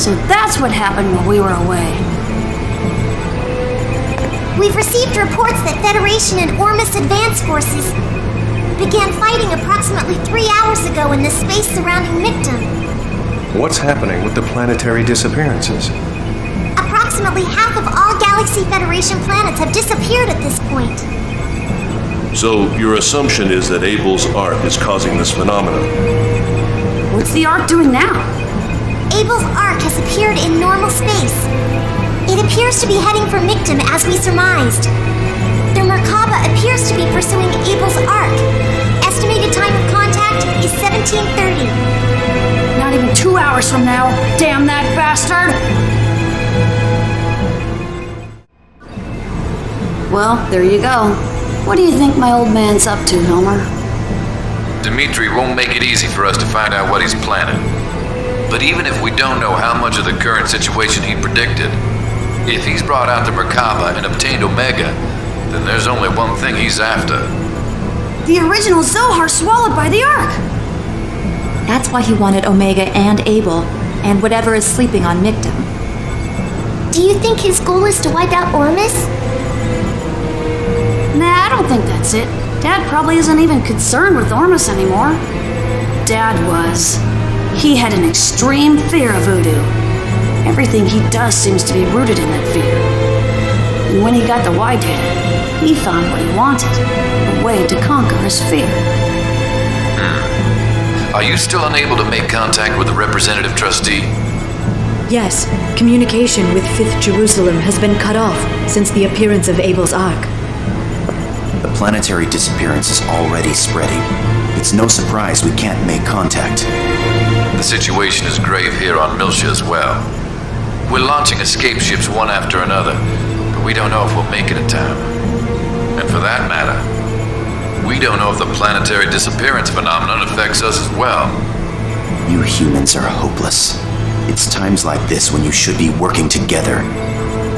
So that's what happened while we were away. We've received reports that Federation and Ormus Advance Forces began fighting approximately 3 hours ago in the space surrounding Mictum. What's happening with the planetary disappearances? Approximately half of all Galaxy Federation planets have disappeared at this point. So your assumption is that Abel's arc is causing this phenomenon? What's the Ark doing now? Abel's arc has appeared in normal space. It appears to be heading for Mictum as we surmised. The Merkaba appears to be pursuing Abel's arc. Estimated time of contact is 1730. Not even 2 hours from now. Damn that bastard! Well, there you go. What do you think my old man's up to, Homer? Dimitri won't make it easy for us to find out what he's planning. But even if we don't know how much of the current situation he predicted, if he's brought out the Merkaba and obtained Omega, then there's only one thing he's after. The original Zohar swallowed by the Ark! That's why he wanted Omega and Abel, and whatever is sleeping on Mictum. Do you think his goal is to wipe out Ormus? Nah, I don't think that's it. Dad probably isn't even concerned with Ormus anymore. Dad was. He had an extreme fear of voodoo. Everything he does seems to be rooted in that fear. And when he got the Y data, he found what he wanted, a way to conquer his fear. Are you still unable to make contact with the representative trustee? Yes, communication with 5th Jerusalem has been cut off since the appearance of Abel's Ark. The planetary disappearance is already spreading. It's no surprise we can't make contact. The situation is grave here on Miltia as well. We're launching escape ships one after another, but we don't know if we'll make it in time. And for that matter, we don't know if the planetary disappearance phenomenon affects us as well. You humans are hopeless. It's times like this when you should be working together.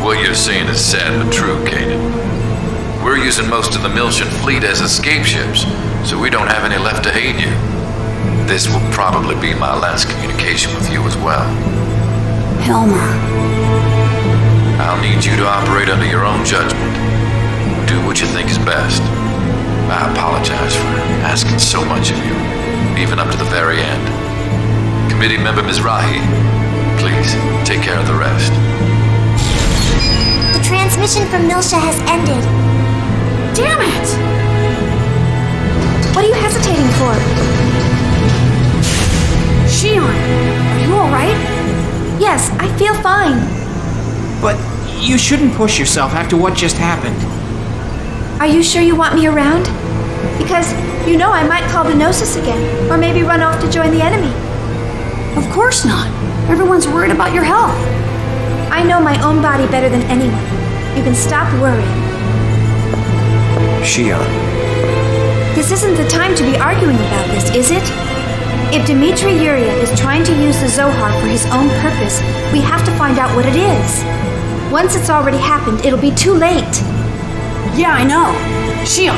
What you're saying is sad but true, Kanan. We're using most of the Miltian fleet as escape ships, so we don't have any left to aid you. This will probably be my last communication with you as well. Helmer. I'll need you to operate under your own judgment. Do what you think is best. I apologize for asking so much of you, even up to the very end. Committee member Mizrahi, please take care of the rest. The transmission from Miltia has ended. Damn it! What are you hesitating for? Shion, are you alright? Yes, I feel fine. But you shouldn't push yourself after what just happened. Are you sure you want me around? Because, you know, I might call the Gnosis again, or maybe run off to join the enemy. Of course not. Everyone's worried about your health. I know my own body better than anyone. You can stop worrying. Shion. This isn't the time to be arguing about this, is it? If Dmitri Yuria is trying to use the Zohar for his own purpose, we have to find out what it is. Once it's already happened, it'll be too late. Yeah, I know. Shion,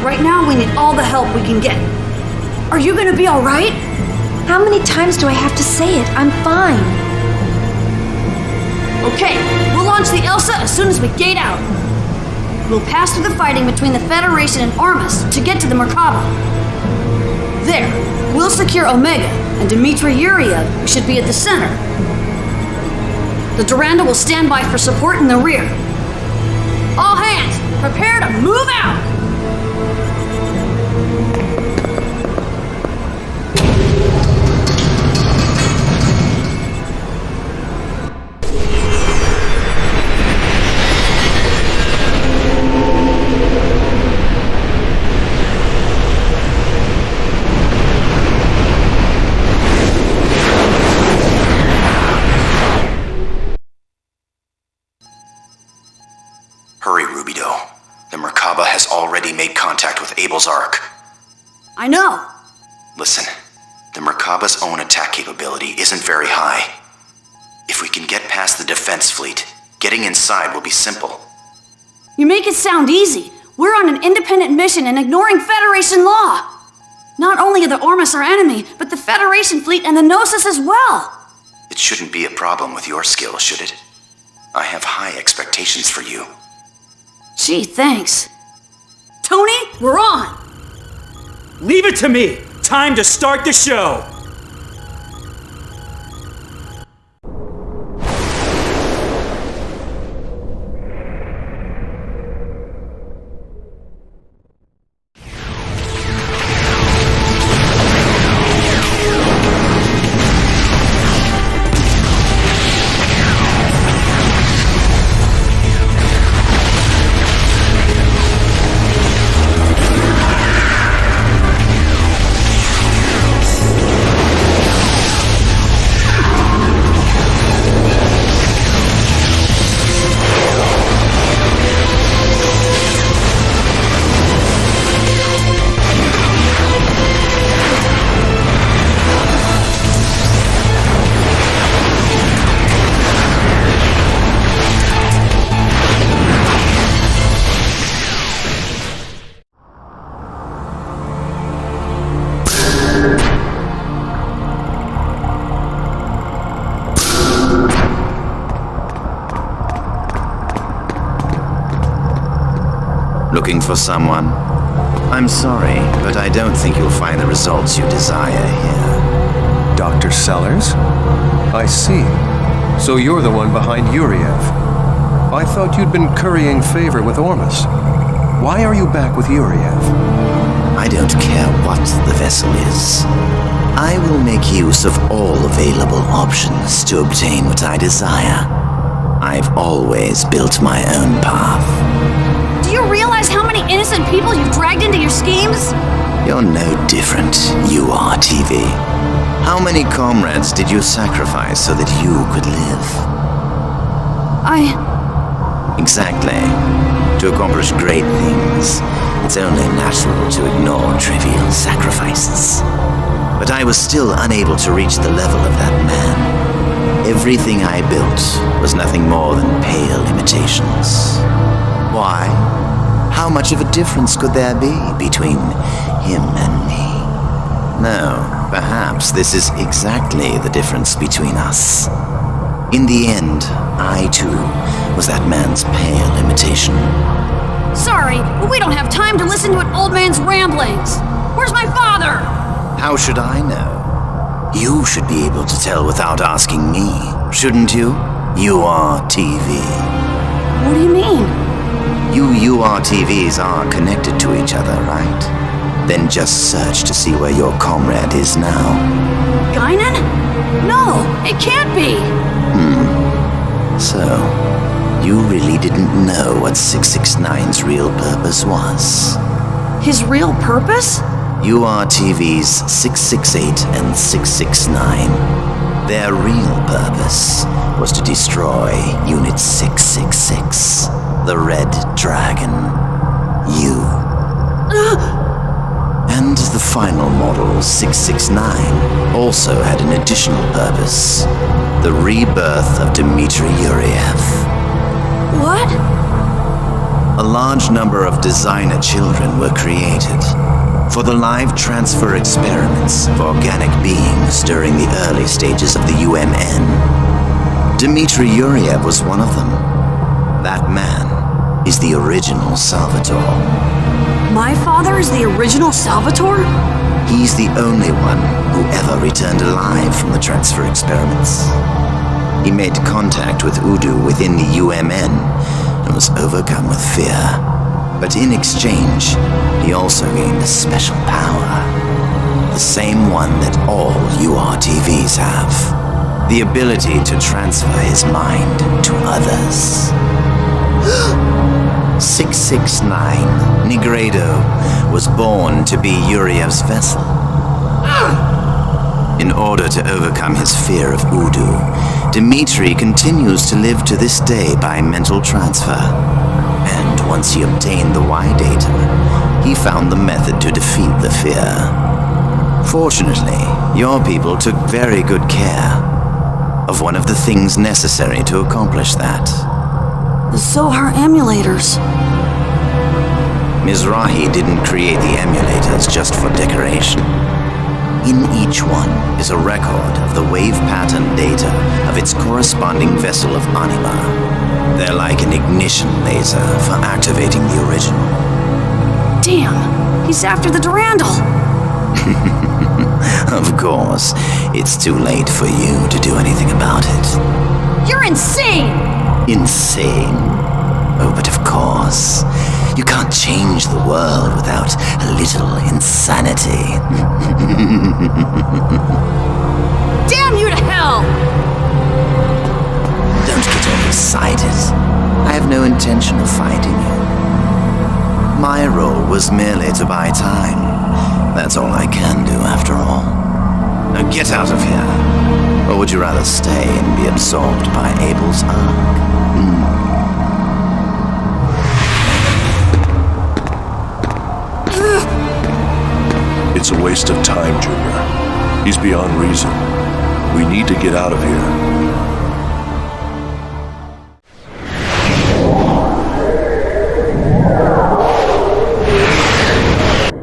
right now we need all the help we can get. Are you gonna be alright? How many times do I have to say it? I'm fine. Okay, we'll launch the Elsa as soon as we gate out. We'll pass through the fighting between the Federation and Ormus to get to the Merkaba. There, we'll secure Omega, and Dmitri Yuria should be at the center. The Duranda will stand by for support in the rear. All hands, prepare to move out! Hurry, Rubido. The Merkaba has already made contact with Abel's Ark. I know. Listen, the Merkaba's own attack capability isn't very high. If we can get past the defense fleet, getting inside will be simple. You make it sound easy. We're on an independent mission and ignoring Federation law. Not only are the Ormus our enemy, but the Federation fleet and the Gnosis as well. It It shouldn't be a problem with your skill, should it? I have high expectations for you. Gee, thanks. Tony, we're on! Leave it to me! Time to start the show! Looking for someone? I'm sorry, but I don't think you'll find the results you desire here. Dr. Sellers? I see. So you're the one behind Yuriev. I thought you'd been currying favor with Ormus. Why are you back with Yuriev? I don't care what the vessel is. I will make use of all available options to obtain what I desire. I've always built my own path. Do you realize how many innocent people you've dragged into your schemes? You're no different, you are TV. How many comrades did you sacrifice so that you could live? Exactly. To accomplish great things, it's only natural to ignore trivial sacrifices. But I was still unable to reach the level of that man. Everything I built was nothing more than pale imitations. Why? How much of a difference could there be between him and me? No, perhaps this is exactly the difference between us. In the end, I too was that man's pale imitation. Sorry, but we don't have time to listen to an old man's ramblings. Where's my father? How should I know? You should be able to tell without asking me, shouldn't you? You are TV. What do you mean? You URTVs are connected to each other, right? Then just search to see where your comrade is now. Guinan? No, it can't be. So, you really didn't know what 669's real purpose was. His real purpose? URTVs 668 and 669. Their real purpose was to destroy Unit 666, the Red Dragon. You. And the final model, 669, also had an additional purpose. The rebirth of Dmitry Yuriev. What? A large number of designer children were created for the live transfer experiments of organic beings during the early stages of the UMN. Dmitry Yuriev was one of them. That man is the original Salvatore. My father is the original Salvatore? He's the only one who ever returned alive from the transfer experiments. He made contact with Udu within the UMN and was overcome with fear. But in exchange, he also gained a special power. The same one that all URTVs have. The ability to transfer his mind to others. 669, Negredo, was born to be Yuriev's vessel. In order to overcome his fear of Udu, Dmitry continues to live to this day by mental transfer. And once he obtained the Y data, he found the method to defeat the fear. Fortunately, your people took very good care of one of the things necessary to accomplish that. The Zohar emulators. Mizrahi didn't create the emulators just for decoration. In each each one is a record of the wave pattern data of its corresponding vessel of anima. They're like an ignition laser for activating the original. Damn, he's after the Durandal. Of course, it's too late for you to do anything about it. You're insane! Insane? Oh, but of course. You can't change the world without a little insanity. Damn you to hell! Don't get all excited. I have no intention of fighting you. My role was merely to buy time. That's all I can do, after all. Now get out of here. Or would you rather stay and be absorbed by Abel's arc? It's a waste of time, Junior. He's beyond reason. We need to get out of here.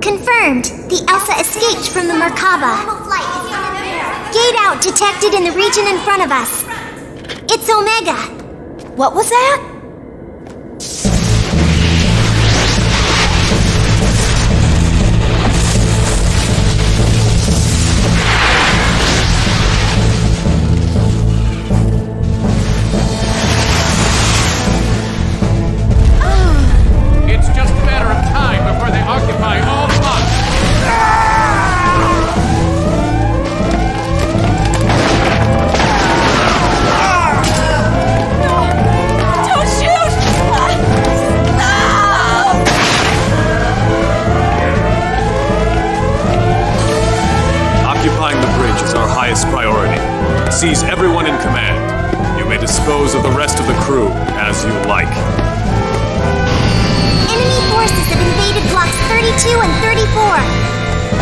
Confirmed. The Elsa escaped from the Merkaba. Gate out detected in the region in front of us. It's Omega. What was that? It's just a matter of time before they occupy all the blocks. Don't shoot! No! Occupying the bridge is our highest priority. Seize everyone in command. You may dispose of the rest of the crew as you like. Enemy forces have invaded blocks 32 and 34.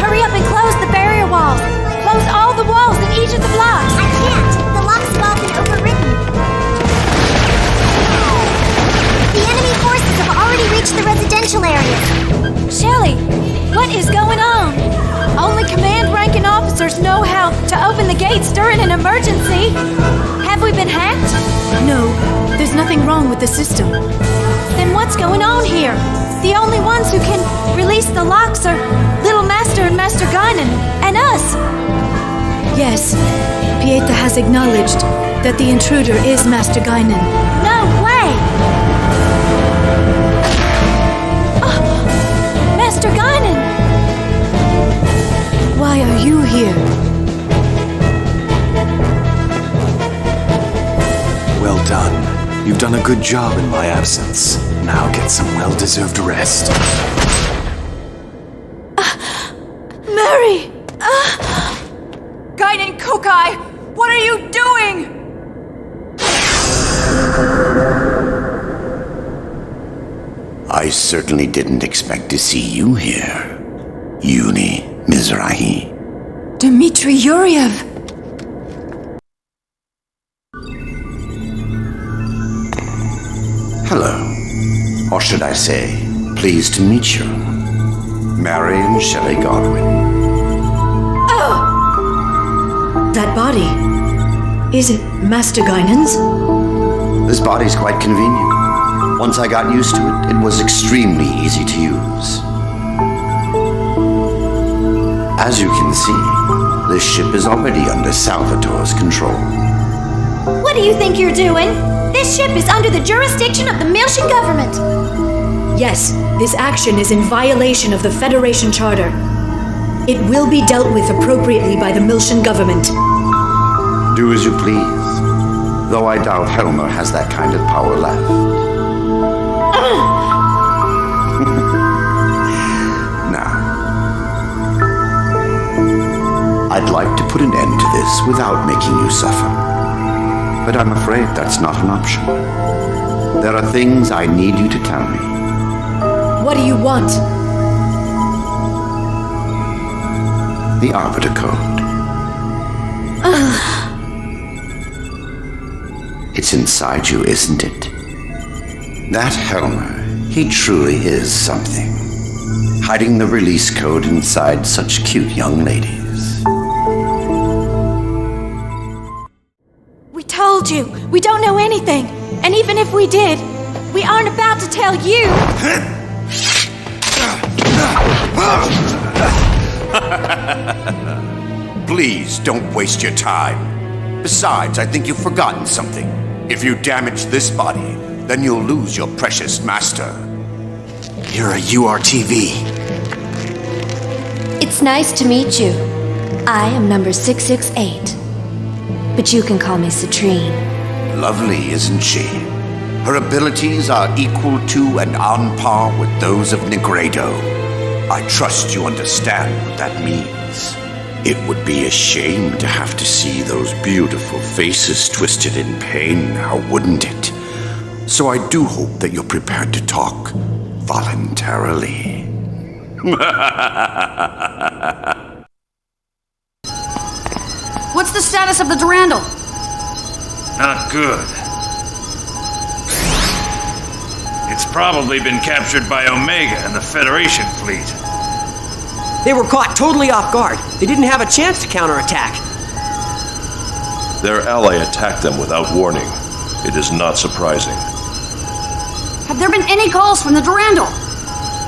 Hurry up and close the barrier walls. Close all the walls in each of the blocks. I can't. The locks have all been overridden. The enemy forces have already reached the residential areas. Shelly, what is going on? Only command-ranking officers know how to open the gates during an emergency. Have we been hacked? No, there's nothing wrong with the system. Then what's going on here? The only ones who can release the locks are Little Master and Master Guinan, and us. Yes, Pieta has acknowledged that the intruder is Master Guinan. No way! Master Guinan! Why are you here? Well done. You've done a good job in my absence. Now get some well-deserved rest. Mary! Guinan Kukai! What are you doing? I certainly didn't expect to see you here, Uni Mizrahi. Dmitry Yuriev! Hello. Or should I say, pleased to meet you. Marion Shelley Godwin. That body. Is it Master Guinan's? This body's quite convenient. Once I got used to it, it was extremely easy to use. As you can see, this ship is already under Salvatore's control. What do you think you're doing? This ship is under the jurisdiction of the Miltian government. Yes, this action is in violation of the Federation Charter. It will be dealt with appropriately by the Miltian government. Do as you please, though I doubt Helmer has that kind of power left. Now, I'd like to put an end to this without making you suffer. But I'm afraid that's not an option. There are things I need you to tell me. What do you want? The Arbiter Code. It's inside you, isn't it? That Helmer, he truly is something. Hiding the release code inside such cute young ladies. told you, we don't know anything. And even if we did, we aren't about to tell you. Please don't waste your time. Besides, I think you've forgotten something. If you damage this body, then you'll lose your precious master. You're a URTV. It's nice to meet you. I am number 668. But you can call me Citrine. Lovely, isn't she? Her abilities are equal to and on par with those of Negredo. I trust you understand what that means. It would be a shame to have to see those beautiful faces twisted in pain now, wouldn't it? So I do hope that you're prepared to talk voluntarily. What's the status of the Durandal? Not good. It's probably been captured by Omega and the Federation fleet. They were caught totally off guard. They didn't have a chance to counterattack. Their ally attacked them without warning. It is not surprising. Have there been any calls from the Durandal?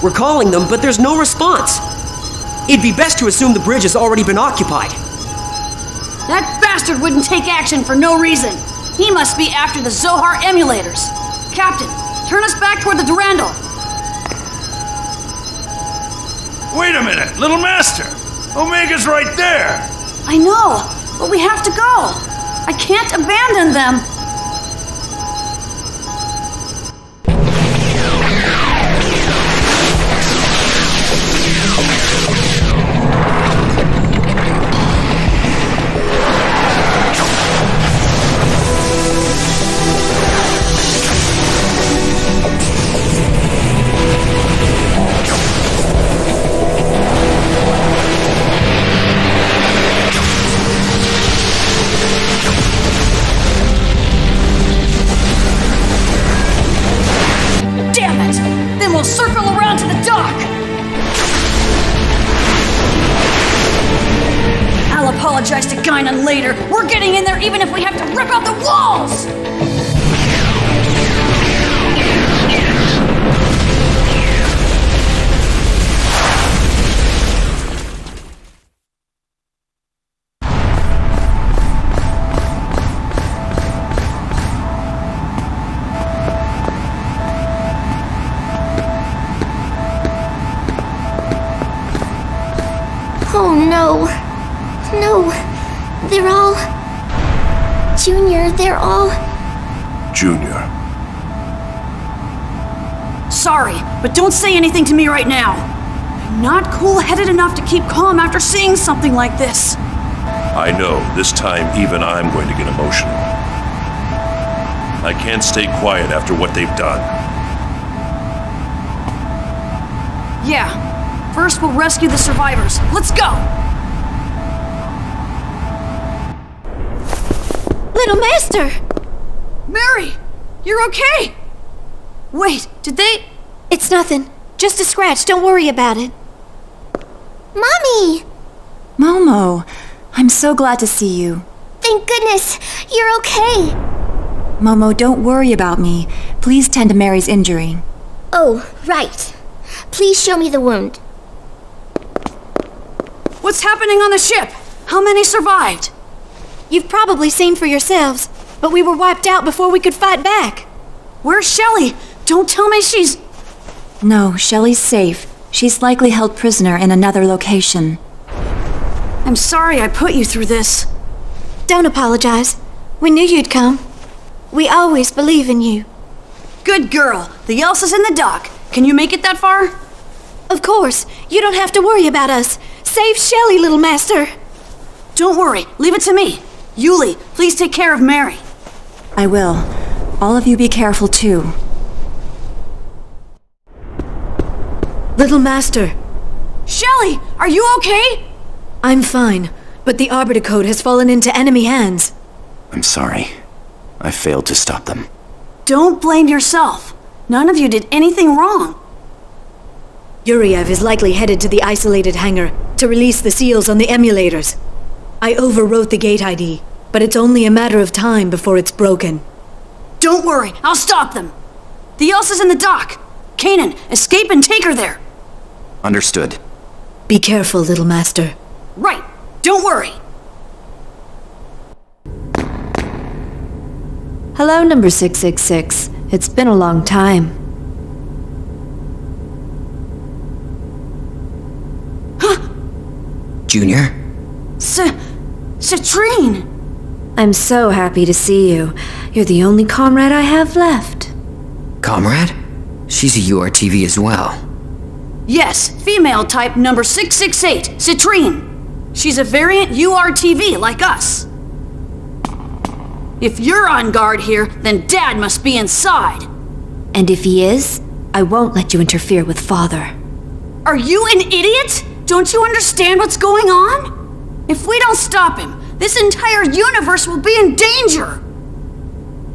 We're calling them, but there's no response. It'd be best to assume the bridge has already been occupied. That bastard wouldn't take action for no reason. He must be after the Zohar emulators. Captain, turn us back toward the Durandal. Wait a minute, little master! Omega's right there! I know, but we have to go. I can't abandon them. Circle around to the dock! I'll apologize to Guinan later. We're getting in there even if we have to rip out the walls! Oh no. No. They're all... Junior, they're all... Junior. Sorry, but don't say anything to me right now. I'm not cool-headed enough to keep calm after seeing something like this. I know, this time even I'm going to get emotional. I can't stay quiet after what they've done. Yeah. First, we'll rescue the survivors. Let's go! Little Master! Mary! You're okay! Wait, did they... It's nothing. Just a scratch. Don't worry about it. Mommy! Momo, I'm so glad to see you. Thank goodness! You're okay! Momo, don't worry about me. Please tend to Mary's injury. Oh, right. Please show me the wound. What's happening on the ship? How many survived? You've probably seen for yourselves, but we were wiped out before we could fight back. Where's Shelley? Don't tell me she's... No, Shelley's safe. She's likely held prisoner in another location. I'm sorry I put you through this. Don't apologize. We knew you'd come. We always believe in you. Good girl. The Elsa's in the dock. Can you make it that far? Of course. You don't have to worry about us. Save Shelley, little master. Don't worry. Leave it to me. Yuli, please take care of Mary. I will. All of you be careful too. Little master. Shelley, are you okay? I'm fine, but the Arbiter Code has fallen into enemy hands. I'm sorry. I failed to stop them. Don't blame yourself. None of you did anything wrong. Yuriev is likely headed to the isolated hangar to release the seals on the emulators. I overwrote the gate ID, but it's only a matter of time before it's broken. Don't worry, I'll stop them. The Elsa's in the dock. Kanan, escape and take her there. Understood. Be careful, little master. Right, don't worry. Hello, number 666. It's been a long time. Junior? Citrine! I'm so happy to see you. You're the only comrade I have left. Comrade? She's a URTV as well. Yes, female type number 668, Citrine. She's a variant URTV like us. If you're on guard here, then Dad must be inside. And if he is, I won't let you interfere with Father. Are you an idiot? Don't you understand what's going on? If we don't stop him, this entire universe will be in danger!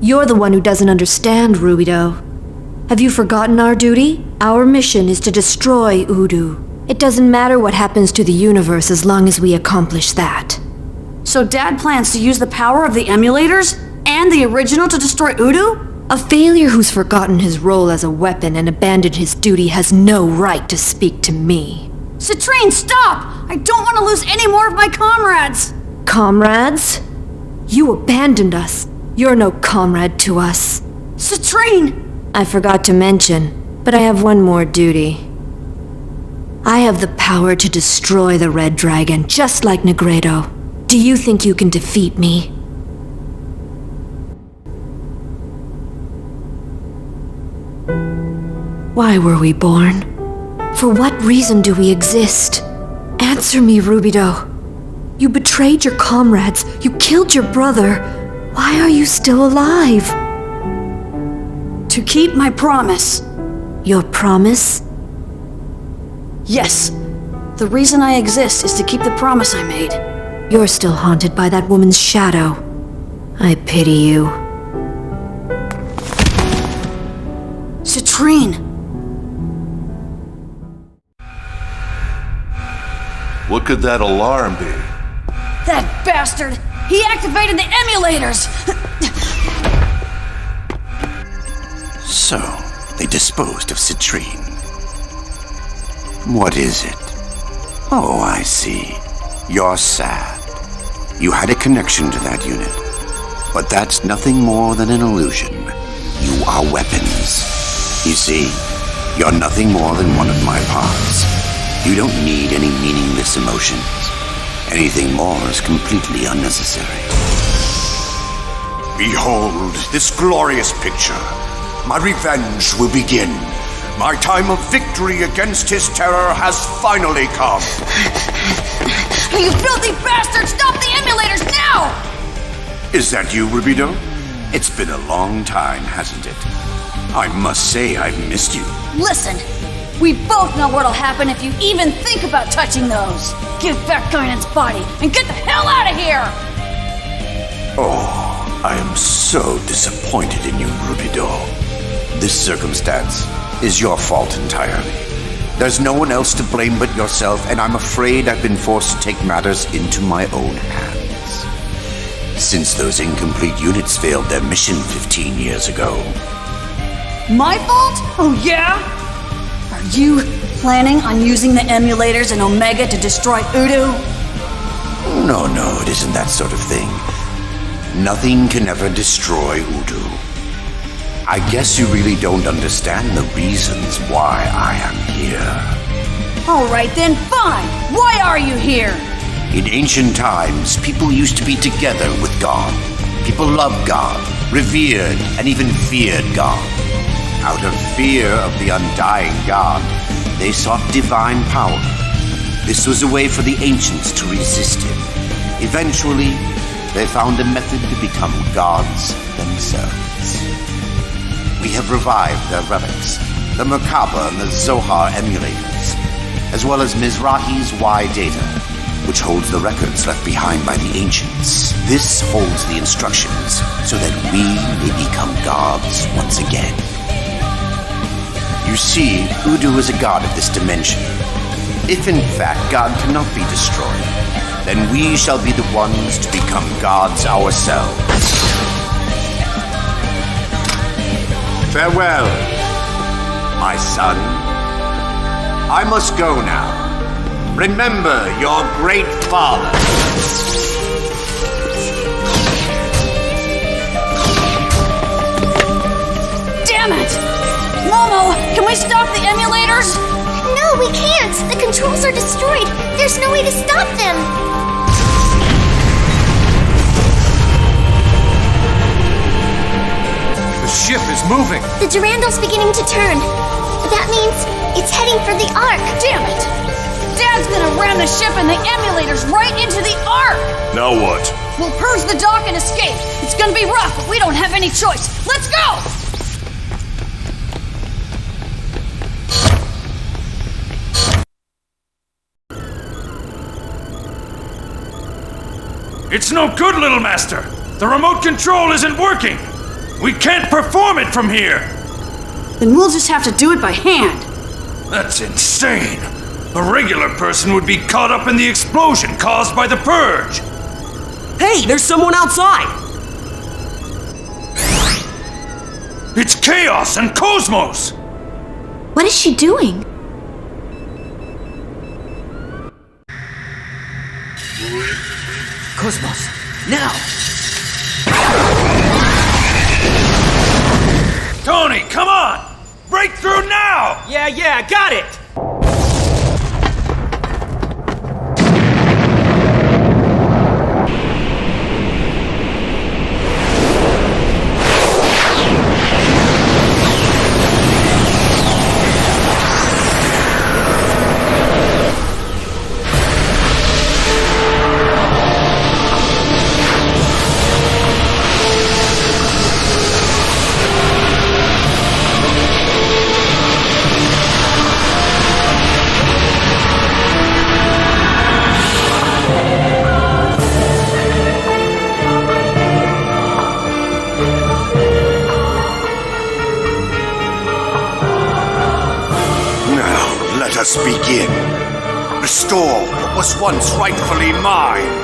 You're the one who doesn't understand, Rubido. Have you forgotten our duty? Our mission is to destroy Udu. It doesn't matter what happens to the universe as long as we accomplish that. So Dad plans to use the power of the emulators and the original to destroy Udu? A failure who's forgotten his role as a weapon and abandoned his duty has no right to speak to me. Citrine, stop! I don't want to lose any more of my comrades! Comrades? You abandoned us. You're no comrade to us. Citrine! I forgot to mention, but I have one more duty. I have the power to destroy the Red Dragon, just like Negredo. Do you think you can defeat me? Why were we born? For what reason do we exist? Answer me, Rubido. You betrayed your comrades. You killed your brother. Why are you still alive? To keep my promise. Your promise? Yes. The reason I exist is to keep the promise I made. You're still haunted by that woman's shadow. I pity you. Citrine! What could that alarm be? That bastard! He activated the emulators! So, they disposed of Citrine. What is it? Oh, I see. You're sad. You had a connection to that unit. But that's nothing more than an illusion. You are weapons. You see, you're nothing more than one of my parts. You don't need any meaningless emotions. Anything more is completely unnecessary. Behold this glorious picture. My revenge will begin. My time of victory against his terror has finally come. You filthy bastard! Stop the emulators now! Is that you, Rubido? It's been a long time, hasn't it? I must say I've missed you. Listen, we both know what'll happen if you even think about touching those. Give back Guinan's body and get the hell out of here! Oh, I am so disappointed in you, Rubido. This circumstance is your fault entirely. There's no one else to blame but yourself, and I'm afraid I've been forced to take matters into my own hands. Since those incomplete units failed their mission 15 years ago. My fault? Oh yeah? Are you planning on using the emulators in Omega to destroy Udu? No, it isn't that sort of thing. Nothing can ever destroy Udu. I guess you really don't understand the reasons why I am here. Alright then, fine! Why are you here? In ancient times, people used to be together with God. People loved God, revered, and even feared God. Out of fear of the undying God, they sought divine power. This was a way for the ancients to resist him. Eventually, they found a method to become gods themselves. We have revived their relics, the Merkaba and the Zohar emulators, as well as Mizrahi's Y-Data, which holds the records left behind by the ancients. This holds the instructions so that we may become gods once again. You see, Udu is a god of this dimension. If in fact God cannot be destroyed, then we shall be the ones to become gods ourselves. Farewell, my son. I must go now. Remember your great father. Damn it! Momo, can we stop the emulators? No, we can't! The controls are destroyed! There's no way to stop them! The ship is moving. The Durandal's beginning to turn. That means it's heading for the Ark. Damn it! Dad's gonna ram the ship and the emulators right into the Ark! Now what? We'll purge the dock and escape. It's gonna be rough, but we don't have any choice. Let's go! It's no good, little master! The remote control isn't working! We can't perform it from here! Then we'll just have to do it by hand. That's insane! A regular person would be caught up in the explosion caused by the purge! Hey, there's someone outside! It's Chaos and Cosmos! What is she doing? Cosmos, now! Tony, come on! Break through now! Yeah, got it! Let us begin. Restore what was once rightfully mine.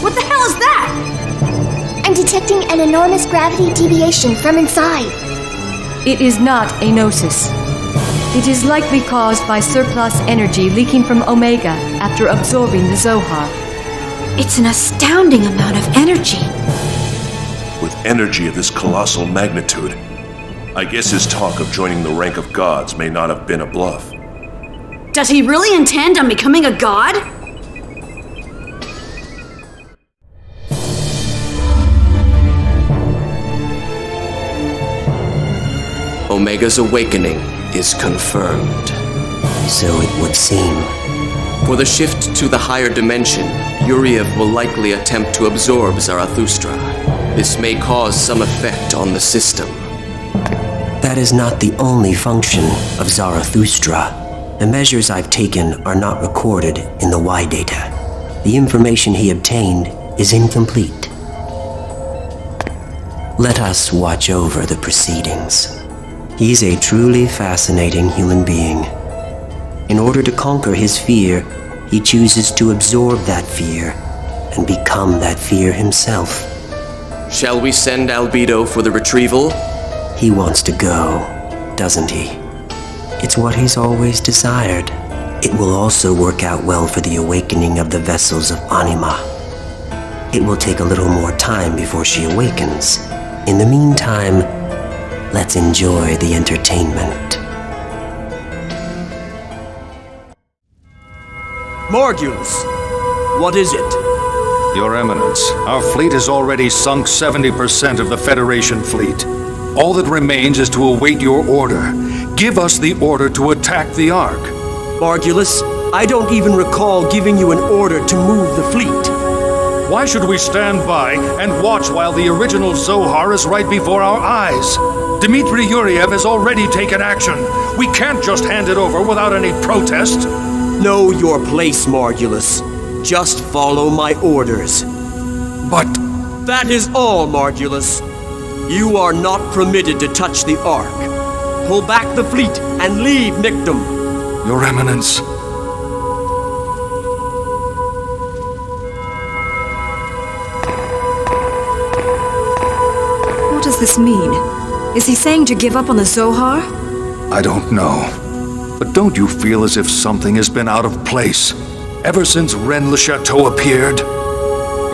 What the hell is that? I'm detecting an enormous gravity deviation from inside. It is not a gnosis. It is likely caused by surplus energy leaking from Omega after absorbing the Zohar. It's an astounding amount of energy. With energy of this colossal magnitude, I guess his talk of joining the rank of gods may not have been a bluff. Does he really intend on becoming a god? Omega's awakening is confirmed. So it would seem. For the shift to the higher dimension, Yuriev will likely attempt to absorb Zarathustra. This may cause some effect on the system. That is not the only function of Zarathustra. The measures I've taken are not recorded in the Y data. The information he obtained is incomplete. Let us watch over the proceedings. He's a truly fascinating human being. In order to conquer his fear, he chooses to absorb that fear and become that fear himself. Shall we send Albedo for the retrieval? He wants to go, doesn't he? It's what he's always desired. It will also work out well for the awakening of the vessels of Anima. It will take a little more time before she awakens. In the meantime, let's enjoy the entertainment. Morgulus, what is it? Your Eminence, our fleet has already sunk 70% of the Federation fleet. All that remains is to await your order. Give us the order to attack the Ark. Morgulus, I don't even recall giving you an order to move the fleet. Why should we stand by and watch while the original Zohar is right before our eyes? Dmitry Yuriev has already taken action. We can't just hand it over without any protest. Know your place, Morgulus. Just follow my orders. But... That is all, Morgulus. You are not permitted to touch the Ark. Pull back the fleet and leave Mictum. Your Eminence. What does this mean? Is he saying to give up on the Zohar? I don't know. But don't you feel as if something has been out of place? Ever since Rennes le Chateau appeared?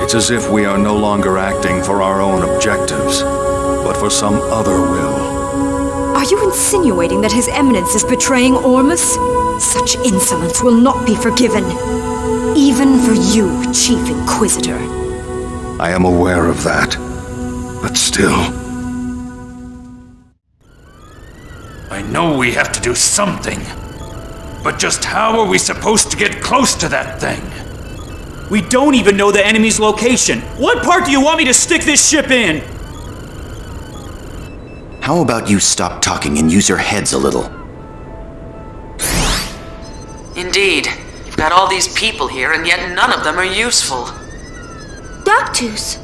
It's as if we are no longer acting for our own objectives, but for some other will. Are you insinuating that His Eminence is betraying Ormus? Such insolence will not be forgiven. Even for you, Chief Inquisitor. I am aware of that. But still... I know we have to do something. But just how are we supposed to get close to that thing? We don't even know the enemy's location. What part do you want me to stick this ship in? How about you stop talking and use your heads a little? Indeed. You've got all these people here, and yet none of them are useful. Doctus,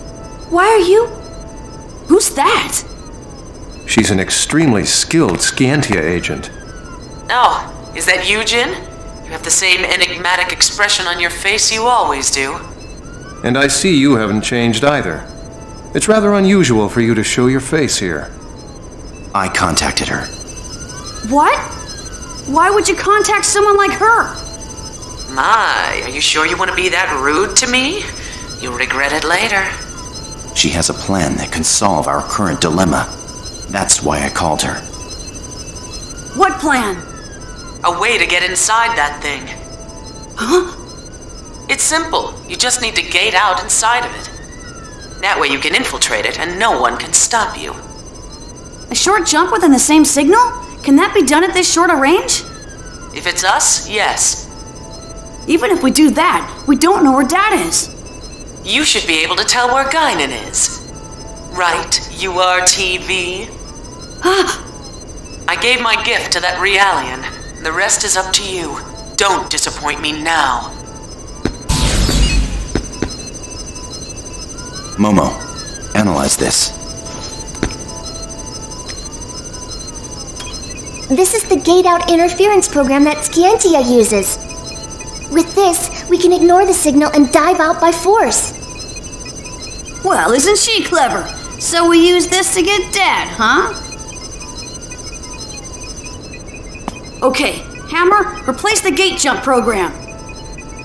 why are you... Who's that? She's an extremely skilled Scantia agent. Oh, is that you, Jin? You have the same enigmatic expression on your face you always do. And I see you haven't changed either. It's rather unusual for you to show your face here. I contacted her. What? Why would you contact someone like her? My, are you sure you want to be that rude to me? You'll regret it later. She has a plan that can solve our current dilemma. That's why I called her. What plan? A way to get inside that thing. Huh? It's simple. You just need to gate out inside of it. That way you can infiltrate it and no one can stop you. A short jump within the same signal? Can that be done at this short a range? If it's us, yes. Even if we do that, we don't know where Dad is. You should be able to tell where Guinan is. Right, URTV? I gave my gift to that Realian. The rest is up to you. Don't disappoint me now. Momo, analyze this. This is the gate-out interference program that Scientia uses. With this, we can ignore the signal and dive out by force. Well, isn't she clever? So we use this to get Dad, huh? Okay, Hammer, replace the gate jump program.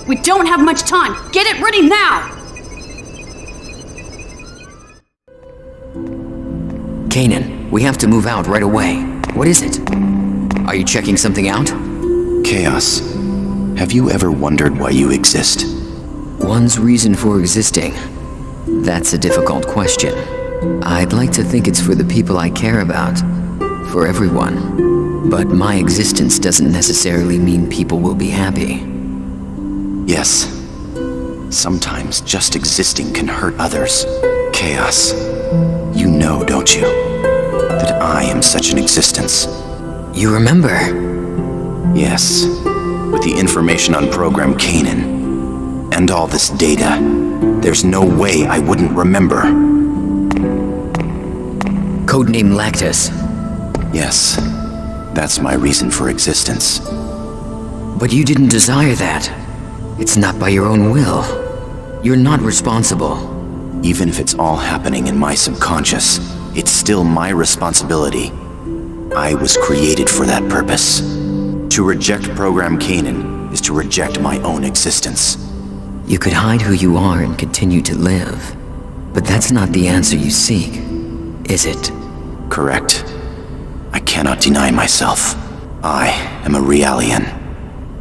We don't have much time. Get it ready now! Kanan, we have to move out right away. What is it? Are you checking something out? Chaos. Have you ever wondered why you exist? One's reason for existing. That's a difficult question. I'd like to think it's for the people I care about. For everyone. But my existence doesn't necessarily mean people will be happy. Yes. Sometimes just existing can hurt others. Chaos. You know, don't you, that I am such an existence? You remember? Yes. With the information on Program Kanan. And all this data. There's no way I wouldn't remember. Codename Lactus. Yes. That's my reason for existence. But you didn't desire that. It's not by your own will. You're not responsible. Even if it's all happening in my subconscious, it's still my responsibility. I was created for that purpose. To reject Program Kanan is to reject my own existence. You could hide who you are and continue to live. But that's not the answer you seek, is it? Correct. I cannot deny myself. I am a Realian.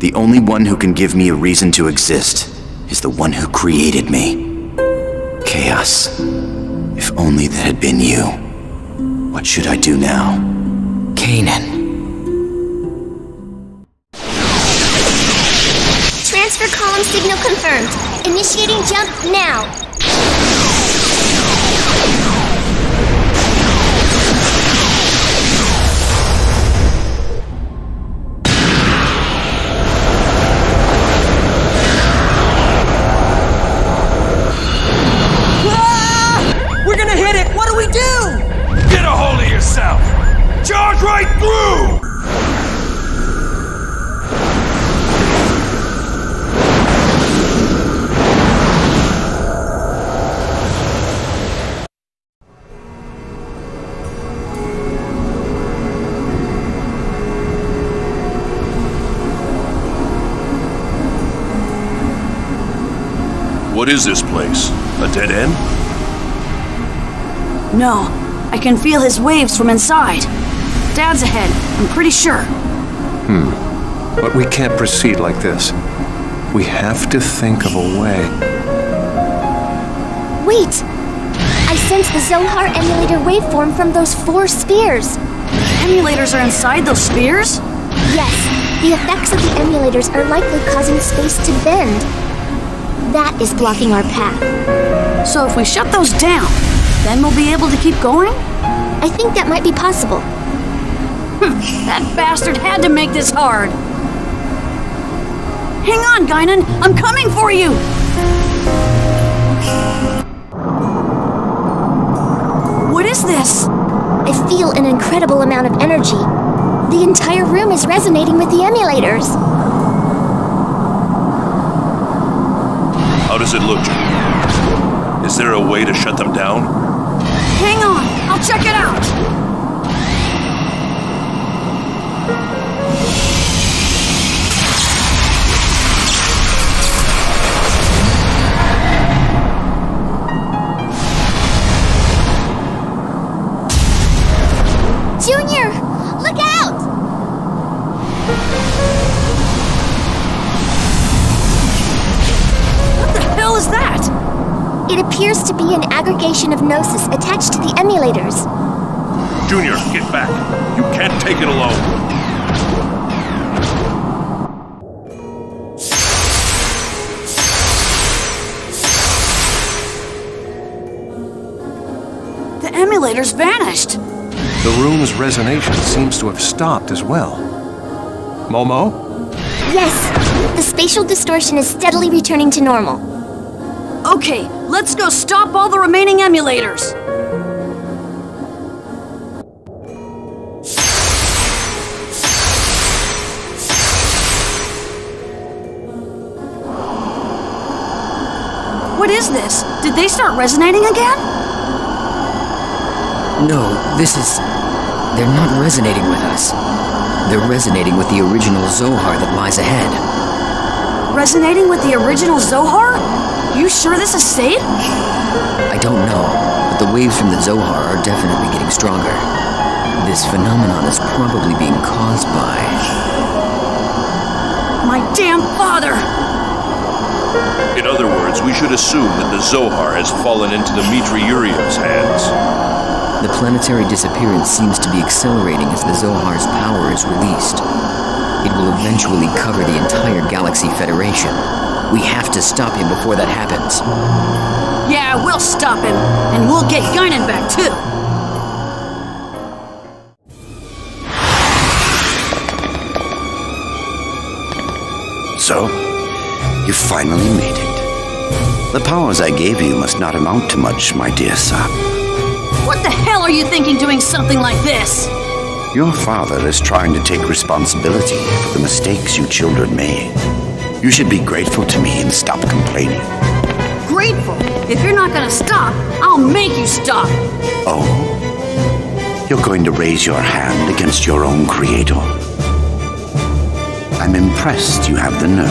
The only one who can give me a reason to exist is the one who created me. Chaos. If only that had been you. What should I do now? Kanan. Transfer column signal confirmed. Initiating jump now. We're gonna hit it! What do we do? Get a hold of yourself! Charge right through! What is this place? A dead end? No, I can feel his waves from inside. Dad's ahead, I'm pretty sure. But we can't proceed like this. We have to think of a way. Wait! I sense the Zohar emulator waveform from those 4 spheres. Emulators are inside those spheres? Yes, the effects of the emulators are likely causing space to bend. That is blocking our path. So if we shut those down, then we'll be able to keep going? I think that might be possible. That bastard had to make this hard. Hang on, Guinan! I'm coming for you! What is this? I feel an incredible amount of energy. The entire room is resonating with the emulators. How does it look, Junior? Is there a way to shut them down? Hang on, I'll check it out! Junior, look out! What the hell is that? It appears to be an aggregation of Gnosis attached to the emulators. Junior, get back. You can't take it alone. The emulators vanished. The room's resonation seems to have stopped as well. Momo? Yes, the spatial distortion is steadily returning to normal. Okay, let's go stop all the remaining emulators. What is this? Did they start resonating again? No, this is... They're not resonating with us. They're resonating with the original Zohar that lies ahead. Resonating with the original Zohar? You sure this is safe? I don't know, but the waves from the Zohar are definitely getting stronger. This phenomenon is probably being caused by... My damn father! In other words, we should assume that the Zohar has fallen into Dmitri Yuriev's hands. The planetary disappearance seems to be accelerating as the Zohar's power is released. It will eventually cover the entire Galaxy Federation. We have to stop him before that happens. Yeah, we'll stop him, and we'll get Guinan back too. So, you finally made it. The powers I gave you must not amount to much, my dear son. What the hell are you thinking doing something like this? Your father is trying to take responsibility for the mistakes you children made. You should be grateful to me and stop complaining. Grateful? If you're not gonna stop, I'll make you stop. Oh? You're going to raise your hand against your own creator? I'm impressed you have the nerve.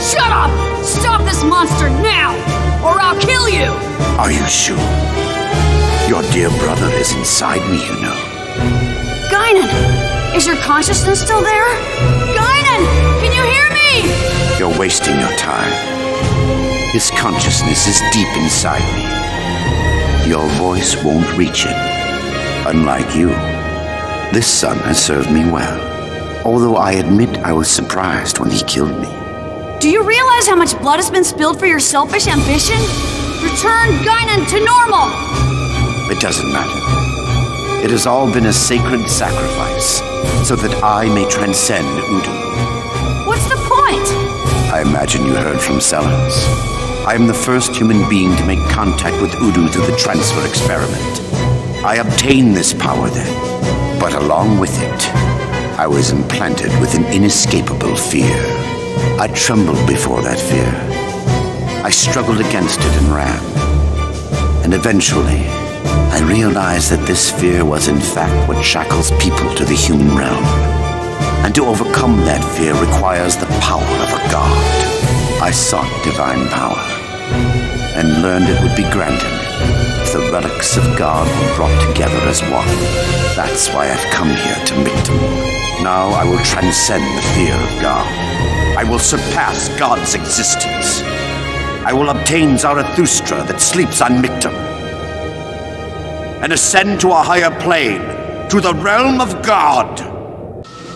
Shut up! Stop this monster now, or I'll kill you! Are you sure? Your dear brother is inside me, you know. Guinan! Is your consciousness still there? Guinan! Can you hear me? You're wasting your time. His consciousness is deep inside me. Your voice won't reach it. Unlike you, this son has served me well. Although I admit I was surprised when he killed me. Do you realize how much blood has been spilled for your selfish ambition? Return Guinan to normal! It doesn't matter. It has all been a sacred sacrifice, so that I may transcend Udu. What's the point? I imagine you heard from Sellers. I am the first human being to make contact with Udu through the transfer experiment. I obtained this power then, but along with it, I was implanted with an inescapable fear. I trembled before that fear. I struggled against it and ran. And eventually, I realized that this fear was in fact what shackles people to the human realm. And to overcome that fear requires the power of a god. I sought divine power, and learned it would be granted if the relics of God were brought together as one. That's why I've come here to Mictum. Now I will transcend the fear of God. I will surpass God's existence. I will obtain Zarathustra that sleeps on Mictum, and ascend to a higher plane, to the realm of God.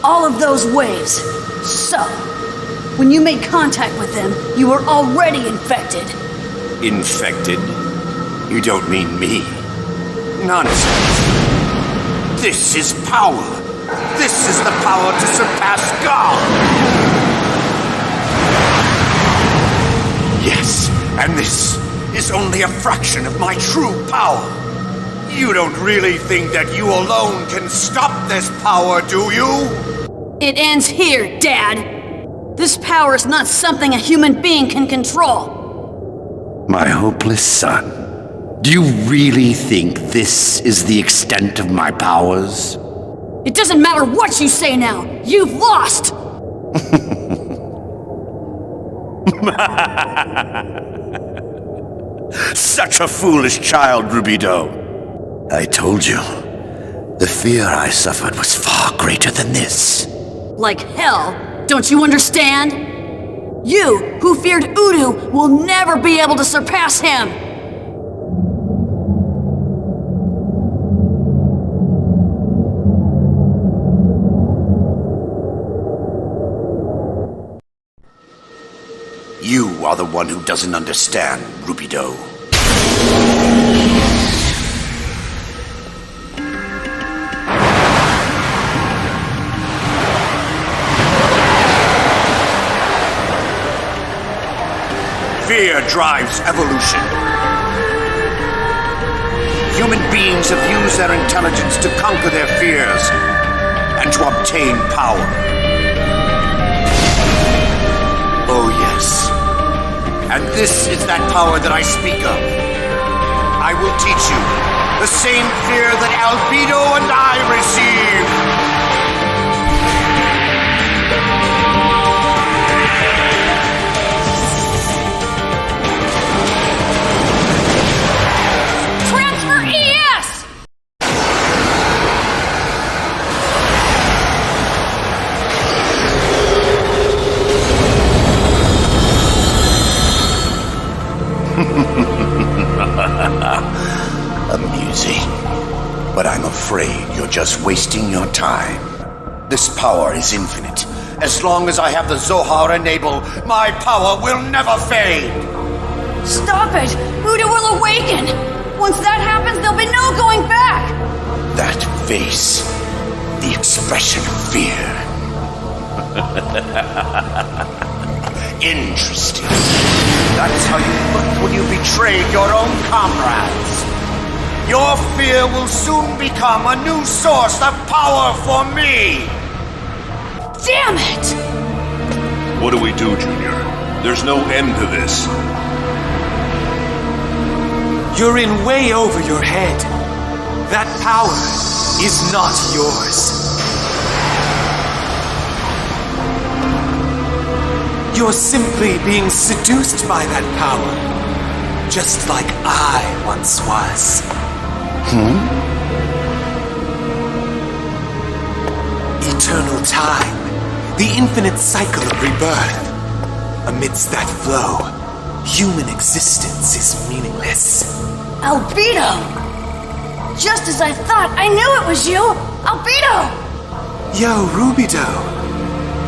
All of those ways. So, when you made contact with them, you were already infected. Infected? You don't mean me. Nonsense. This is power. This is the power to surpass God. Yes, and this is only a fraction of my true power. You don't really think that you alone can stop this power, do you? It ends here, Dad. This power is not something a human being can control. My hopeless son. Do you really think this is the extent of my powers? It doesn't matter what you say now. You've lost! Such a foolish child, Rubido. I told you, the fear I suffered was far greater than this. Like hell, don't you understand? You, who feared Udu, will never be able to surpass him! You are the one who doesn't understand, Rubido. Fear drives evolution. Human beings have used their intelligence to conquer their fears and to obtain power. Oh, yes. And this is that power that I speak of. I will teach you the same fear that Albedo and I receive. Transfer ES! Amusing. But I'm afraid you're just wasting your time. This power is infinite. As long as I have the Zohar enabled, my power will never fade. Stop it! Udu will awaken! Once that happens, there'll be no going back! That face, the expression of fear. Interesting. That's how you looked when you betrayed your own comrades. Your fear will soon become a new source of power for me! Damn it! What do we do, Junior? There's no end to this. You're in way over your head. That power is not yours. You're simply being seduced by that power, just like I once was. Eternal time, the infinite cycle of rebirth. Amidst that flow, human existence is meaningless. Albedo! Just as I thought, I knew it was you! Albedo! Yo, Rubido.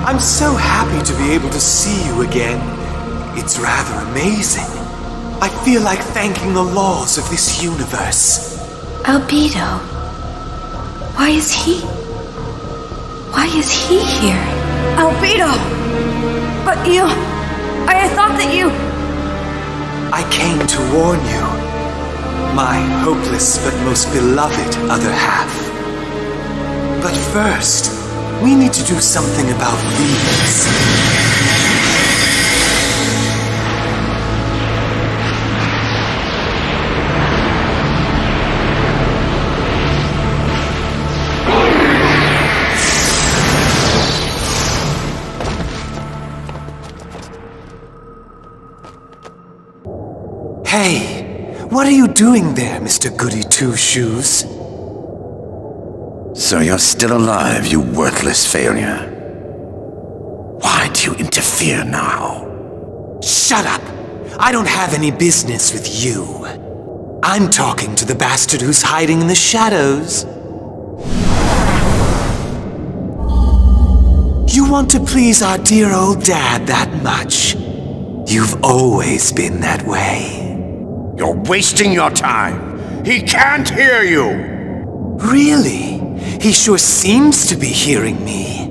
I'm so happy to be able to see you again. It's rather amazing. I feel like thanking the laws of this universe. Albedo. Why is he here? Albedo! But you... I thought that you... I came to warn you. My hopeless but most beloved other half. But first, we need to do something about these. Hey, what are you doing there, Mr. Goody Two-Shoes? So you're still alive, you worthless failure. Why do you interfere now? Shut up! I don't have any business with you. I'm talking to the bastard who's hiding in the shadows. You want to please our dear old dad that much? You've always been that way. You're wasting your time. He can't hear you. Really? He sure seems to be hearing me.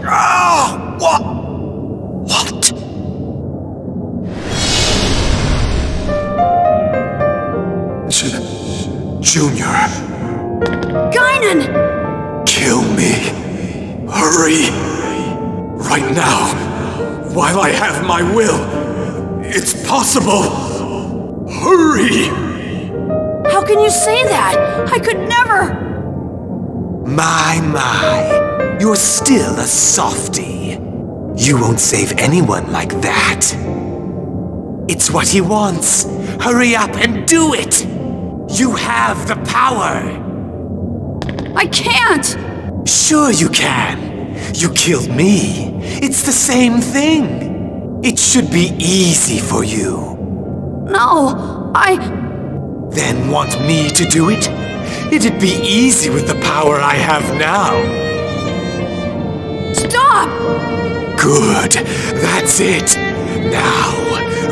Ah! What? Junior. Guinan! Kill me. Hurry. Right now. While I have my will. It's possible. Hurry! How can you say that? I could never... My. You're still a softie. You won't save anyone like that. It's what he wants. Hurry up and do it! You have the power! I can't! Sure you can. You killed me. It's the same thing. It should be easy for you. No, Then want me to do it? It'd be easy with the power I have now. Stop! Good. That's it. Now,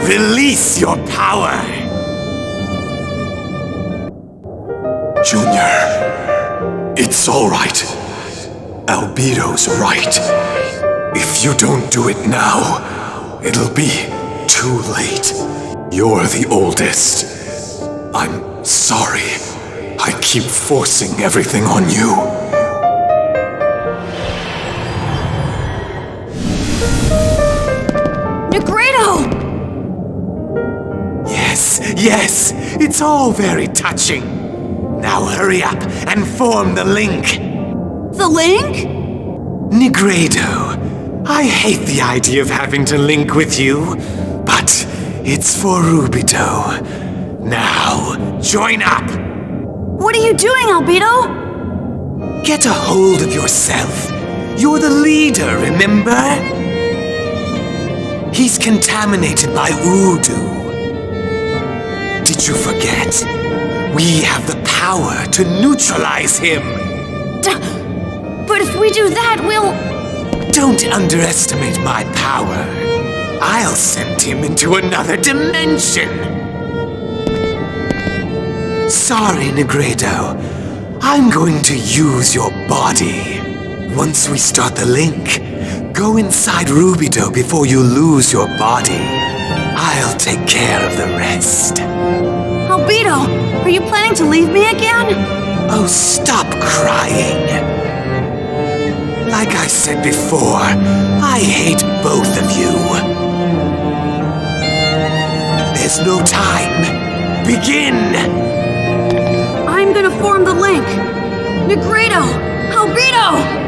release your power. Junior, it's all right. Albedo's right. If you don't do it now, it'll be too late. You're the oldest. I'm sorry. I keep forcing everything on you. Negredo! Yes, it's all very touching. Now hurry up and form the link. The link? Negredo, I hate the idea of having to link with you, but it's for Rubido. Now, join up! What are you doing, Albedo? Get a hold of yourself. You're the leader, remember? He's contaminated by Udu. Did you forget? We have the power to neutralize him. But if we do that, we'll... Don't underestimate my power. I'll send him into another dimension. Sorry, Negredo. I'm going to use your body. Once we start the link, go inside Rubido before you lose your body. I'll take care of the rest. Albedo, are you planning to leave me again? Oh, stop crying. Like I said before, I hate both of you. There's no time. Begin! I'm gonna form the link. Negredo! Albedo!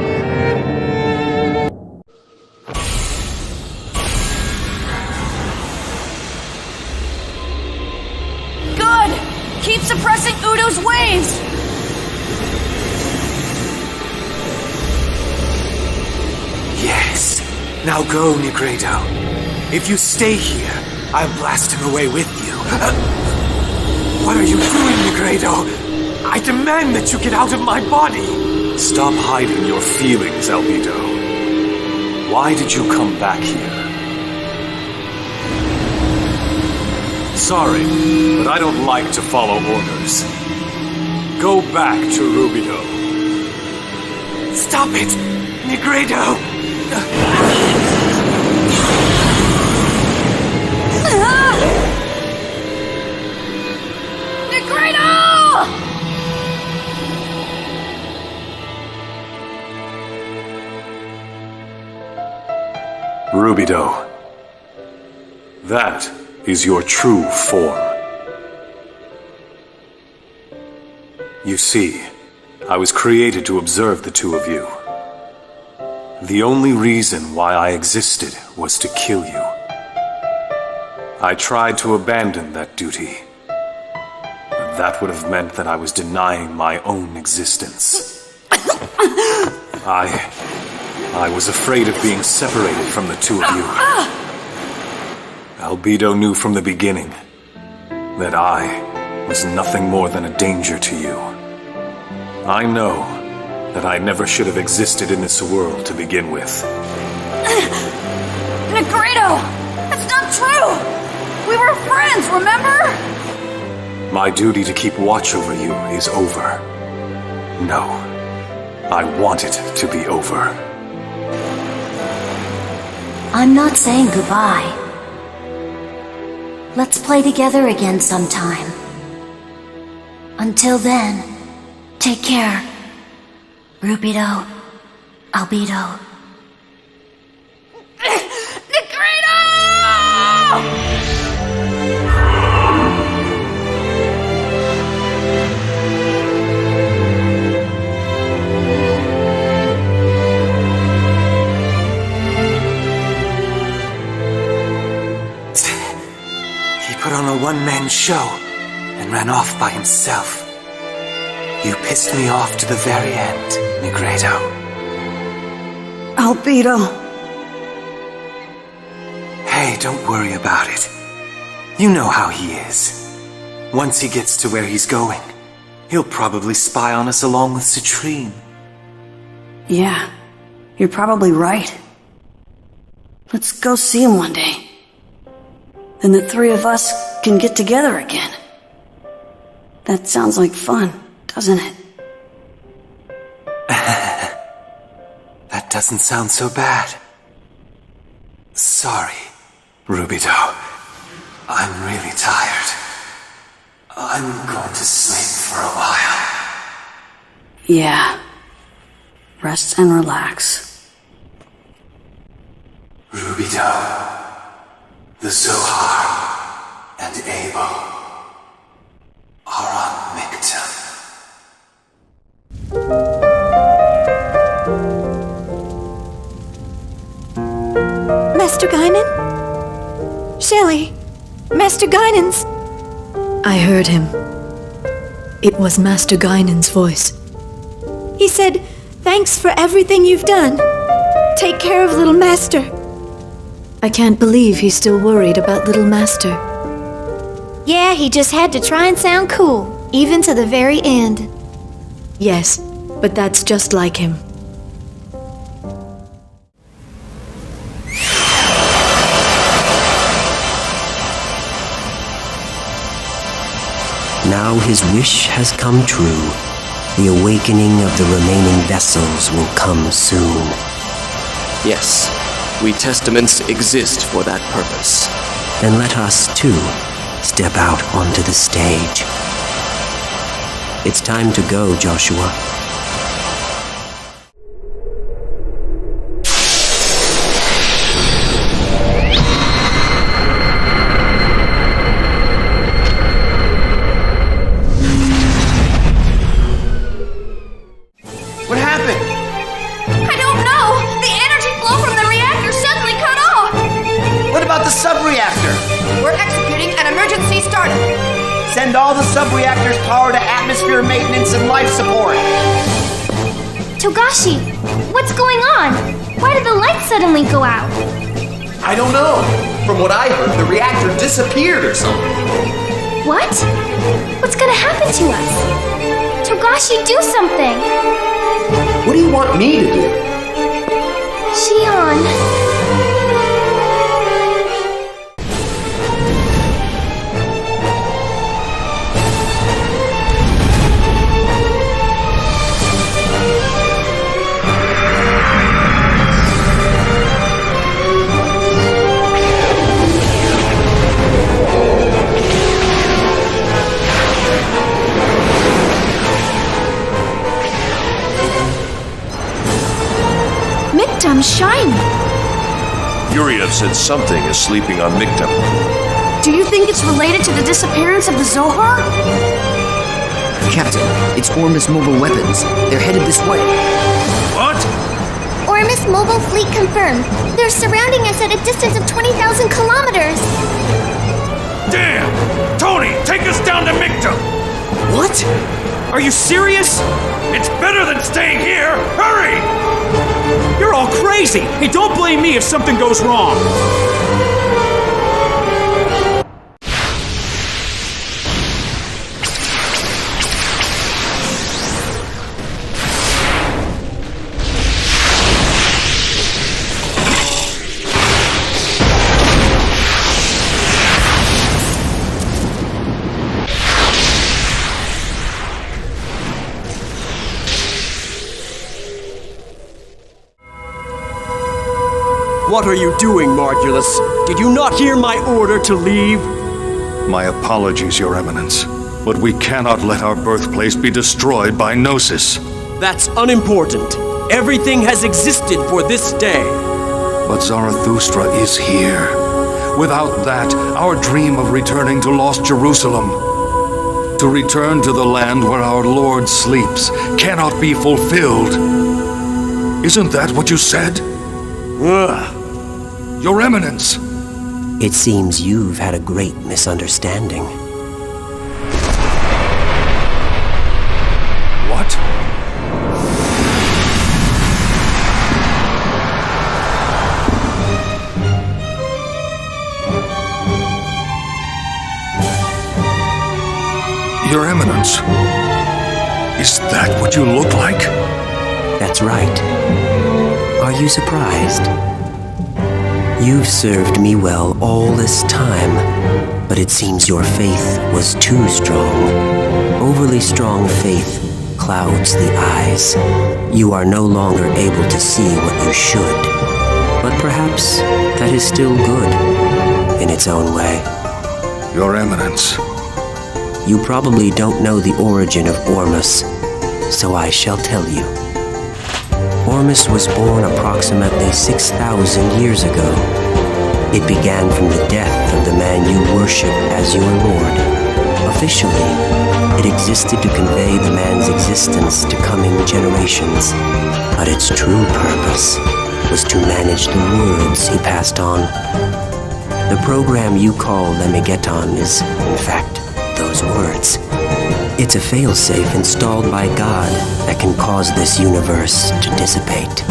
Keep suppressing Udo's waves! Yes. Now go, Negredo. If you stay here, I'll blast him away with you. What are you doing, Negredo? I demand that you get out of my body! Stop hiding your feelings, Albedo. Why did you come back here? Sorry, but I don't like to follow orders. Go back to Rubido. Stop it! Negredo! Rubido. That is your true form. You see, I was created to observe the two of you. The only reason why I existed was to kill you. I tried to abandon that duty, but that would have meant that I was denying my own existence. I was afraid of being separated from the two of you. Albedo knew from the beginning that I was nothing more than a danger to you. I know that I never should have existed in this world to begin with. Negredo! That's not true! We were friends, remember? My duty to keep watch over you is over. No, I want it to be over. I'm not saying goodbye. Let's play together again sometime. Until then, take care. Rubido, Albedo. Negredo! He put on a one-man show and ran off by himself. You pissed me off to the very end, Negredo. Albedo. Hey, don't worry about it. You know how he is. Once he gets to where he's going, he'll probably spy on us along with Citrine. Yeah, you're probably right. Let's go see him one day. Then the three of us can get together again. That sounds like fun, doesn't it? That doesn't sound so bad. Sorry, Rubido. I'm really tired. I'm going to sleep for a while. Yeah. Rest and relax. Rubido, the Zohar, and Abel are on Mictum. Master Guinan? Shelly, Master Guinan's... I heard him. It was Master Guinan's voice. He said, thanks for everything you've done. Take care of little Master. I can't believe he's still worried about little Master. Yeah, he just had to try and sound cool, even to the very end. Yes, but that's just like him. Now his wish has come true. The awakening of the remaining vessels will come soon. Yes, we Testaments exist for that purpose. Then let us, too, step out onto the stage. It's time to go, Joshua. What happened? I don't know! The energy flow from the reactor suddenly cut off! What about the sub-reactor? We're executing an emergency startup. Send all the sub-reactor's power to atmosphere maintenance and life support. Togashi, what's going on? Why did the lights suddenly go out? I don't know. From what I heard, the reactor disappeared or something. What? What's gonna happen to us? Togashi, do something! What do you want me to do? Shion... Mictum's shining. Yuriev said something is sleeping on Mictum. Do you think it's related to the disappearance of the Zohar? Captain, it's Ormus mobile weapons. They're headed this way. What? Ormus mobile fleet confirmed. They're surrounding us at a distance of 20,000 kilometers. Damn! Tony, take us down to Mictum! What? Are you serious? It's better than staying here! Hurry! You're all crazy! Hey, don't blame me if something goes wrong! What are you doing, Margulis? Did you not hear my order to leave? My apologies, Your Eminence, but we cannot let our birthplace be destroyed by Gnosis. That's unimportant. Everything has existed for this day. But Zarathustra is here. Without that, our dream of returning to lost Jerusalem, to return to the land where our Lord sleeps, cannot be fulfilled. Isn't that what you said? Your Eminence! It seems you've had a great misunderstanding. What? Your Eminence, is that what you look like? That's right. Are you surprised? You've served me well all this time, but it seems your faith was too strong. Overly strong faith clouds the eyes. You are no longer able to see what you should. But perhaps that is still good, in its own way. Your Eminence. You probably don't know the origin of Ormus, so I shall tell you. Ormus was born approximately 6,000 years ago. It began from the death of the man you worship as your lord. Officially, it existed to convey the man's existence to coming generations, but its true purpose was to manage the words he passed on. The program you call Lemigeton is, in fact, those words. It's a failsafe installed by God that can cause this universe to dissipate.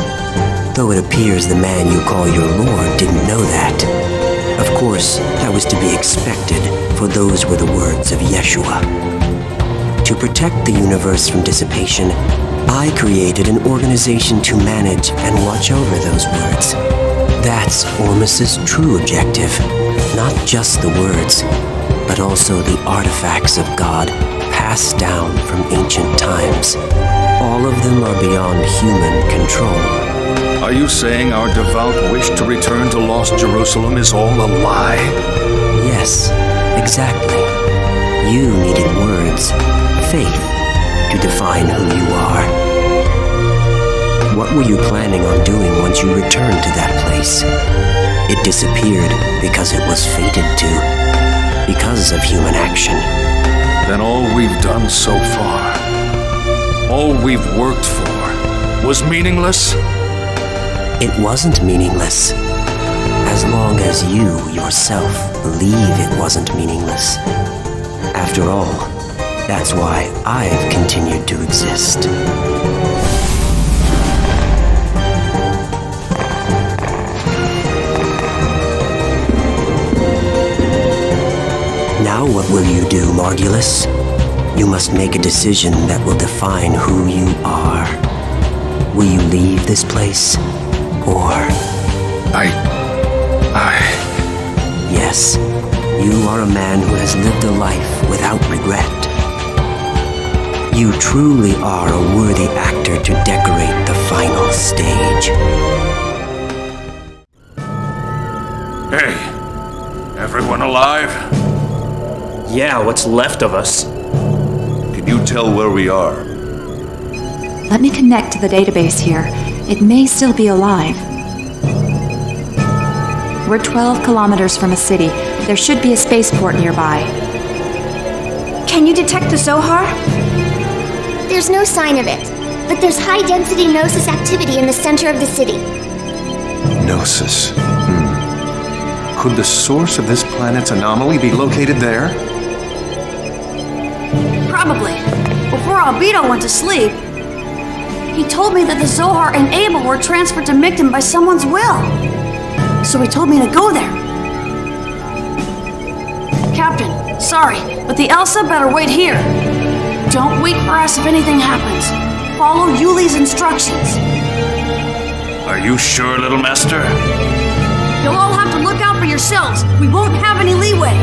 Though it appears the man you call your lord didn't know that. Of course, that was to be expected, for those were the words of Yeshua. To protect the universe from dissipation, I created an organization to manage and watch over those words. That's Ormus's true objective. Not just the words, but also the artifacts of God passed down from ancient times. All of them are beyond human control. Are you saying our devout wish to return to lost Jerusalem is all a lie? Yes, exactly. You needed words, faith, to define who you are. What were you planning on doing once you returned to that place? It disappeared because it was fated to. Because of human action. Then all we've done so far, all we've worked for, was meaningless? It wasn't meaningless. As long as you yourself believe it wasn't meaningless. After all, That's why I've continued to exist. Now what will you do, Margulis? You must make a decision that will define who you are. Will you leave this place? Or... Yes, you are a man who has lived a life without regret. You truly are a worthy actor to decorate the final stage. Hey, everyone alive? Yeah, what's left of us. Can you tell where we are? Let me connect to the database here. It may still be alive. We're 12 kilometers from a city. There should be a spaceport nearby. Can you detect the Zohar? There's no sign of it, but there's high-density Gnosis activity in the center of the city. Gnosis. Could the source of this planet's anomaly be located there? Probably. Before Albedo went to sleep, he told me that the Zohar and Abel were transferred to Mictum by someone's will. So he told me to go there. Captain, sorry, but the Elsa better wait here. Don't wait for us if anything happens. Follow Yuli's instructions. Are you sure, little master? You'll all have to look out for yourselves. We won't have any leeway.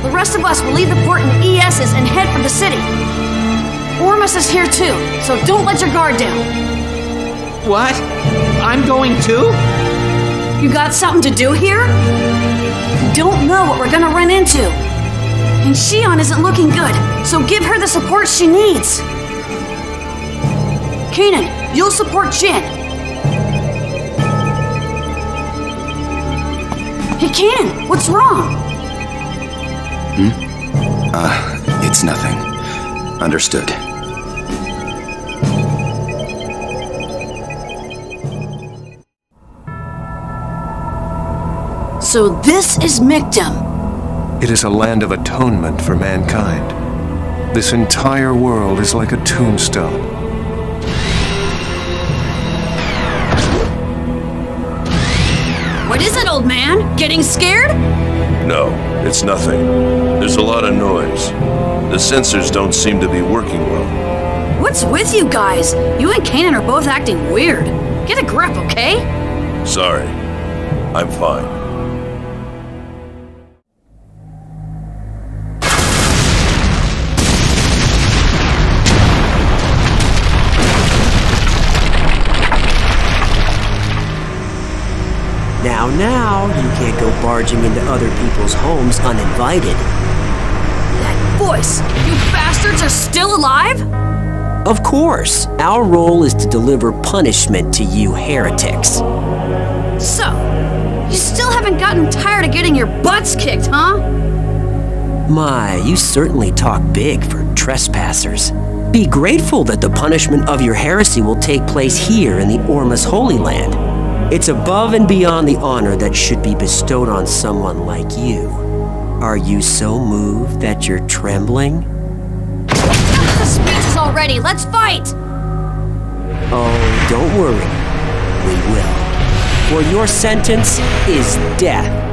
The rest of us will leave the port in ESs and head for the city. Ormus is here too, so don't let your guard down. What? I'm going too? You got something to do here? You don't know what we're gonna run into. And Shion isn't looking good, so give her the support she needs. Kanan, you'll support Jin. Hey, Kanan, what's wrong? It's nothing. Understood. So this is Mictum. It is a land of atonement for mankind. This entire world is like a tombstone. What is it, old man? Getting scared? No, it's nothing. There's a lot of noise. The sensors don't seem to be working well. What's with you guys? You and Kanan are both acting weird. Get a grip, okay? Sorry. I'm fine. Now, you can't go barging into other people's homes uninvited. That voice! You bastards are still alive? Of course. Our role is to deliver punishment to you heretics. So, you still haven't gotten tired of getting your butts kicked, huh? My, you certainly talk big for trespassers. Be grateful that the punishment of your heresy will take place here in the Ormus Holy Land. It's above and beyond the honor that should be bestowed on someone like you. Are you so moved that you're trembling? Enough the speeches already! Let's fight! Oh, don't worry. We will. For your sentence is death.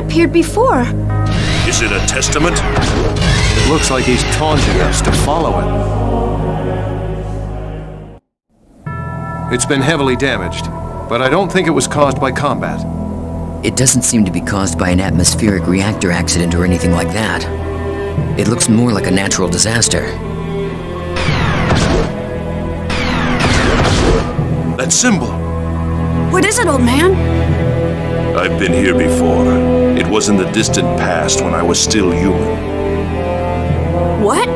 Appeared before. Is it a testament? It looks like he's taunting us to follow him. It's been heavily damaged, but I don't think it was caused by combat. It doesn't seem to be caused by an atmospheric reactor accident or anything like that. It looks more like a natural disaster. That symbol! What is it, old man? I've been here before. It was in the distant past when I was still human. What?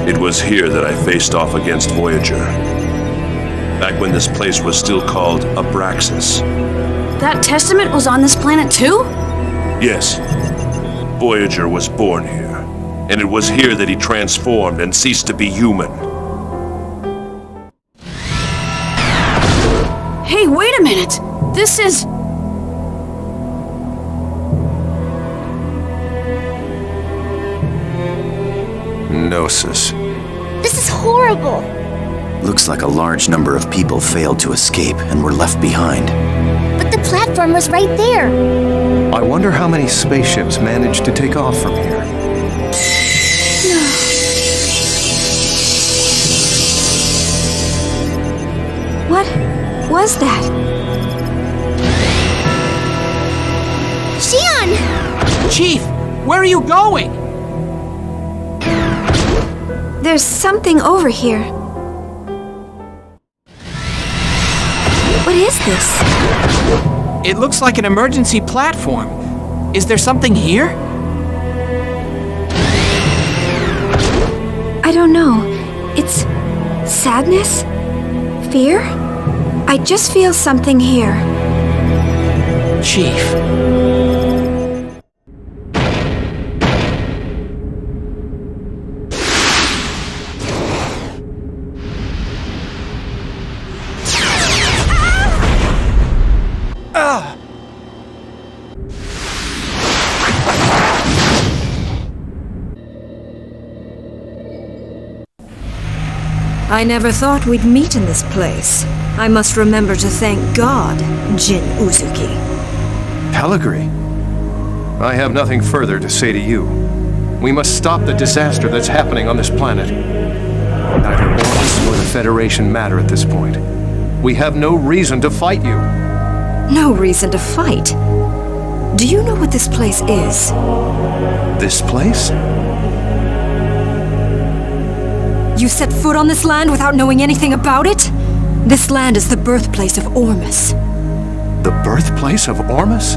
It was here that I faced off against Voyager. back when this place was still called Abraxas. That testament was on this planet too? Yes. Voyager was born here, and it was here that he transformed and ceased to be human. Hey, wait a minute! This is... Gnosis. This is horrible. Looks like a large number of people failed to escape and were left behind. But the platform was right there. I wonder how many spaceships managed to take off from here. What was that? Xion! Chief, where are you going? There's something over here. What is this? It looks like an emergency platform. Is there something here? I don't know. It's sadness? Fear? I just feel something here. Chief. I never thought we'd meet in this place. I must remember to thank God, Jin Uzuki. Pellegrini, I have nothing further to say to you. We must stop the disaster that's happening on this planet. Neither Ormus nor the Federation matter at this point. We have no reason to fight you. No reason to fight? Do you know what this place is? This place? You set foot on this land without knowing anything about it? This land is the birthplace of Ormus. The birthplace of Ormus?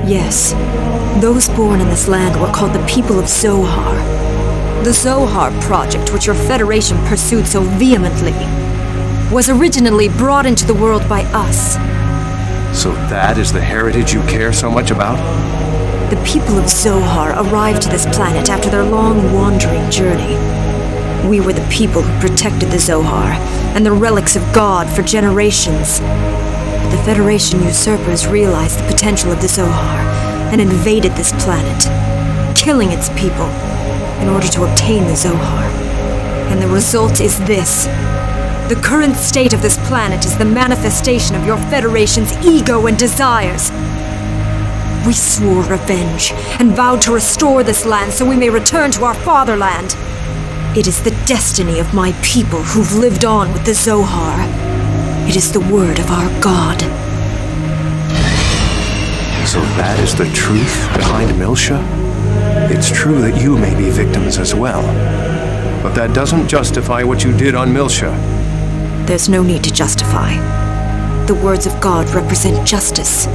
Yes. Those born in this land were called the people of Zohar. The Zohar Project, which your Federation pursued so vehemently, was originally brought into the world by us. So that is the heritage you care so much about? The people of Zohar arrived to this planet after their long wandering journey. We were the people who protected the Zohar and the relics of God for generations. But the Federation usurpers realized the potential of the Zohar and invaded this planet, killing its people in order to obtain the Zohar. And the result is this. The current state of this planet is the manifestation of your Federation's ego and desires. We swore revenge and vowed to restore this land so we may return to our fatherland. It is the destiny of my people who've lived on with the Zohar. It is the word of our God. So that is the truth behind Miltia? It's true that you may be victims as well. But that doesn't justify what you did on Miltia. There's no need to justify. The words of God represent justice.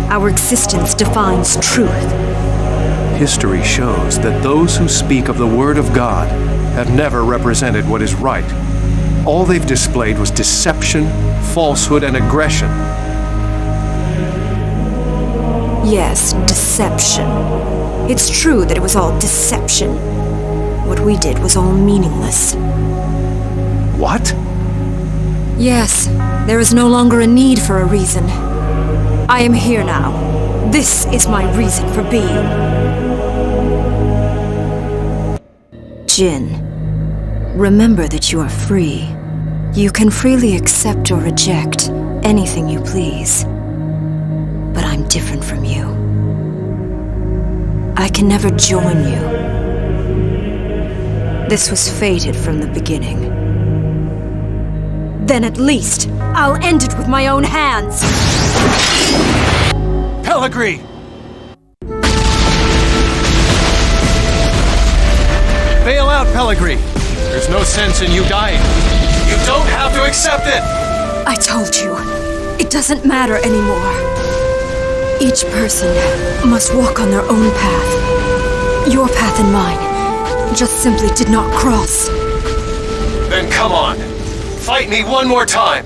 Our existence defines truth. History shows that those who speak of the word of God have never represented what is right. All they've displayed was deception, falsehood, and aggression. Yes, deception. It's true that it was all deception. What we did was all meaningless. What? Yes, there is no longer a need for a reason. I am here now. This is my reason for being. Jin, remember that you are free. You can freely accept or reject anything you please. But I'm different from you. I can never join you. This was fated from the beginning. Then at least, I'll end it with my own hands! Pellegrini! Bail out, Pellegrini! There's no sense in you dying. You don't have to accept it! I told you, it doesn't matter anymore. Each person must walk on their own path. Your path and mine just simply did not cross. Then come on. Fight me one more time.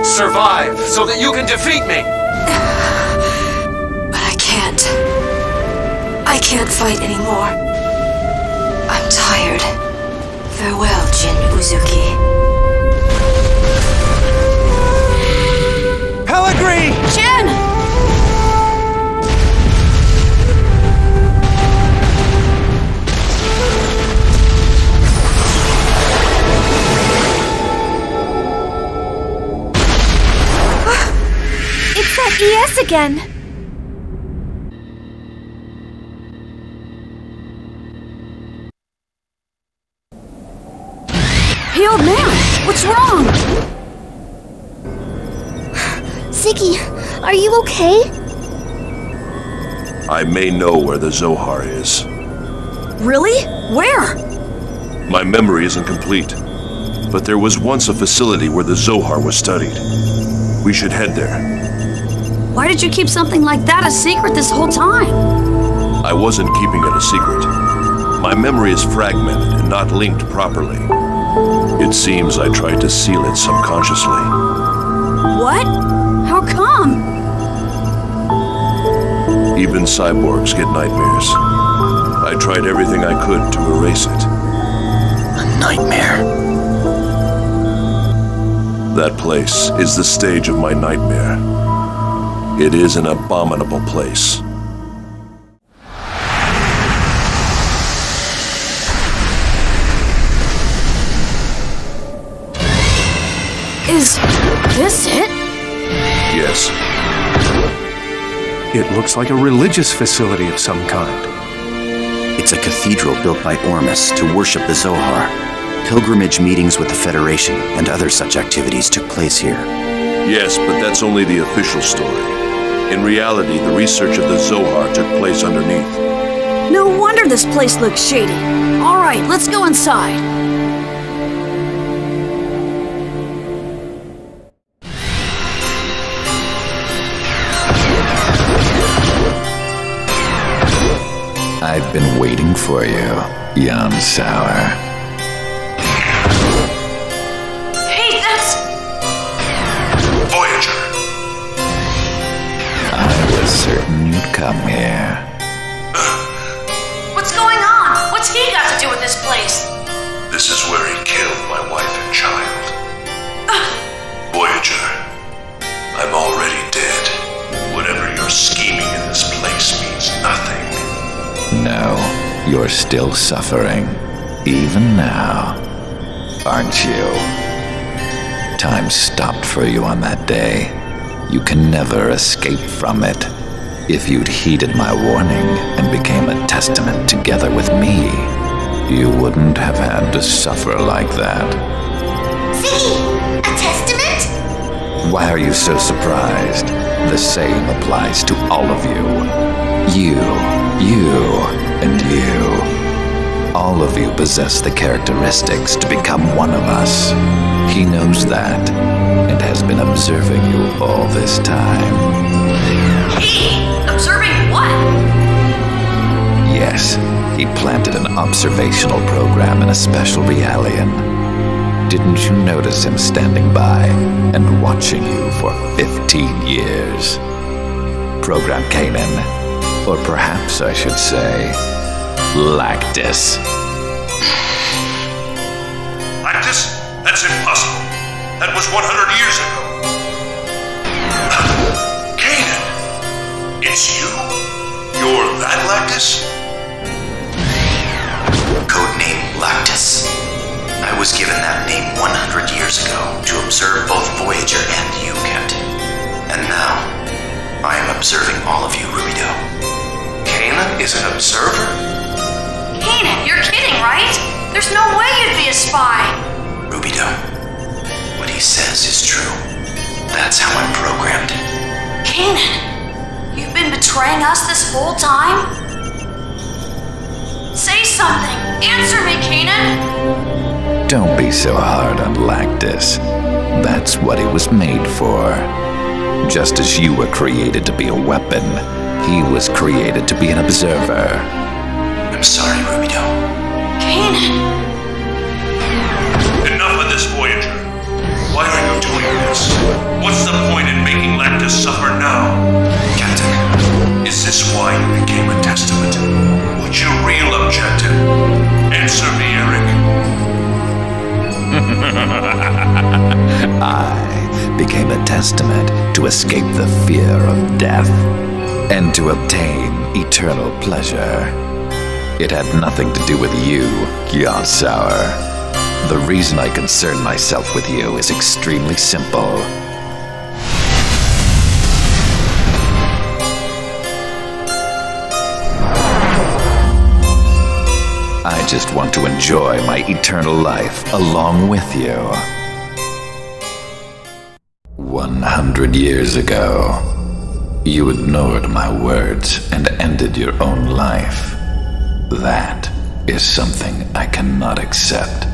Survive so that you can defeat me. But I can't. I can't fight anymore. I'm tired. Farewell, Jin Uzuki. Pellegrini! Jin! It's that ES again. Hey, old man, what's wrong? Ziggy, are you okay? I may know where the Zohar is. Really? Where? My memory isn't complete, but there was once a facility where the Zohar was studied. We should head there. Why did you keep something like that a secret this whole time? I wasn't keeping it a secret. My memory is fragmented and not linked properly. It seems I tried to seal it subconsciously. What? How come? Even cyborgs get nightmares. I tried everything I could to erase it. A nightmare? That place is the stage of my nightmare. It is an abominable place. Is this it? Yes. It looks like a religious facility of some kind. It's a cathedral built by Ormus to worship the Zohar. Pilgrimage meetings with the Federation and other such activities took place here. Yes, but that's only the official story. In reality, the research of the Zohar took place underneath. No wonder this place looks shady. All right, let's go inside. I've been waiting for you, young sour. Hey, that's... Voyager! I was certain you'd come here. What's going on? What's he got to do with this place? This is where he killed my wife and child. Voyager, I'm already dead. Whatever you're scheming in this place means nothing. No, you're still suffering, even now, aren't you? Time stopped for you on that day. You can never escape from it. If you'd heeded my warning and became a testament together with me, you wouldn't have had to suffer like that. Ziggy, a testament? Why are you so surprised? The same applies to all of you. You, and you. All of you possess the characteristics to become one of us. He knows that, and has been observing you all this time. He? Observing what? Yes, he planted an observational program in a special realian. Didn't you notice him standing by and watching you for 15 years? Program Kanan, or perhaps I should say, Lactus. Lactus? That's impossible. That was 100 years ago. Kanan! It's you? You're that Lactus? Codename Lactus. I was given that name 100 years ago to observe both Voyager and you, Captain. And now, I am observing all of you, Rubido. Kanan is an observer? Kanan, you're kidding, right? There's no way you'd be a spy. Rubido, what he says is true. That's how I'm programmed. Kanan, you've been betraying us this whole time? Say something! Answer me, Kanan! Don't be so hard on Lactus. That's what he was made for. Just as you were created to be a weapon, he was created to be an observer. I'm sorry, Rubido. Kanan! Enough of this, Voyager. choice. What's the point in making Lactus suffer now? Captain, is this why you became a testament? What's your real objective? Answer me, Eric. I became a testament to escape the fear of death and to obtain eternal pleasure. It had nothing to do with you, Xenosaga. The reason I concern myself with you is extremely simple. I just want to enjoy my eternal life along with you. 100 years ago, you ignored my words and ended your own life. That is something I cannot accept.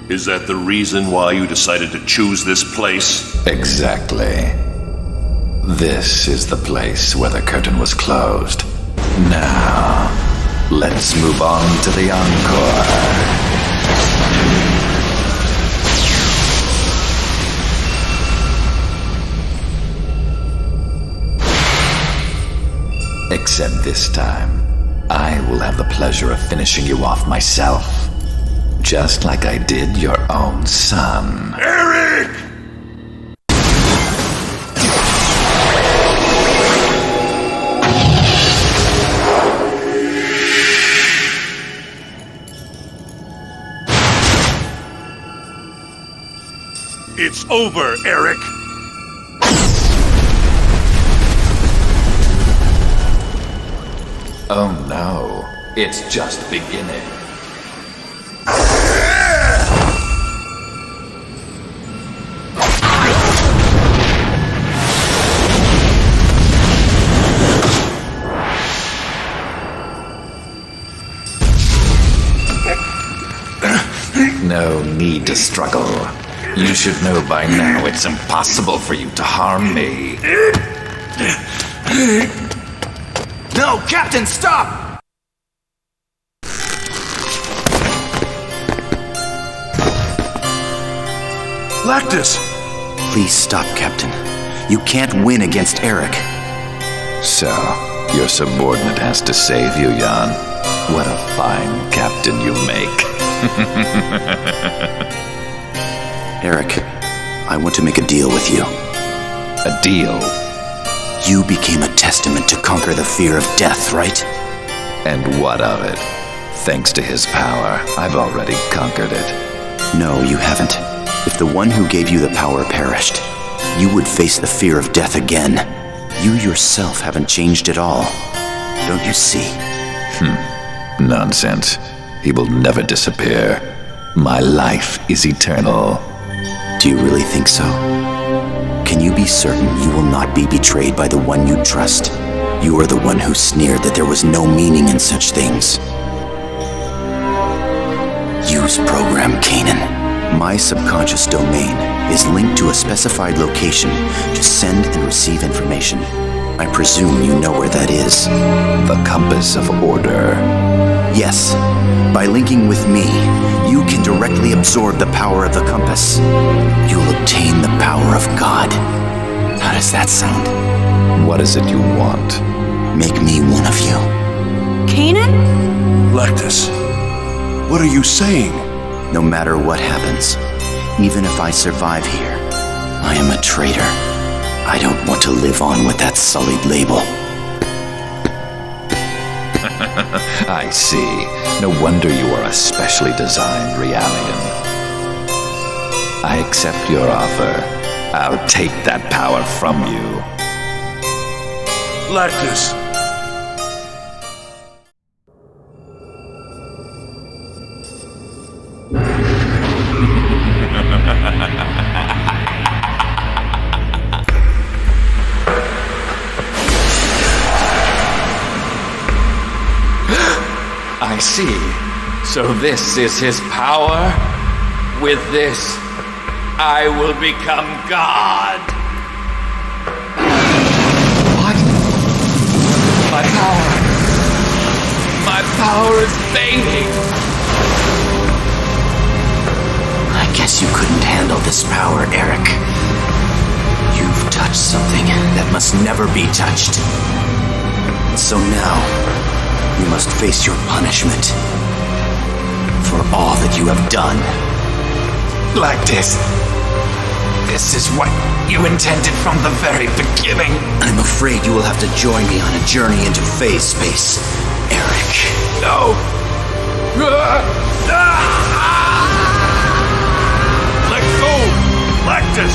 Is that the reason why you decided to choose this place? Exactly. This is the place where the curtain was closed. Now, let's move on to the encore. Except this time, I will have the pleasure of finishing you off myself. Just like I did your own son. Eric! It's over, Eric. Oh no, it's just beginning. No need to struggle. You should know by now it's impossible for you to harm me. No, Captain, stop! Lactus! Please stop, Captain. You can't win against Eric. So, your subordinate has to save you, Jan. What a fine captain you make. Eric, I want to make a deal with you. A deal? You became a testament to conquer the fear of death, right? And what of it? Thanks to his power, I've already conquered it. No, you haven't. If the one who gave you the power perished, you would face the fear of death again. You yourself haven't changed at all. Don't you see? Nonsense. He will never disappear. My life is eternal. Do you really think so? Can you be certain you will not be betrayed by the one you trust? You are the one who sneered that there was no meaning in such things. Use Program Kanan. My subconscious domain is linked to a specified location to send and receive information. I presume you know where that is. The compass of order. Yes. By linking with me, you can directly absorb the power of the compass. You'll obtain the power of God. How does that sound? What is it you want? Make me one of you. Kanan? Lactus, what are you saying? No matter what happens, even if I survive here, I am a traitor. I don't want to live on with that sullied label. I see. No wonder you are a specially designed Realian. I accept your offer. I'll take that power from you. Lactus! I see. So this is his power? With this, I will become God. What? My power. My power is fading. I guess you couldn't handle this power, Eric. touched something that must never be touched. So now, you must face your punishment for all that you have done. Lactus, this is what you intended from the very beginning. I'm afraid you will have to join me on a journey into phase space, Eric. No. Let go! Lactus!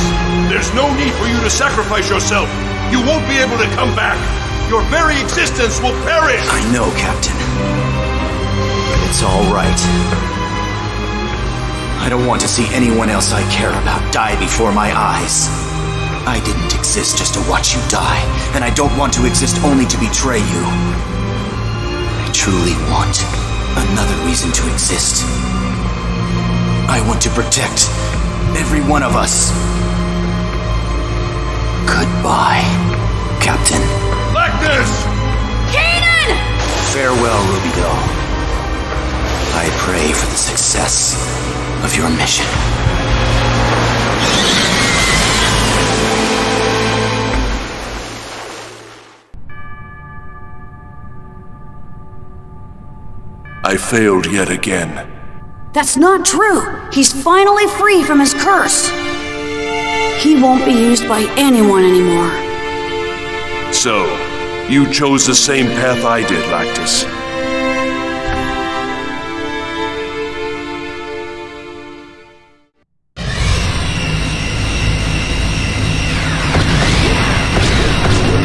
There's no need for you to sacrifice yourself. You won't be able to come back. Your very existence will perish! I know, Captain. But it's all right. I don't want to see anyone else I care about die before my eyes. I didn't exist just to watch you die, and I don't want to exist only to betray you. I truly want another reason to exist. I want to protect every one of us. Goodbye, Captain. Lactus! Kanan! Farewell, Ruby Doll. I pray for the success of your mission. I failed yet again. That's not true. He's finally free from his curse. He won't be used by anyone anymore. So, you chose the same path I did, Lactus.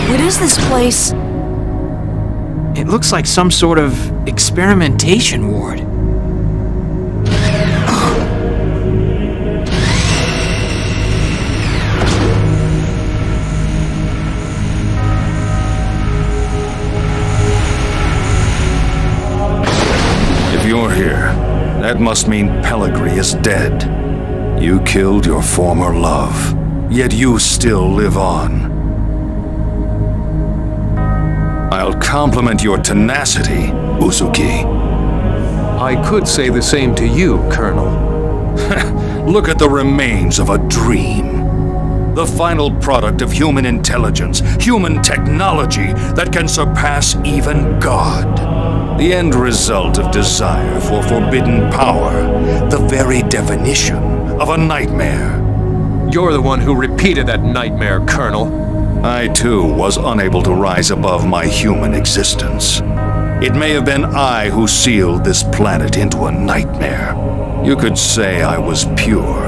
What is this place? It looks like some sort of experimentation ward. If you're here, that must mean Pellegrini is dead. You killed your former love, yet you still live on. I'll compliment your tenacity, Uzuki. I could say the same to you, Colonel. Look at the remains of a dream. The final product of human intelligence, human technology that can surpass even God. The end result of desire for forbidden power. The very definition of a nightmare. You're the one who repeated that nightmare, Colonel. I, too, was unable to rise above my human existence. It may have been I who sealed this planet into a nightmare. You could say I was pure.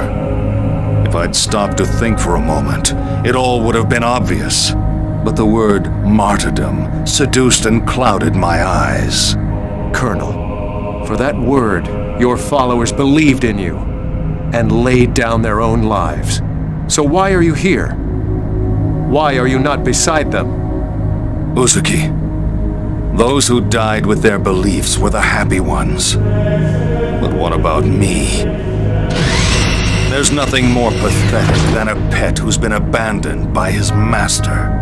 If I'd stopped to think for a moment, it all would have been obvious. But the word martyrdom seduced and clouded my eyes. Colonel, for that word, your followers believed in you and laid down their own lives. So why are you here? Why are you not beside them? Uzuki, those who died with their beliefs were the happy ones. But what about me? There's nothing more pathetic than a pet who's been abandoned by his master.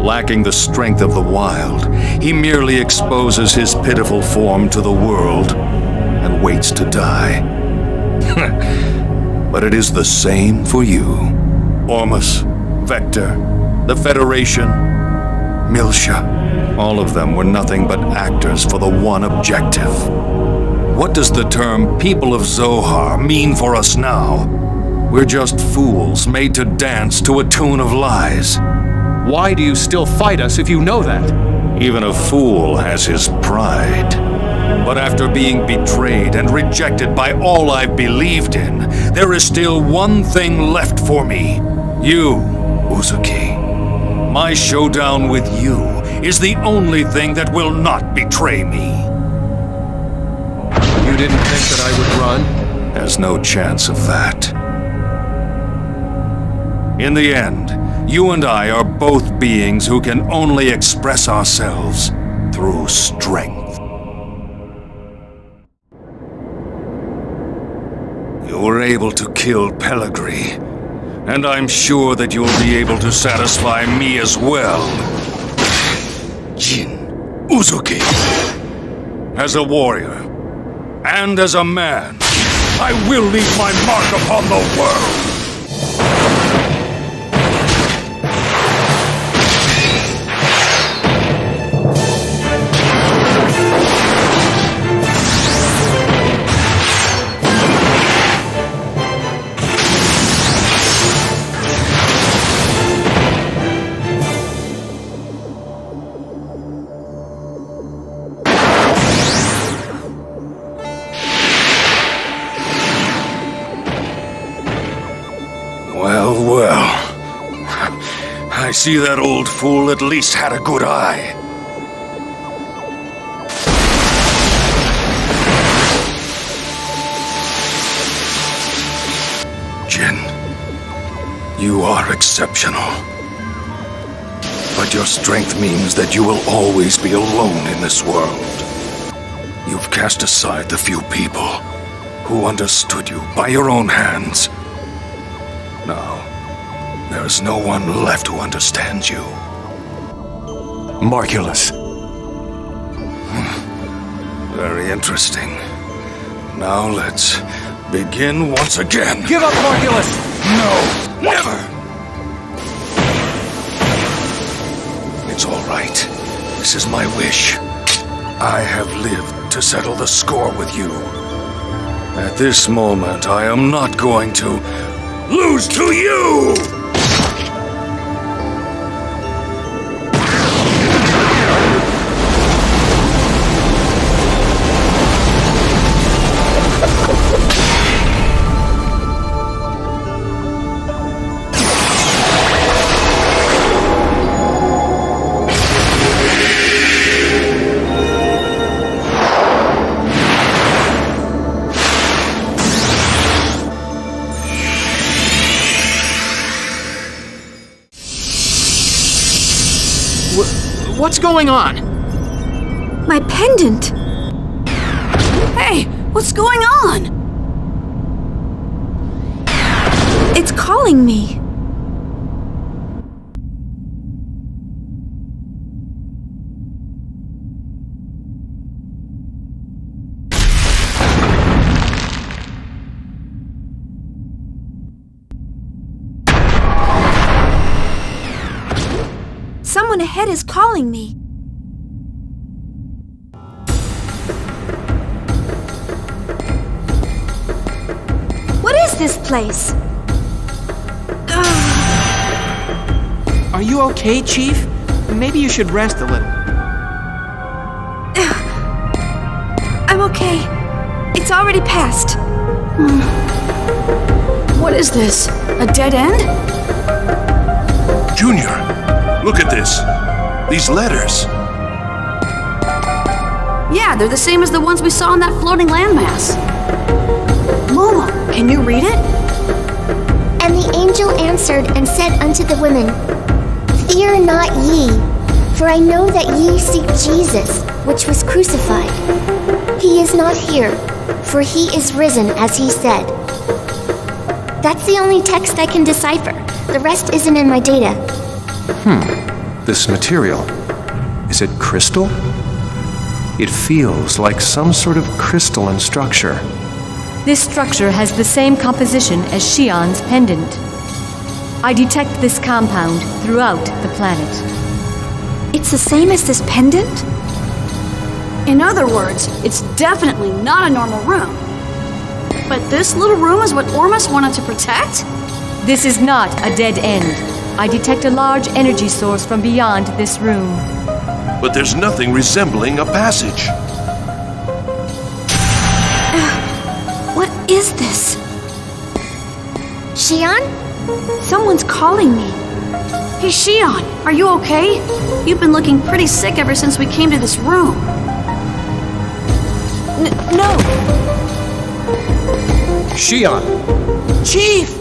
Lacking the strength of the wild, he merely exposes his pitiful form to the world and waits to die. But it is the same for you. Ormus, Vector, the Federation, Miltia, all of them were nothing but actors for the one objective. What does the term people of Zohar mean for us now? We're just fools made to dance to a tune of lies. Why do you still fight us if you know that? Even a fool has his pride. But after being betrayed and rejected by all I've believed in, there is still one thing left for me. You, Uzuki. My showdown with you is the only thing that will not betray me. You didn't think that I would run? There's no chance of that. In the end, you and I are both beings who can only express ourselves through strength. You were able to kill Pellegrini, and I'm sure that you'll be able to satisfy me as well. Jin Uzuki. As a warrior, and as a man, I will leave my mark upon the world. I see that old fool at least had a good eye. Jin, you are exceptional. But your strength means that you will always be alone in this world. You've cast aside the few people who understood you by your own hands. Now, there is no one left who understands you. Margulis. Very interesting. Now let's begin once again. Give up, Margulis! No, never! It's all right. This is my wish. I have lived to settle the score with you. At this moment, I am not going to lose to you! What's going on? My pendant! Hey, what's going on? It's calling me. Someone ahead is calling me. What is this place? Are you okay, Chief? Maybe you should rest a little. I'm okay. It's already passed. What is this? A dead end? Junior, look at this. These letters. Yeah, they're the same as the ones we saw in that floating landmass. Momo, can you read it? And the angel answered and said unto the women, Fear not ye, for I know that ye seek Jesus, which was crucified. He is not here, for he is risen, as he said. That's the only text I can decipher. The rest isn't in my data. This material, is it crystal? It feels like some sort of crystalline structure. This structure has the same composition as Shion's pendant. I detect this compound throughout the planet. It's the same as this pendant? In other words, it's definitely not a normal room. But this little room is what Ormus wanted to protect? This is not a dead end. I detect a large energy source from beyond this room. But there's nothing resembling a passage. What is this? Shion? Someone's calling me. Hey, Shion, are you okay? You've been looking pretty sick ever since we came to this room. No. Shion! Chief!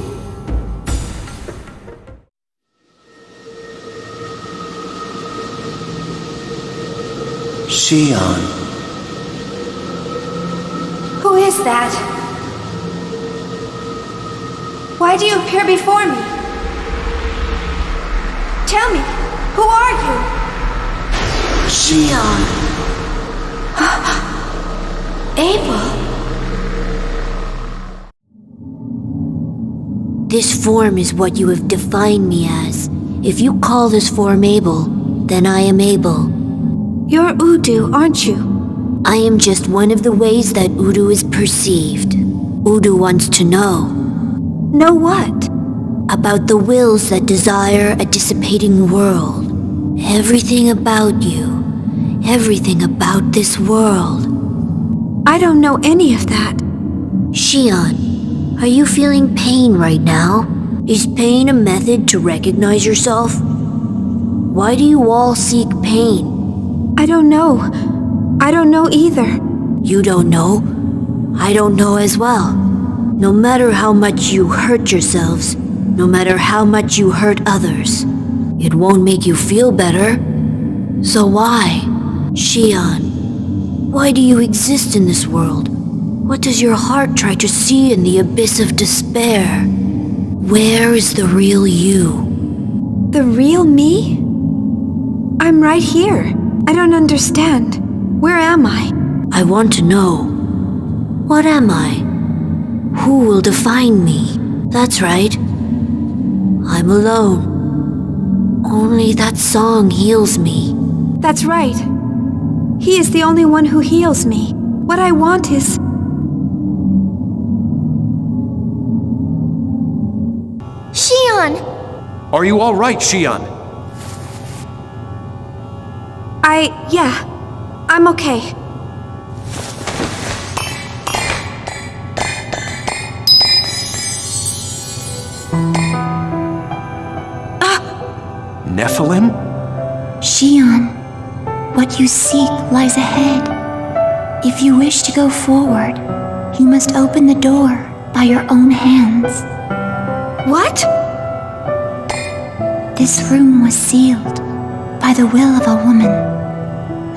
Shion. Who is that? Why do you appear before me? Tell me, who are you? Shion. Abel. This form is what you have defined me as. If you call this form Abel, then I am Abel. You're Udu, aren't you? I am just one of the ways that Udu is perceived. Udu wants to know. Know what? About the wills that desire a dissipating world. Everything about you. Everything about this world. I don't know any of that. Shion, are you feeling pain right now? Is pain a method to recognize yourself? Why do you all seek pain? I don't know. I don't know either. You don't know? I don't know as well. No matter how much you hurt yourselves, no matter how much you hurt others, it won't make you feel better. So why? Xion, why do you exist in this world? What does your heart try to see in the abyss of despair? Where is the real you? The real me? I'm right here. I don't understand. Where am I? I want to know. What am I? Who will define me? That's right. I'm alone. Only that song heals me. That's right. He is the only one who heals me. What I want is... Xion! Are you all right, Xion? Yeah. I'm okay. Nephilim? Xion, what you seek lies ahead. If you wish to go forward, you must open the door by your own hands. What? This room was sealed by the will of a woman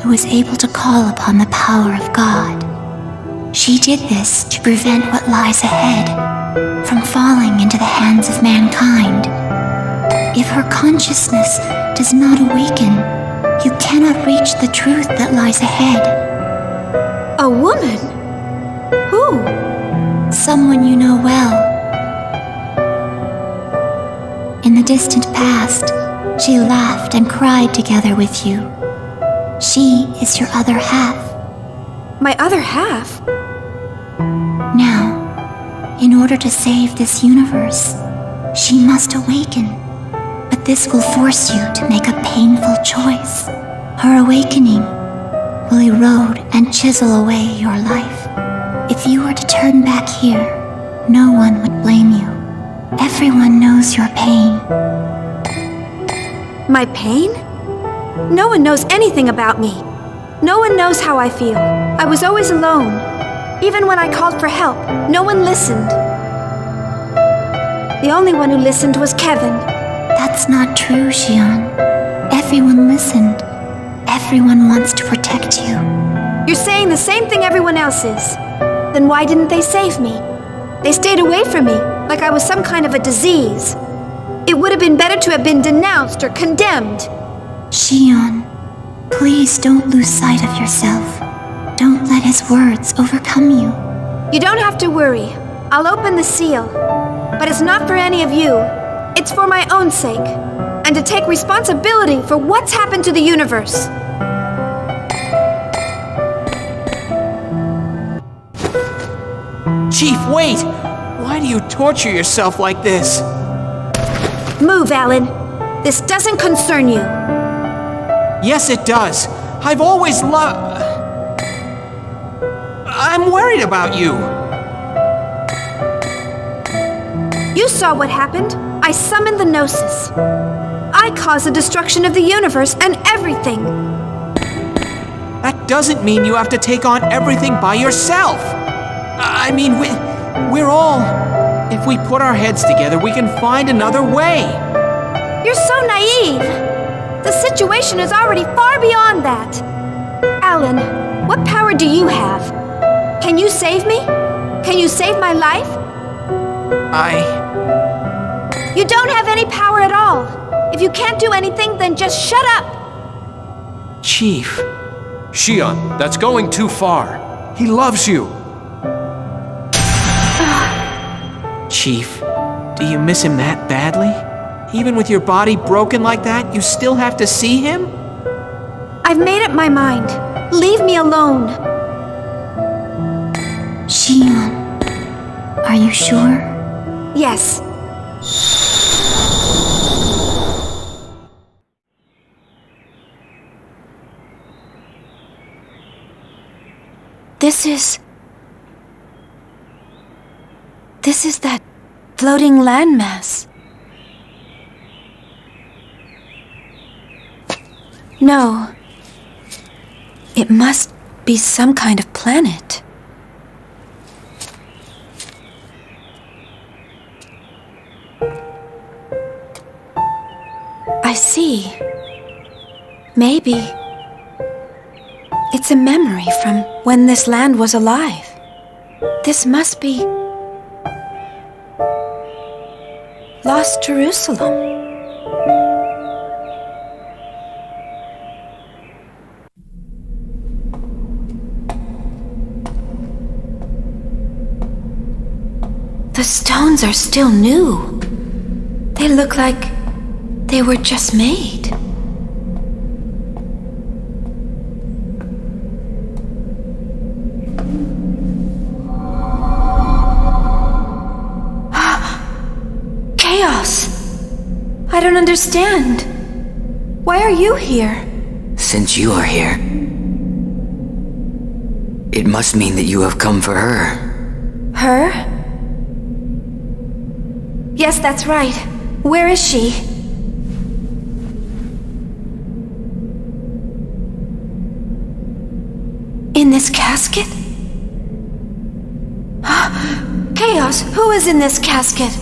who was able to call upon the power of God. She did this to prevent what lies ahead from falling into the hands of mankind. If her consciousness does not awaken, you cannot reach the truth that lies ahead. A woman? Who? Someone you know well. In the distant past, she laughed and cried together with you. She is your other half. My other half? Now, in order to save this universe, she must awaken. But this will force you to make a painful choice. Her awakening will erode and chisel away your life. If you were to turn back here, no one would blame you. Everyone knows your pain. My pain? No one knows anything about me. No one knows how I feel. I was always alone. Even when I called for help, no one listened. The only one who listened was Kevin. That's not true, Xion. Everyone listened. Everyone wants to protect you. You're saying the same thing everyone else is. Then why didn't they save me? They stayed away from me, like I was some kind of a disease. It would have been better to have been denounced or condemned. Xion, please don't lose sight of yourself. Don't let his words overcome you. You don't have to worry. I'll open the seal. But it's not for any of you. It's for my own sake. And to take responsibility for what's happened to the universe. Chief, wait! Why do you torture yourself like this? Move, Alan. This doesn't concern you. Yes, it does. I've always loved... I'm worried about you. You saw what happened. I summoned the Gnosis. I caused the destruction of the universe and everything. That doesn't mean you have to take on everything by yourself. I mean, we're all... If we put our heads together, we can find another way. You're so naive. The situation is already far beyond that. Alan, what power do you have? Can you save me? Can you save my life? You don't have any power at all. If you can't do anything, then just shut up. Chief. Xion, that's going too far. He loves you. Chief, do you miss him that badly? Even with your body broken like that, you still have to see him? I've made up my mind. Leave me alone. Xion, are you sure? Yes. This is that floating landmass. No. It must be some kind of planet. I see. Maybe it's a memory from when this land was alive. This must be Lost Jerusalem. The stones are still new. They look like they were just made. Chaos! I don't understand. Why are you here? Since you are here, it must mean that you have come for her. Her? Yes, that's right. Where is she? In this casket? Chaos, who is in this casket?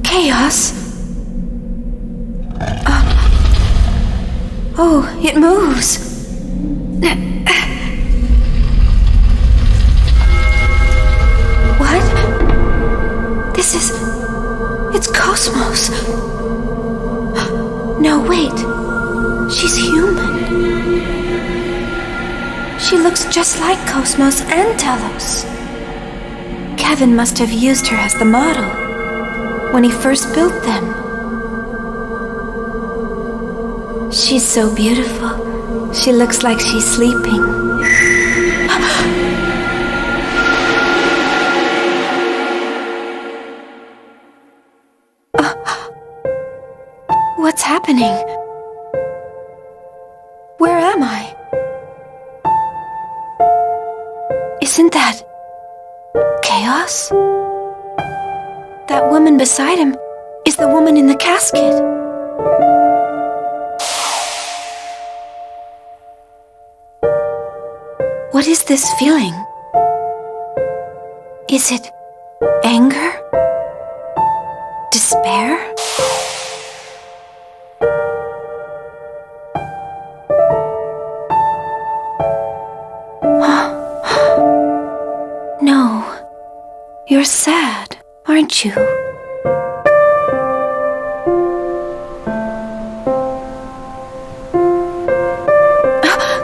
Chaos? Oh, it moves. What? It's Cosmos. No, wait. She's human. She looks just like Cosmos and Telos. Kevin must have used her as the model when he first built them. She's so beautiful. She looks like she's sleeping. What's happening? Where am I? Isn't that Chaos? That woman beside him is the woman in the casket. What is this feeling? Is it anger? Despair? No, you're sad, aren't you?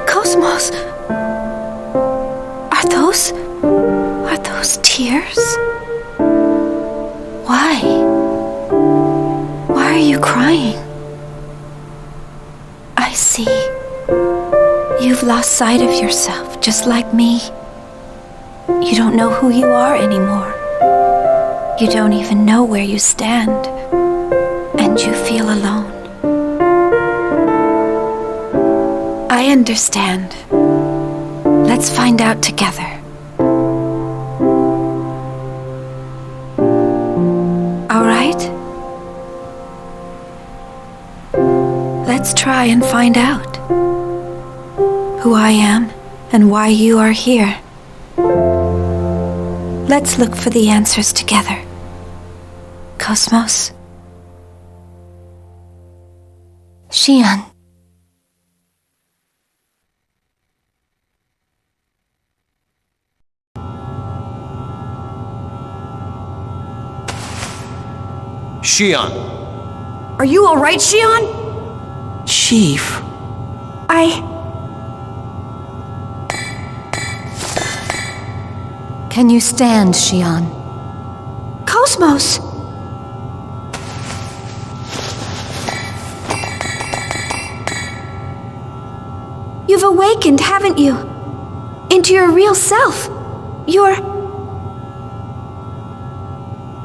Cosmos! Are those tears? Why? Why are you crying? I see. You've lost sight of yourself, just like me. You don't know who you are anymore. You don't even know where you stand. And you feel alone. I understand. Let's find out together. All right? Let's try and find out who I am and why you are here. Let's look for the answers together. Cosmos. Xian. Xian! Are you all right, Xian? Chief. Can you stand, Xian? Cosmos! You've awakened, haven't you? Into your real self. You're...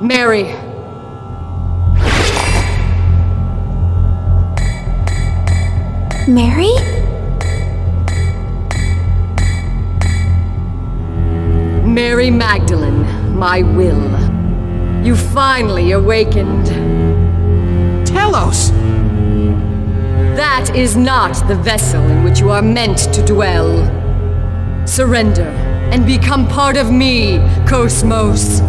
Mary. Mary? Mary Magdalene, my will. You finally awakened. Telos! That is not the vessel in which you are meant to dwell. Surrender and become part of me, Cosmos.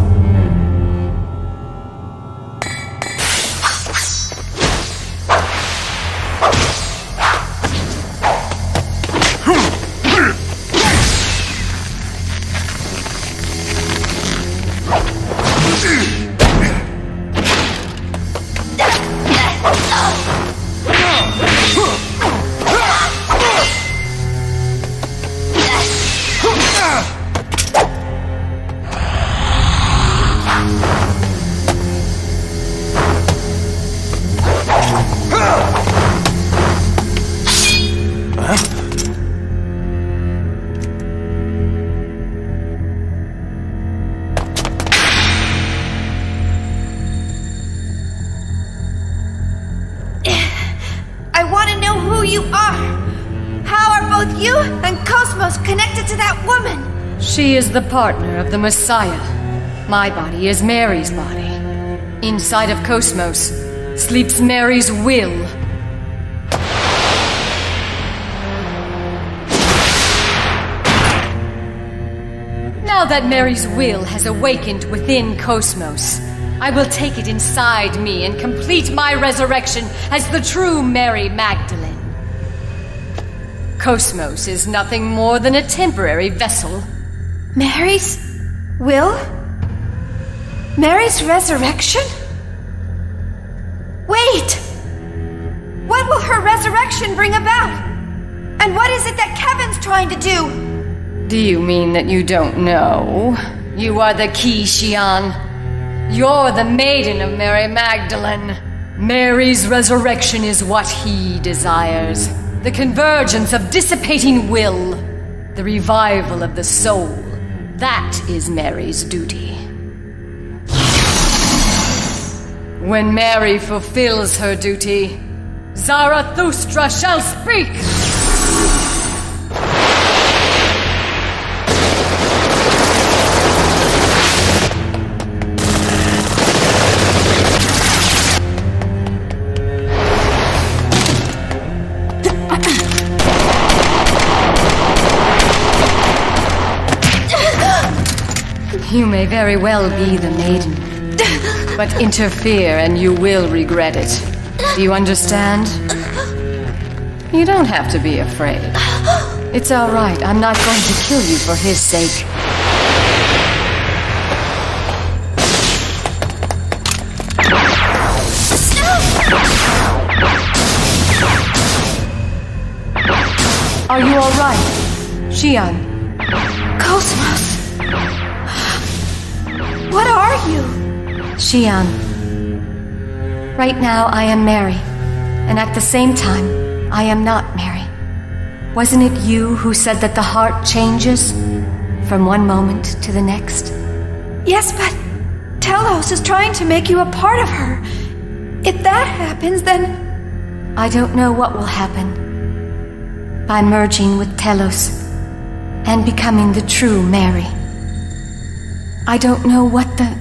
I want to know who you are. How are both you and Cosmos connected to that woman? She is the partner of the Messiah. My body is Mary's body. Inside of Cosmos sleeps Mary's will. Now that Mary's will has awakened within Cosmos, I will take it inside me and complete my resurrection as the true Mary Magdalene. Cosmos is nothing more than a temporary vessel. Mary's will? Mary's resurrection? Wait! What will her resurrection bring about? And what is it that Kevin's trying to do? Do you mean that you don't know? You are the key, Xian. You're the maiden of Mary Magdalene. Mary's resurrection is what he desires. The convergence of dissipating will. The revival of the soul. That is Mary's duty. When Mary fulfills her duty, Zarathustra shall speak! You may very well be the maiden, but interfere and you will regret it. Do you understand? You don't have to be afraid. It's all right. I'm not going to kill you for his sake. Are you all right, Xian? Cosmos! What are you? Xian. Right now I am Mary, and at the same time, I am not Mary. Wasn't it you who said that the heart changes from one moment to the next? Yes, but Telos is trying to make you a part of her. If that happens, then... I don't know what will happen. By merging with Telos and becoming the true Mary. I don't know what the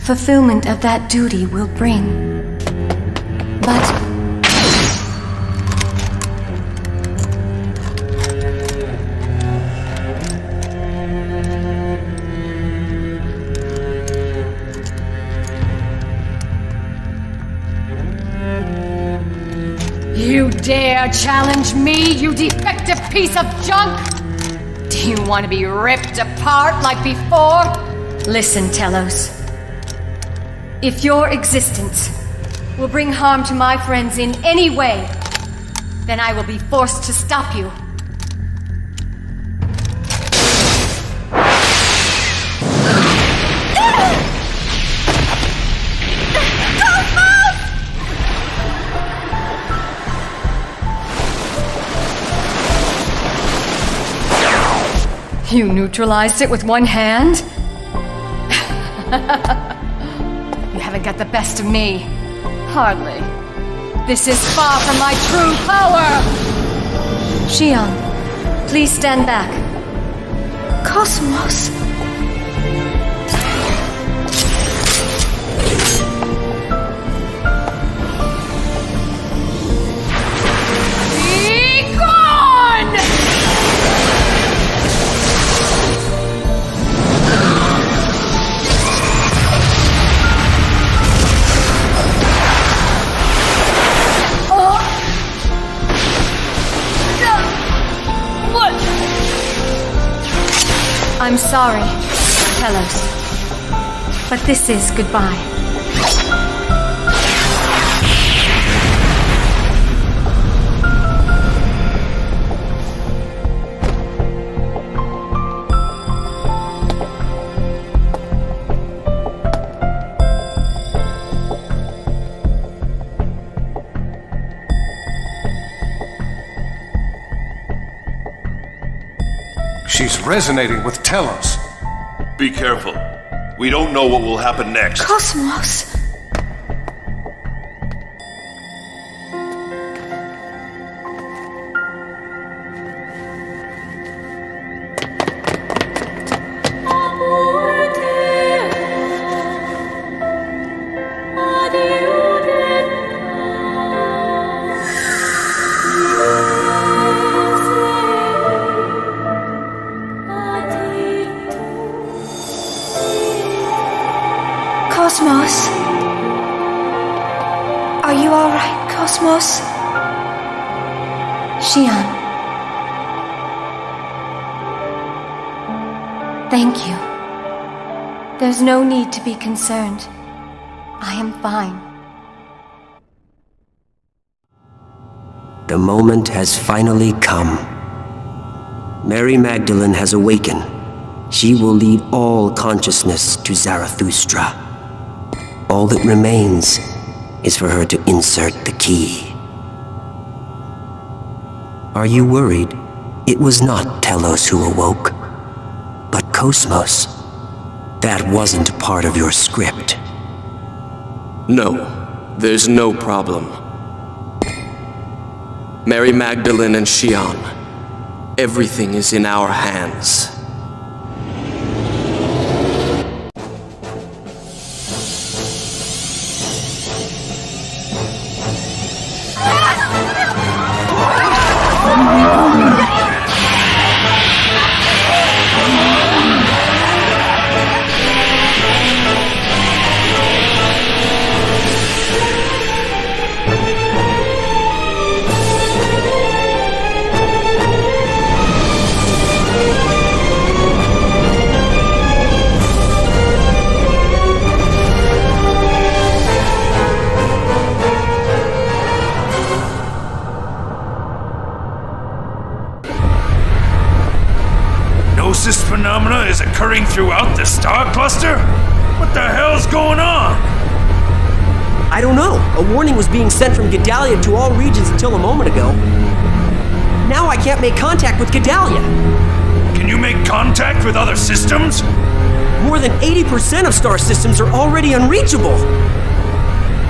fulfillment of that duty will bring. But you dare challenge me, you defective piece of junk? Do you want to be ripped apart like before? Listen, Telos. If your existence will bring harm to my friends in any way, then I will be forced to stop you. You neutralized it with one hand? You haven't got the best of me. Hardly. This is far from my true power! Xian, please stand back. Cosmos. I'm sorry, Telos, but this is goodbye. She's resonating with Telos. Be careful. We don't know what will happen next. Cosmos! Cosmos? Are you alright, Cosmos? Xian. Thank you. There's no need to be concerned. I am fine. The moment has finally come. Mary Magdalene has awakened. She will lead all consciousness to Zarathustra. All that remains is for her to insert the key. Are you worried? It was not Telos who awoke, but Cosmos. That wasn't part of your script. No, there's no problem. Mary Magdalene and Xian, everything is in our hands. This phenomena is occurring throughout the star cluster? What the hell's going on? I don't know. A warning was being sent from Gedalia to all regions until a moment ago. Now I can't make contact with Gedalia. Can you make contact with other systems? More than 80% of star systems are already unreachable.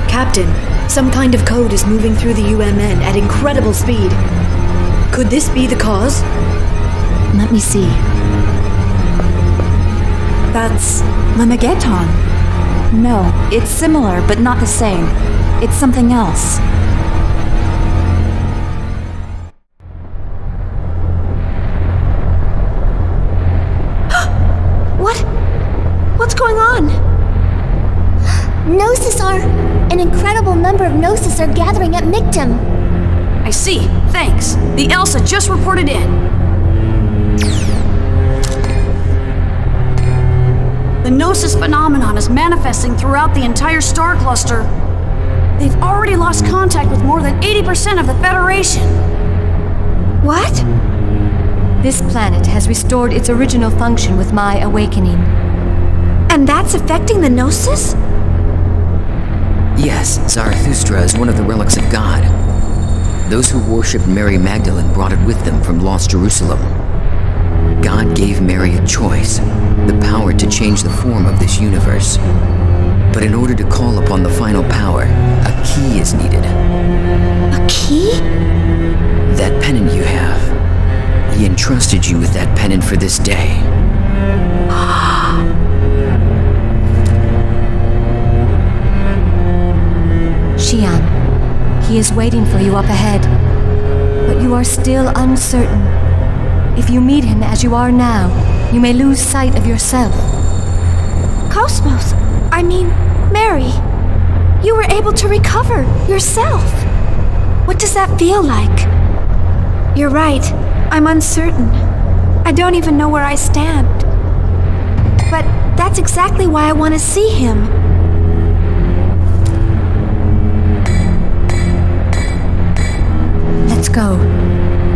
Captain, some kind of code is moving through the UMN at incredible speed. Could this be the cause? Let me see. That's Lemegeton. No, it's similar, but not the same. It's something else. What's going on? Gnosis are... An incredible number of Gnosis are gathering at Mictum. I see. Thanks. The Elsa just reported in. The Gnosis phenomenon is manifesting throughout the entire star cluster. They've already lost contact with more than 80% of the Federation. What? This planet has restored its original function with my awakening. And that's affecting the Gnosis? Yes, Zarathustra is one of the relics of God. Those who worshipped Mary Magdalene brought it with them from Lost Jerusalem. God gave Mary a choice, the power to change the form of this universe. But in order to call upon the final power, a key is needed. A key? That pennant you have. He entrusted you with that pennant for this day. Xian, he is waiting for you up ahead. But you are still uncertain. If you meet him as you are now, you may lose sight of yourself. Cosmos, I mean, Mary, you were able to recover yourself. What does that feel like? You're right, I'm uncertain. I don't even know where I stand. But that's exactly why I want to see him. Let's go.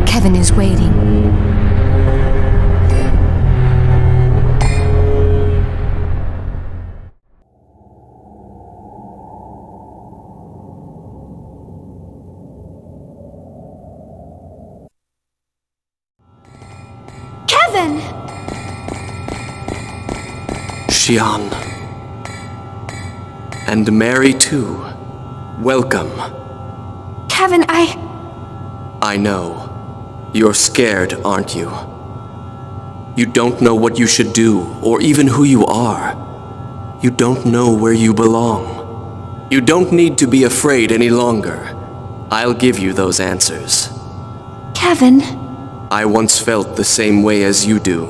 Kevin is waiting. Kevin! Xian. And Mary, too. Welcome. Kevin, I know. You're scared, aren't you? You don't know what you should do, or even who you are. You don't know where you belong. You don't need to be afraid any longer. I'll give you those answers. Kevin. I once felt the same way as you do.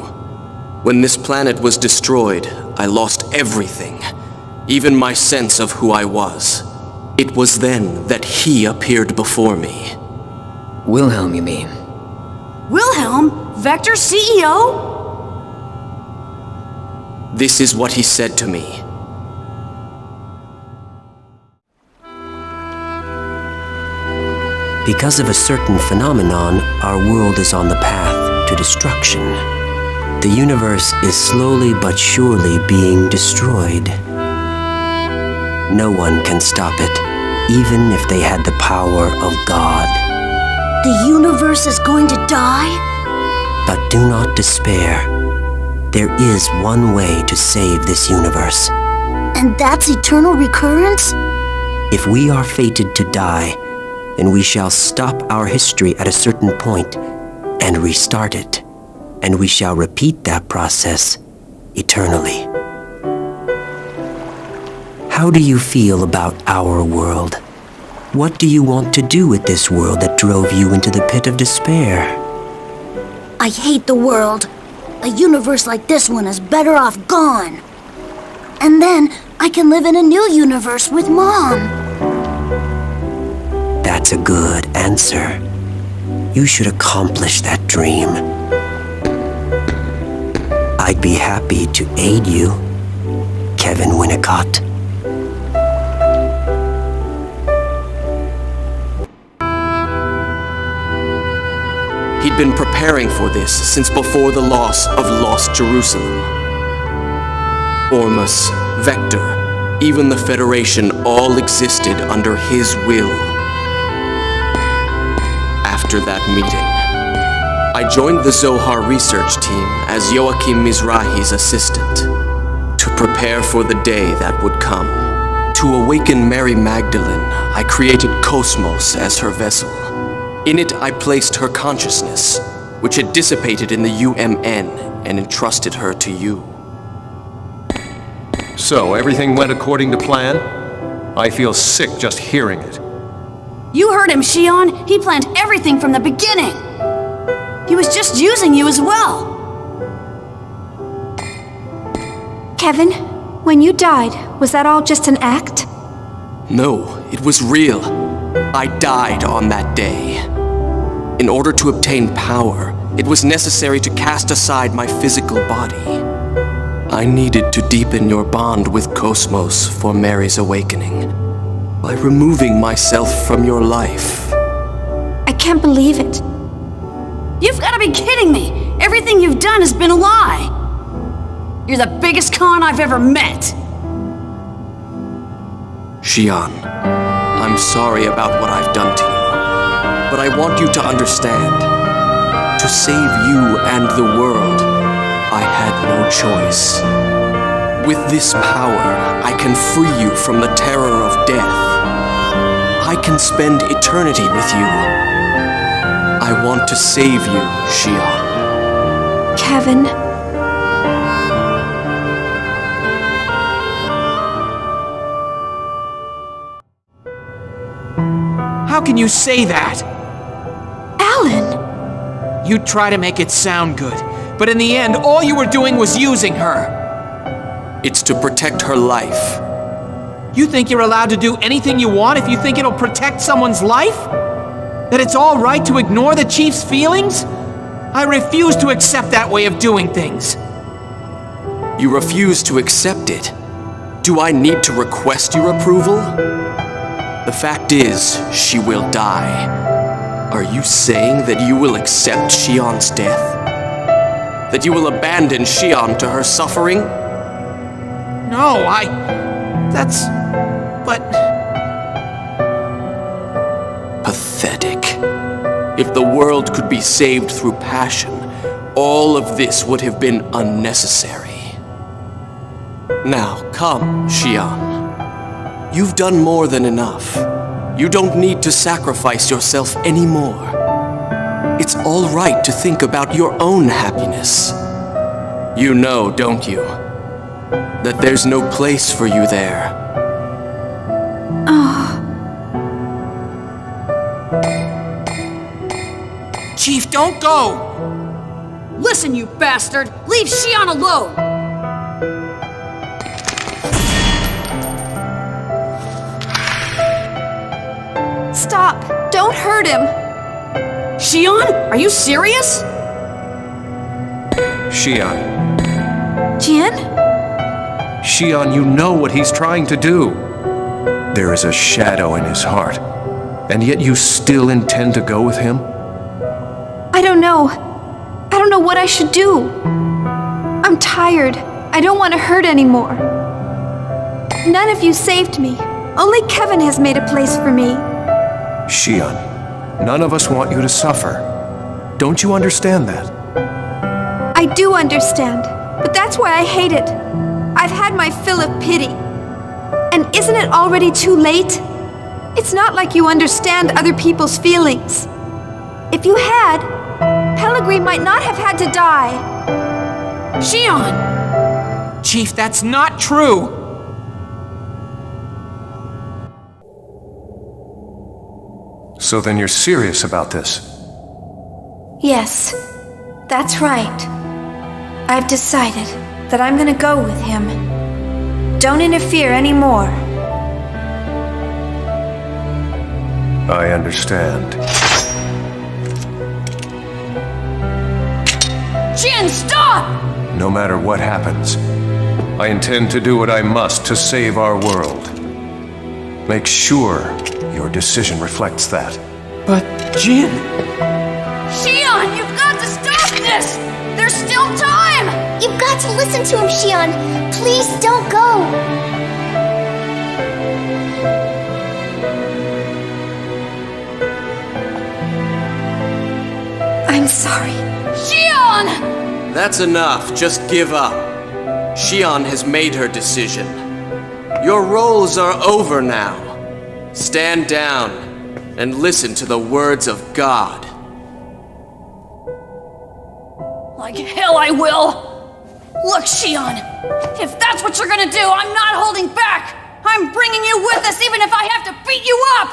When this planet was destroyed, I lost everything, even my sense of who I was. It was then that he appeared before me. Wilhelm, you mean? Wilhelm? Vector's CEO? This is what he said to me. Because of a certain phenomenon, our world is on the path to destruction. The universe is slowly but surely being destroyed. No one can stop it, even if they had the power of God. The universe is going to die? But do not despair. There is one way to save this universe. And that's eternal recurrence? If we are fated to die, then we shall stop our history at a certain point and restart it. And we shall repeat that process eternally. How do you feel about our world? What do you want to do with this world that drove you into the pit of despair? I hate the world. A universe like this one is better off gone. And then I can live in a new universe with Mom. That's a good answer. You should accomplish that dream. I'd be happy to aid you, Kevin Winnicott. He'd been preparing for this since before the loss of Lost Jerusalem. Ormus, Vector, even the Federation all existed under his will. After that meeting, I joined the Zohar research team as Joachim Mizrahi's assistant to prepare for the day that would come. To awaken Mary Magdalene, I created Cosmos as her vessel. In it, I placed her consciousness, which had dissipated in the UMN, and entrusted her to you. So, everything went according to plan? I feel sick just hearing it. You heard him, Xian. He planned everything from the beginning. He was just using you as well. Kevin, when you died, was that all just an act? No, it was real. I died on that day. In order to obtain power, it was necessary to cast aside my physical body. I needed to deepen your bond with Cosmos for Mary's awakening by removing myself from your life. I can't believe it. You've got to be kidding me! Everything you've done has been a lie! You're the biggest con I've ever met! Xian, I'm sorry about what I've done to you, but I want you to understand. To save you and the world, I had no choice. With this power, I can free you from the terror of death. I can spend eternity with you. I want to save you, Xian. Kevin. How can you say that? Alan! You try to make it sound good, but in the end, all you were doing was using her. It's to protect her life. You think you're allowed to do anything you want if you think it'll protect someone's life? That it's all right to ignore the Chief's feelings? I refuse to accept that way of doing things. You refuse to accept it. Do I need to request your approval? The fact is, she will die. Are you saying that you will accept Shion's death? That you will abandon Shion to her suffering? No, that's... but... Pathetic. If the world could be saved through passion, all of this would have been unnecessary. Now, come, Shion. You've done more than enough. You don't need to sacrifice yourself anymore. It's all right to think about your own happiness. You know, don't you, that there's no place for you there. Chief, don't go! Listen, you bastard! Leave Shion alone! Stop! Don't hurt him! Shion? Are you serious? Shion. Jin? Shion, you know what he's trying to do. There is a shadow in his heart, and yet you still intend to go with him? I don't know. I don't know what I should do. I'm tired. I don't want to hurt anymore. None of you saved me. Only Kevin has made a place for me. Shion, none of us want you to suffer. Don't you understand that? I do understand, but that's why I hate it. I've had my fill of pity. And isn't it already too late? It's not like you understand other people's feelings. If you had, Pellegrin might not have had to die. Shion! Chief, that's not true! So then you're serious about this? Yes, that's right. I've decided that I'm gonna go with him. Don't interfere anymore. I understand. Jin, stop! No matter what happens, I intend to do what I must to save our world. Make sure your decision reflects that. But, Jin... Shion, you've got to stop this! There's still time! You've got to listen to him, Shion. Please don't go. I'm sorry. Shion! That's enough. Just give up. Shion has made her decision. Your roles are over now. Stand down and listen to the words of God. Like hell I will! Look, Shion, if that's what you're gonna do, I'm not holding back! I'm bringing you with us even if I have to beat you up!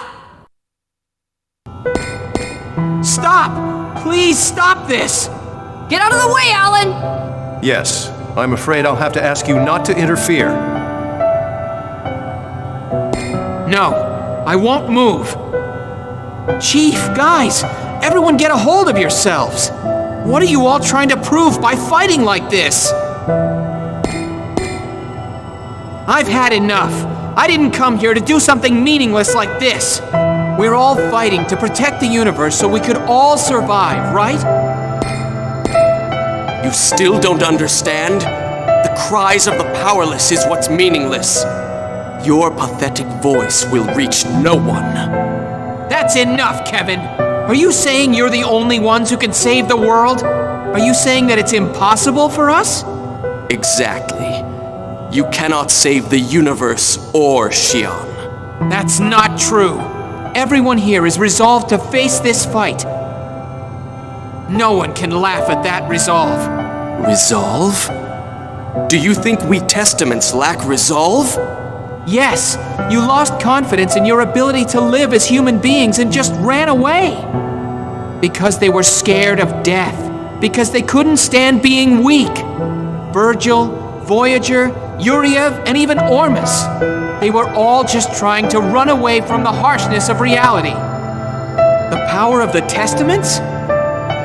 Stop! Please stop this! Get out of the way, Alan! Yes, I'm afraid I'll have to ask you not to interfere. No, I won't move. Chief, guys, everyone get a hold of yourselves. What are you all trying to prove by fighting like this? I've had enough. I didn't come here to do something meaningless like this. We're all fighting to protect the universe so we could all survive, right? You still don't understand? The cries of the powerless is what's meaningless. Your pathetic voice will reach no one. That's enough, Kevin. Are you saying you're the only ones who can save the world? Are you saying that it's impossible for us? Exactly. You cannot save the universe or Shion. That's not true. Everyone here is resolved to face this fight. No one can laugh at that resolve. Resolve? Do you think we Testaments lack resolve? Yes, you lost confidence in your ability to live as human beings and just ran away. Because they were scared of death. Because they couldn't stand being weak. Virgil, Voyager, Yuriev, and even Ormus. They were all just trying to run away from the harshness of reality. The power of the Testaments?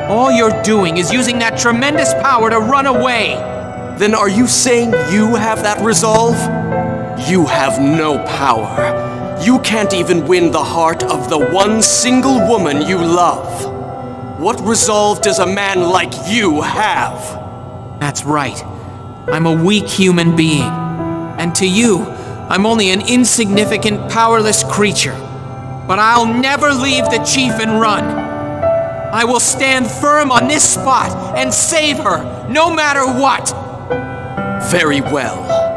All you're doing is using that tremendous power to run away. Then are you saying you have that resolve? You have no power. You can't even win the heart of the one single woman you love. What resolve does a man like you have? That's right. I'm a weak human being. And to you, I'm only an insignificant, powerless creature. But I'll never leave the chief and run. I will stand firm on this spot and save her, no matter what. Very well.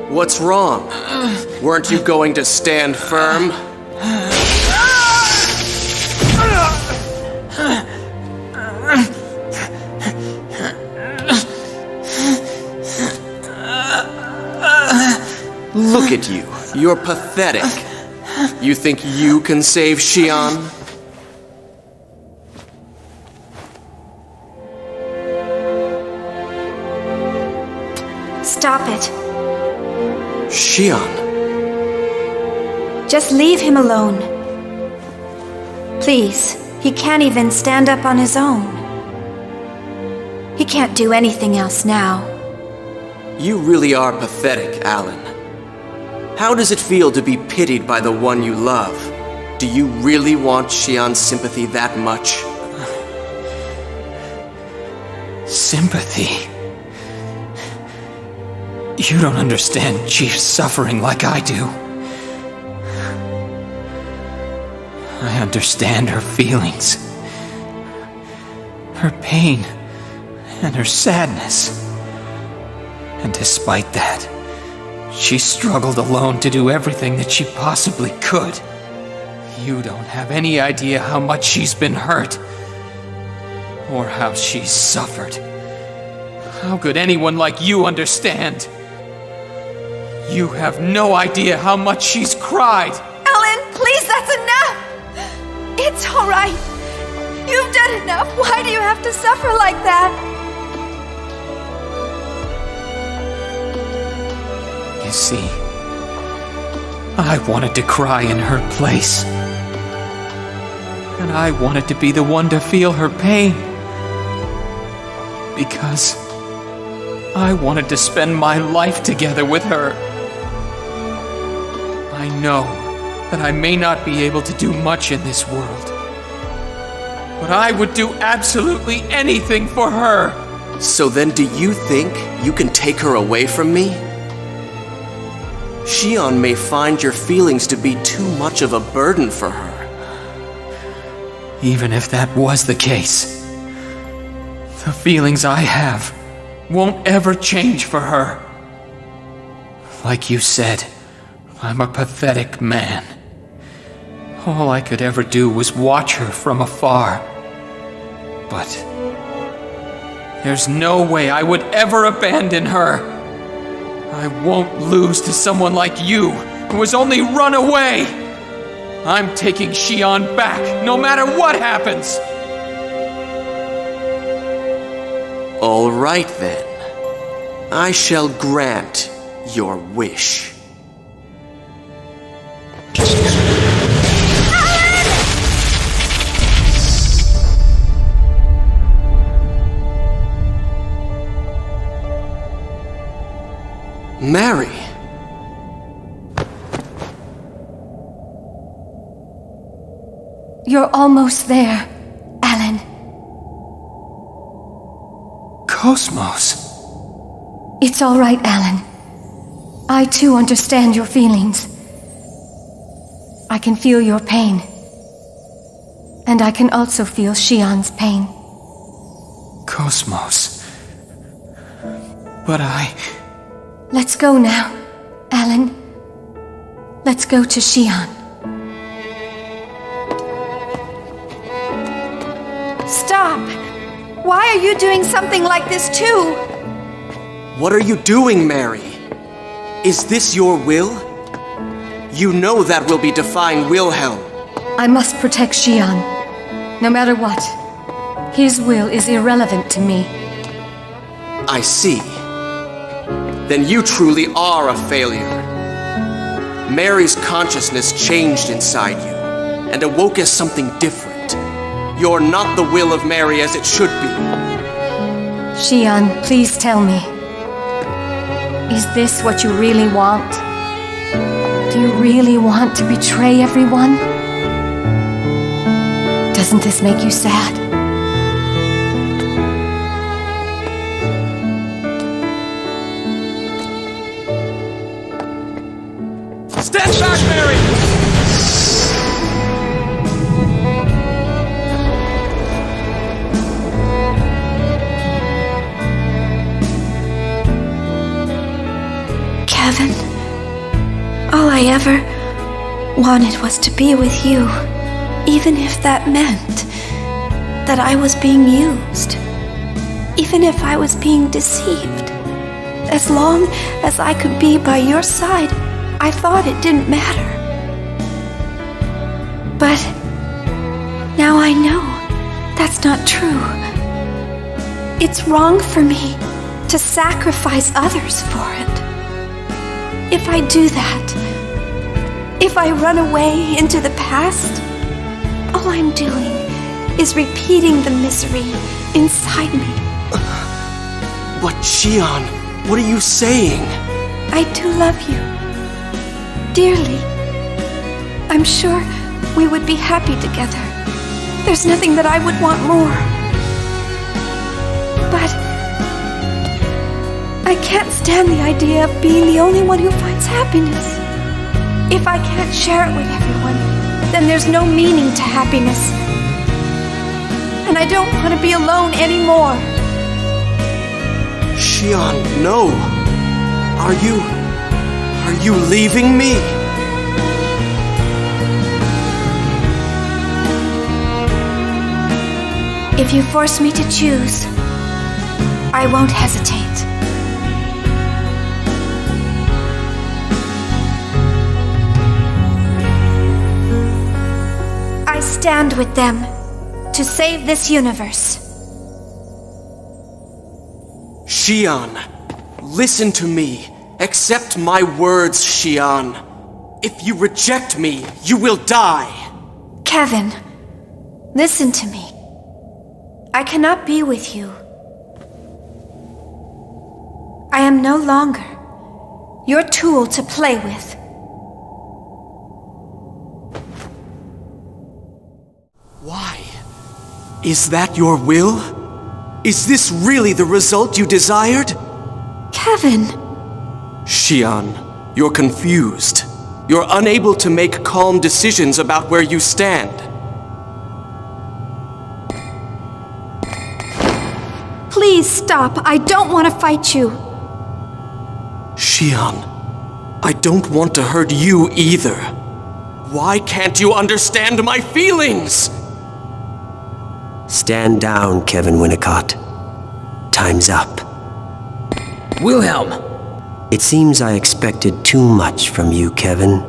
What's wrong? Weren't you going to stand firm? Look at you. You're pathetic. You think you can save Xian? Stop it. Xian. Just leave him alone. Please, he can't even stand up on his own. He can't do anything else now. You really are pathetic, Alan. How does it feel to be pitied by the one you love? Do you really want Xian's sympathy that much? Sympathy? You don't understand Chief's suffering like I do. I understand her feelings, her pain, and her sadness. And despite that, she struggled alone to do everything that she possibly could. You don't have any idea how much she's been hurt, or how she's suffered. How could anyone like you understand? You have no idea how much she's cried. Alan, please, that's enough! It's all right. You've done enough. Why do you have to suffer like that? You see, I wanted to cry in her place. And I wanted to be the one to feel her pain. Because I wanted to spend my life together with her. I know that I may not be able to do much in this world, but I would do absolutely anything for her. So then do you think you can take her away from me? Xian may find your feelings to be too much of a burden for her. Even if that was the case, the feelings I have won't ever change for her. Like you said, I'm a pathetic man. All I could ever do was watch her from afar. But there's no way I would ever abandon her. I won't lose to someone like you, who has only run away. I'm taking Xian back, no matter what happens. All right then. I shall grant your wish. Mary! You're almost there, Alan. Cosmos. It's all right, Alan. I too understand your feelings. I can feel your pain. And I can also feel Xian's pain. Cosmos. But Let's go now, Alan. Let's go to Xian. Stop! Why are you doing something like this too? What are you doing, Mary? Is this your will? You know that will be defying Wilhelm. I must protect Xian, no matter what. His will is irrelevant to me. I see. Then you truly are a failure. Mary's consciousness changed inside you and awoke as something different. You're not the will of Mary as it should be. Xian, please tell me. Is this what you really want? Do you really want to betray everyone? Doesn't this make you sad? Stand back, Mary! Kevin, all I ever wanted was to be with you, even if that meant that I was being used, even if I was being deceived. As long as I could be by your side, I thought it didn't matter. But now I know that's not true. It's wrong for me to sacrifice others for it. If I do that, if I run away into the past, all I'm doing is repeating the misery inside me. But Xian, what are you saying? I do love you. Dearly. I'm sure we would be happy together. There's nothing that I would want more. But I can't stand the idea of being the only one who finds happiness. If I can't share it with everyone, then there's no meaning to happiness. And I don't want to be alone anymore. Xian, no. Are you leaving me? If you force me to choose, I won't hesitate. I stand with them to save this universe. Xian, listen to me. Accept my words, Xian. If you reject me, you will die. Kevin, listen to me. I cannot be with you. I am no longer your tool to play with. Why? Is that your will? Is this really the result you desired? Kevin! Xian, you're confused. You're unable to make calm decisions about where you stand. Please stop. I don't want to fight you. Xian, I don't want to hurt you either. Why can't you understand my feelings? Stand down, Kevin Winnicott. Time's up. Wilhelm! It seems I expected too much from you, Kevin.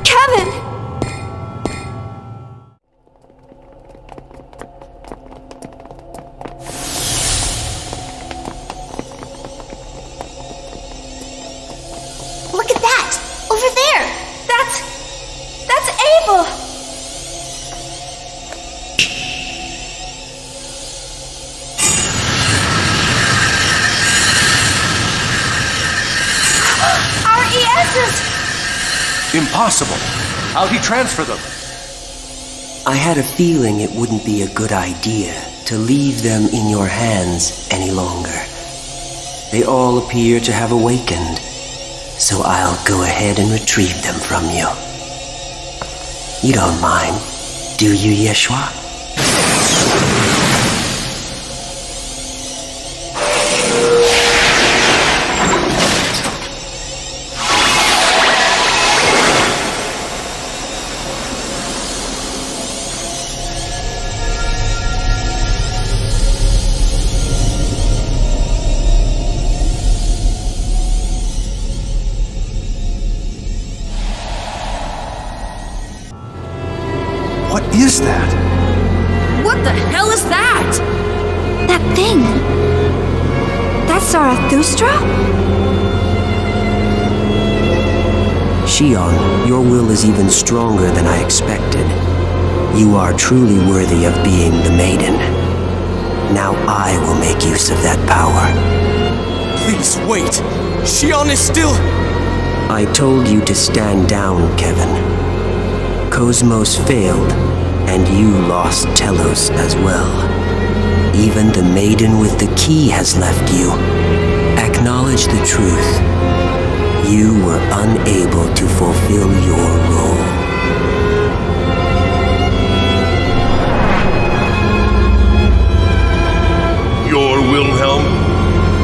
Kevin! Look at that! Over there! That's Abel! Our ESs! Impossible. How'd he transfer them? I had a feeling it wouldn't be a good idea to leave them in your hands any longer. They all appear to have awakened, so I'll go ahead and retrieve them from you. You don't mind, do you, Yeshua? Zarathustra? Shion, your will is even stronger than I expected. You are truly worthy of being the maiden. Now I will make use of that power. Please wait! Shion is still... I told you to stand down, Kevin. Cosmos failed, and you lost Telos as well. Even the maiden with the key has left you. Acknowledge the truth. You were unable to fulfill your role. You're Wilhelm?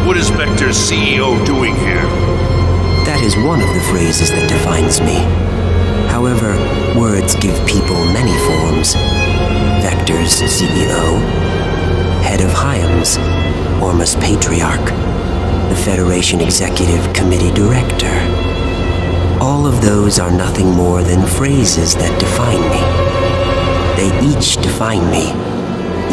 What is Vector's CEO doing here? That is one of the phrases that defines me. However, words give people many forms. Vector's CEO, head of Hyams, Ormus Patriarch, the Federation Executive Committee Director. All of those are nothing more than phrases that define me. They each define me,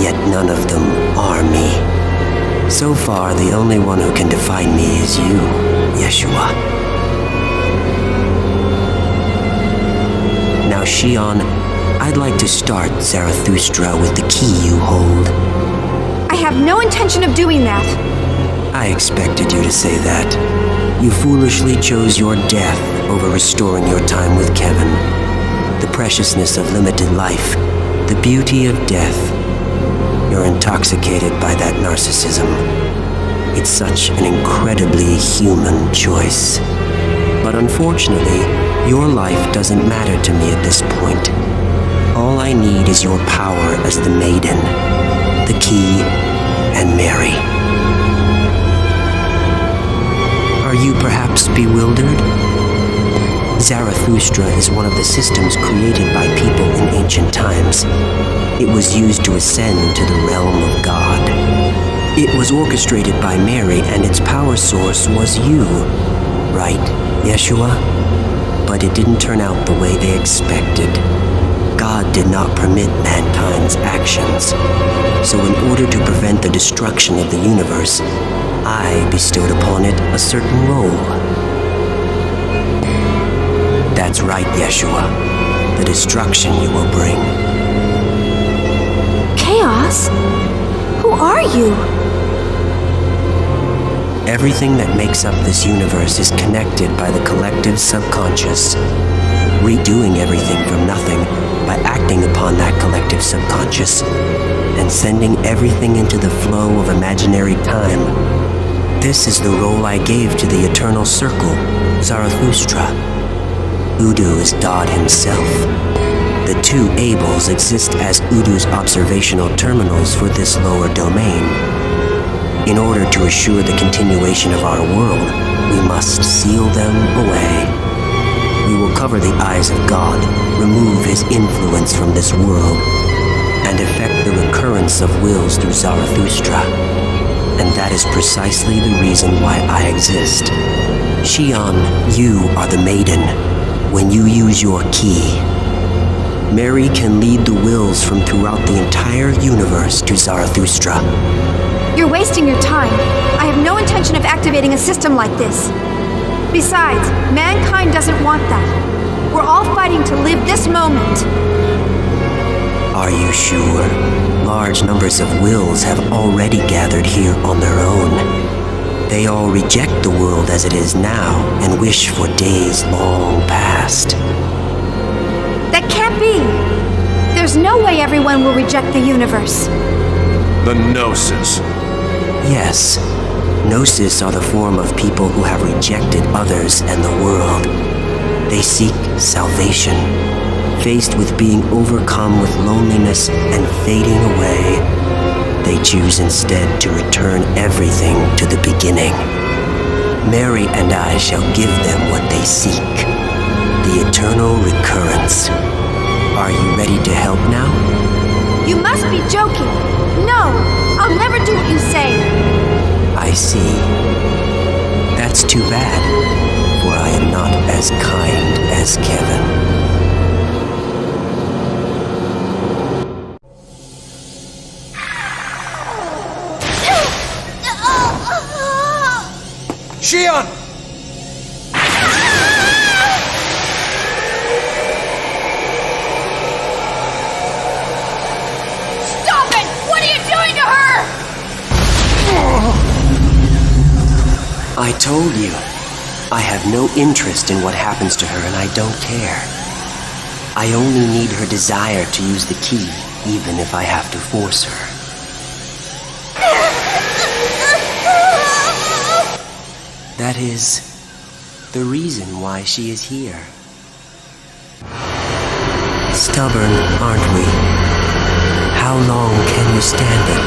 yet none of them are me. So far, the only one who can define me is you, Yeshua. Now, Shion, I'd like to start Zarathustra with the key you hold. I have no intention of doing that. I expected you to say that. You foolishly chose your death over restoring your time with Kevin. The preciousness of limited life, the beauty of death. You're intoxicated by that narcissism. It's such an incredibly human choice. But unfortunately, your life doesn't matter to me at this point. All I need is your power as the maiden, the key, and Mary. Are you perhaps bewildered? Zarathustra is one of the systems created by people in ancient times. It was used to ascend to the realm of God. It was orchestrated by Mary, and its power source was you. Right, Yeshua? But it didn't turn out the way they expected. God did not permit mankind's actions. So in order to prevent the destruction of the universe, I bestowed upon it a certain role. That's right, Yeshua. The destruction you will bring. Chaos? Who are you? Everything that makes up this universe is connected by the collective subconscious. Redoing everything from nothing by acting upon that collective subconscious and sending everything into the flow of imaginary time. This is the role I gave to the Eternal Circle, Zarathustra. Udu is God himself. The two Abels exist as Udu's observational terminals for this lower domain. In order to assure the continuation of our world, we must seal them away. We will cover the eyes of God, remove his influence from this world, and effect the recurrence of wills through Zarathustra. And that is precisely the reason why I exist. Shion, you are the maiden. When you use your key, Mary can lead the wills from throughout the entire universe to Zarathustra. You're wasting your time. I have no intention of activating a system like this. Besides, mankind doesn't want that. We're all fighting to live this moment. Are you sure? Large numbers of wills have already gathered here on their own. They all reject the world as it is now and wish for days long past. That can't be. There's no way everyone will reject the universe. The Gnosis. Yes. Gnosis are the form of people who have rejected others and the world. They seek salvation. Faced with being overcome with loneliness and fading away, they choose instead to return everything to the beginning. Mary and I shall give them what they seek. The eternal recurrence. Are you ready to help now? You must be joking. No, I'll never do what you say. I see. That's too bad, for I am not as kind as Kevin. Shion! Stop it! What are you doing to her? I told you. I have no interest in what happens to her, and I don't care. I only need her desire to use the key, even if I have to force her. That is the reason why she is here. Stubborn, aren't we? How long can you stand it?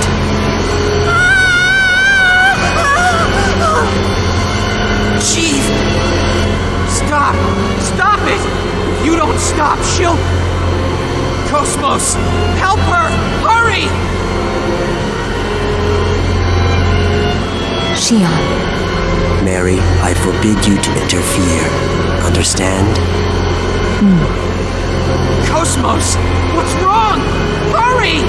Chief! Stop! Stop it! If you don't stop, she'll... Cosmos! Help her! Hurry! Shion. Mary, I forbid you to interfere. Understand? Cosmos! What's wrong? Hurry!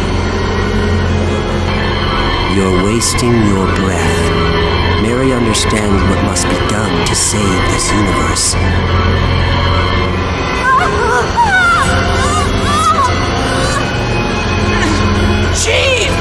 You're wasting your breath. Mary understands what must be done to save this universe. Chief!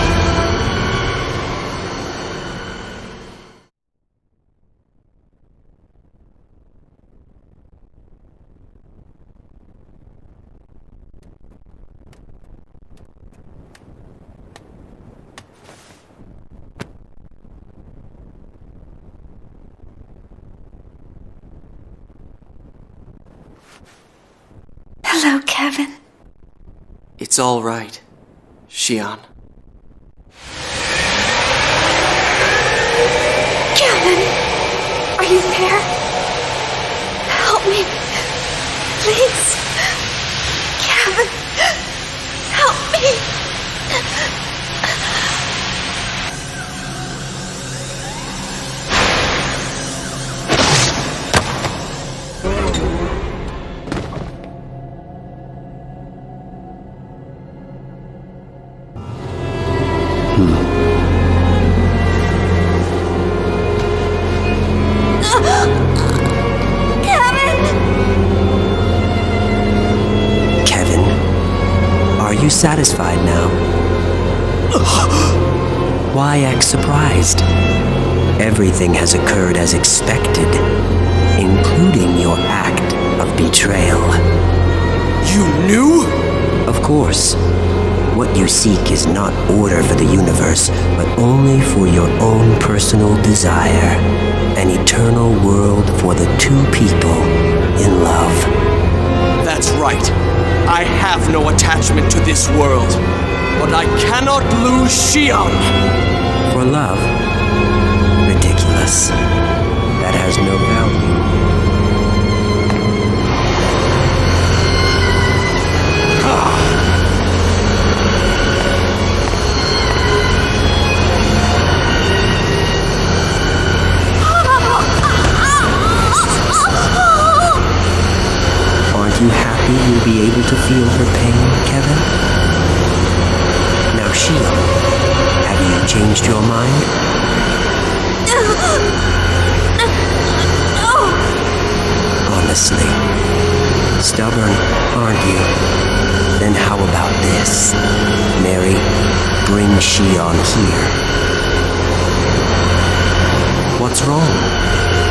Hello, Kevin. It's all right, Shion. Kevin! Are you there? Help me. Please. Kevin! Help me! Kevin, are you satisfied now? Why act surprised? Everything has occurred as expected, including your act of betrayal. You knew? Of course. What you seek is not order for the universe, but only for your own personal desire. An eternal world for the two people in love. That's right. I have no attachment to this world. But I cannot lose Shion. For love? Ridiculous. That has no value. Aren't you happy you'll be able to feel her pain, Kevin? Now, Shion, have you changed your mind? Honestly, stubborn, aren't you? Then how about this? Mary, bring Shion here. What's wrong?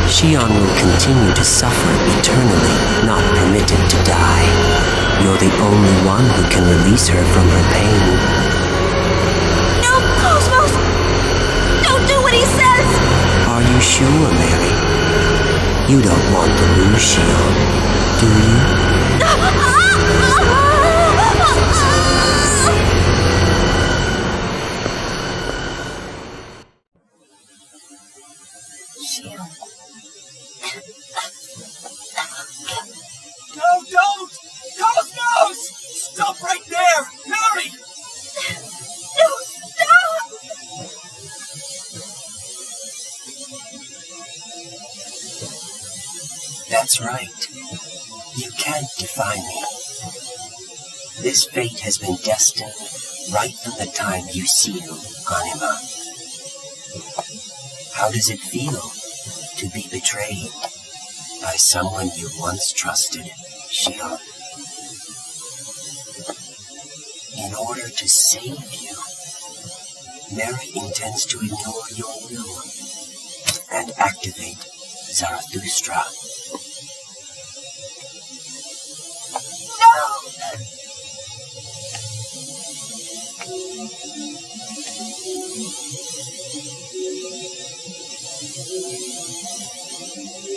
Shion will continue to suffer eternally, not permitted to die. You're the only one who can release her from her pain. No, Cosmos! Don't do what he says! Are you sure, Mary? You don't want to lose Shion, do you? No, don't! Cosmos! Stop right there! Hurry! No, stop! That's right. You can't defy me. This fate has been destined right from the time you sealed Anima. How does it feel to be betrayed by someone you once trusted, Xion. In order to save you, Mary intends to ignore your will and activate Zarathustra.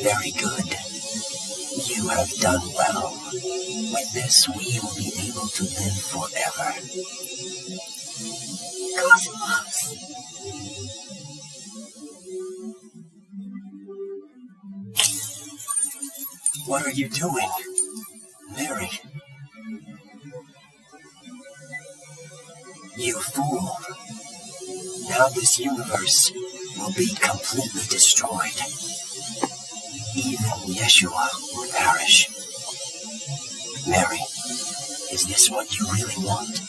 Very good. You have done well. With this, we will be able to live forever. Cosmos! What are you doing, Mary? You fool. Now this universe will be completely destroyed. Even Yeshua will perish. Mary, is this what you really want?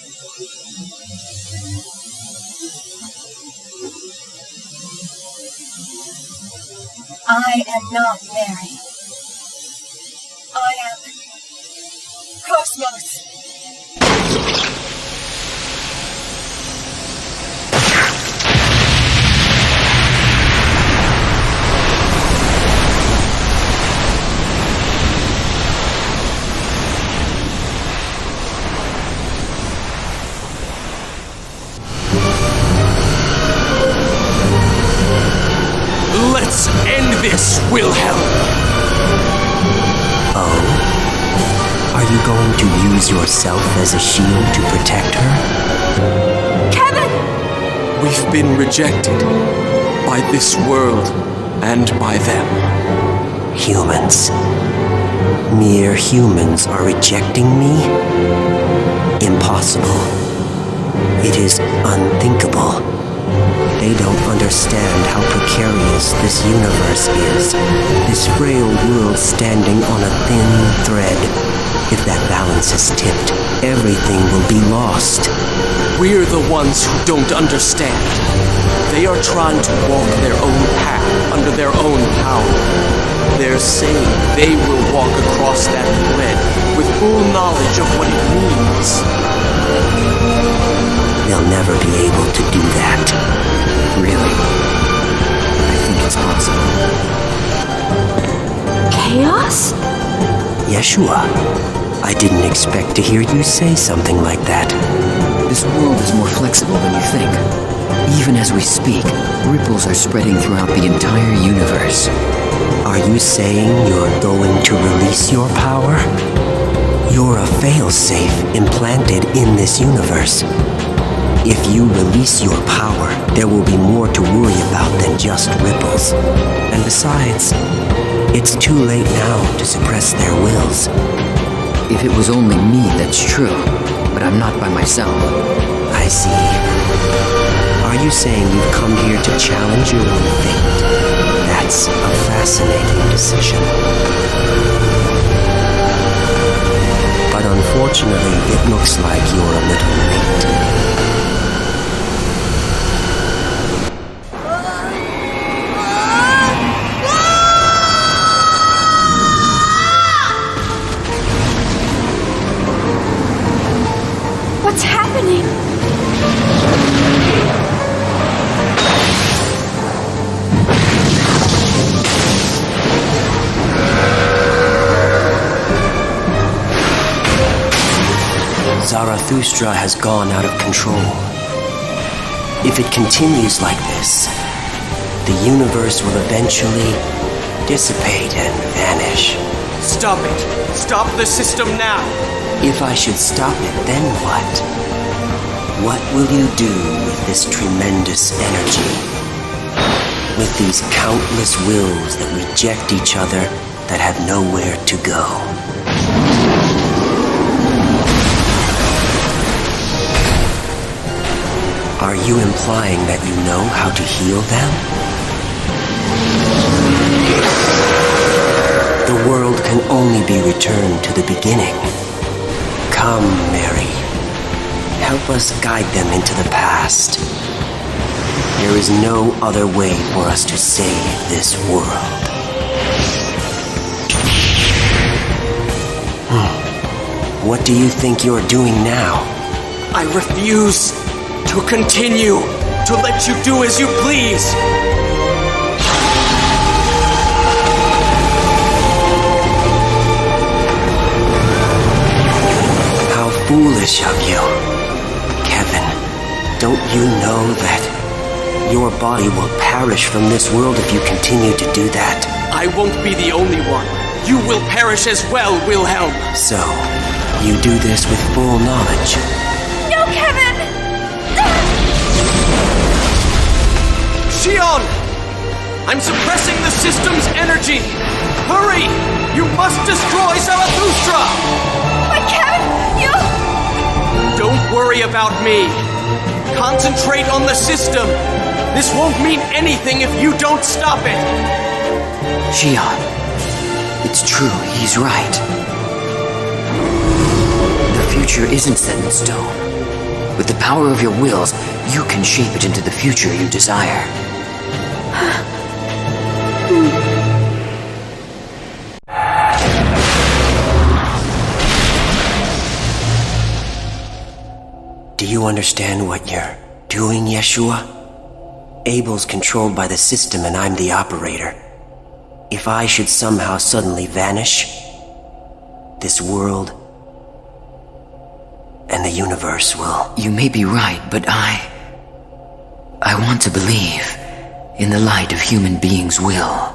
I am not Mary. I am Cosmos. Let's end this, Wilhelm! Oh? Are you going to use yourself as a shield to protect her? Kevin! We've been rejected by this world and by them. Humans. Mere humans are rejecting me? Impossible. It is unthinkable. They don't understand how precarious this universe is. This frail world standing on a thin thread. If that balance is tipped, everything will be lost. We're the ones who don't understand. They are trying to walk their own path under their own power. They're saying they will walk across that thread with full knowledge of what it means. They'll never be able to do that. Really? I think it's possible. Chaos? Yeshua, I didn't expect to hear you say something like that. This world is more flexible than you think. Even as we speak, ripples are spreading throughout the entire universe. Are you saying you're going to release your power? You're a failsafe implanted in this universe. If you release your power, there will be more to worry about than just ripples. And besides, it's too late now to suppress their wills. If it was only me, that's true. But I'm not by myself. I see. Are you saying you've come here to challenge your own fate? That's a fascinating decision. But unfortunately, it looks like you're a little late. What's happening? Zarathustra has gone out of control. If it continues like this, the universe will eventually dissipate and vanish. Stop it! Stop the system now! If I should stop it, then what? What will you do with this tremendous energy? With these countless wills that reject each other, that have nowhere to go? Are you implying that you know how to heal them? The world can only be returned to the beginning. Come, Mary. Help us guide them into the past. There is no other way for us to save this world. What do you think you're doing now? I refuse to continue to let you do as you please. How foolish of you. Kevin, don't you know that your body will perish from this world if you continue to do that? I won't be the only one. You will perish as well, Wilhelm. So, you do this with full knowledge. No, Kevin! Shion! I'm suppressing the system's energy! Hurry! You must destroy Zarathustra! But Kevin, you... Don't worry about me. Concentrate on the system. This won't mean anything if you don't stop it. Shion, it's true, he's right. The future isn't set in stone. With the power of your wills, you can shape it into the future you desire. Do you understand what you're doing, Yeshua? Abel's controlled by the system and I'm the operator. If I should somehow suddenly vanish, this world and the universe will... You may be right, but I want to believe in the light of human beings' will.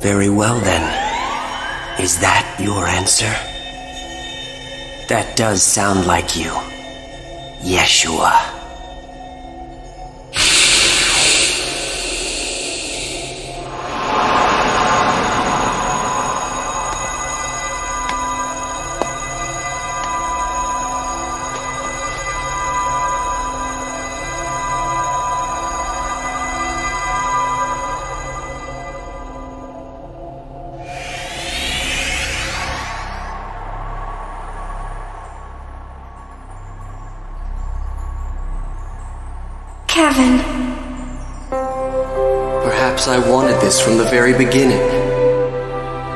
Very well then. Is that your answer? That does sound like you, Yeshua. Kevin. Perhaps I wanted this from the very beginning.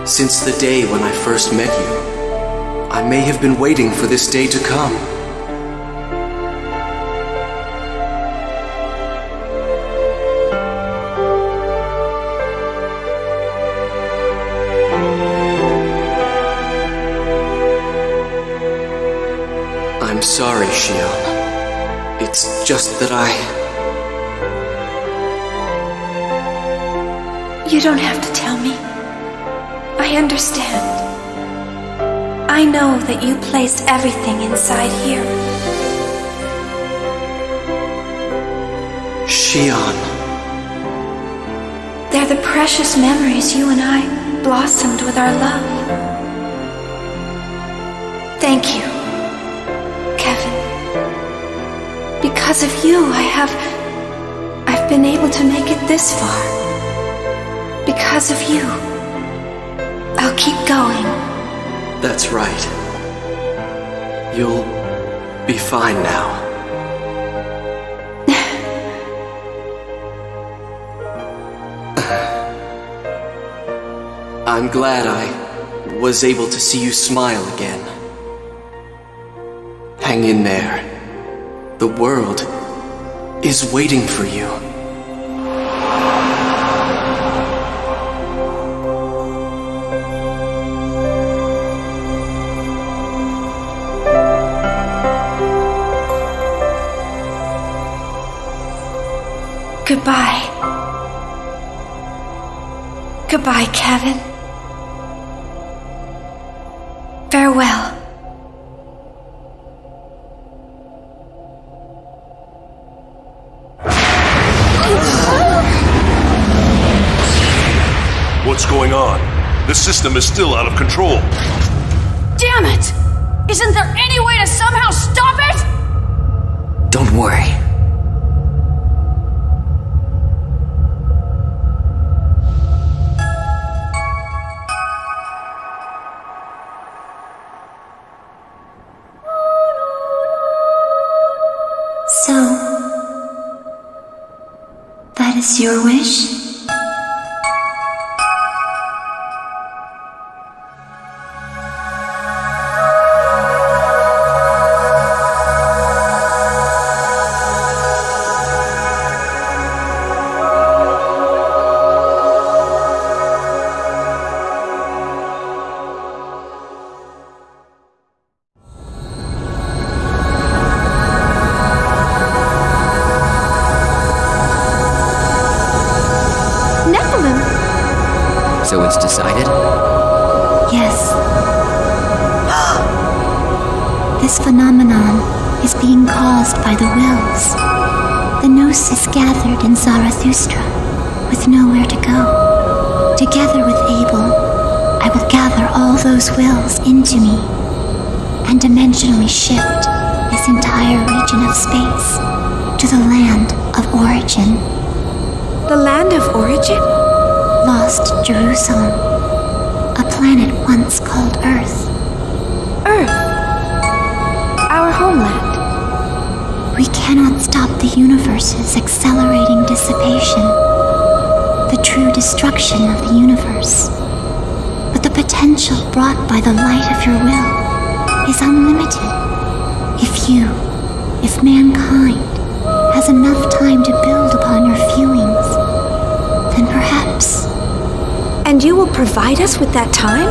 Since the day when I first met you, I may have been waiting for this day to come. I'm sorry, Shion. It's just that You don't have to tell me. I understand. I know that you placed everything inside here. Shion. They're the precious memories you and I blossomed with our love. Thank you, Kevin. Because of you, I've been able to make it this far. Because of you, I'll keep going. That's right. You'll be fine now. I'm glad I was able to see you smile again. Hang in there. The world is waiting for you. Goodbye. Goodbye, Kevin. Farewell. What's going on? The system is still out of control. Damn it! Isn't there any way to somehow stop it? Don't worry. So, that is your wish? So it's decided? Yes. This phenomenon is being caused by the wills. The Gnosis gathered in Zarathustra, with nowhere to go. Together with Abel, I will gather all those wills into me, and dimensionally shift this entire region of space to the land of origin. The land of origin? Lost Jerusalem, a planet once called Earth. Earth? Our homeland? We cannot stop the universe's accelerating dissipation, the true destruction of the universe. But the potential brought by the light of your will is unlimited. If mankind has enough time to build upon your feelings, then perhaps... And you will provide us with that time?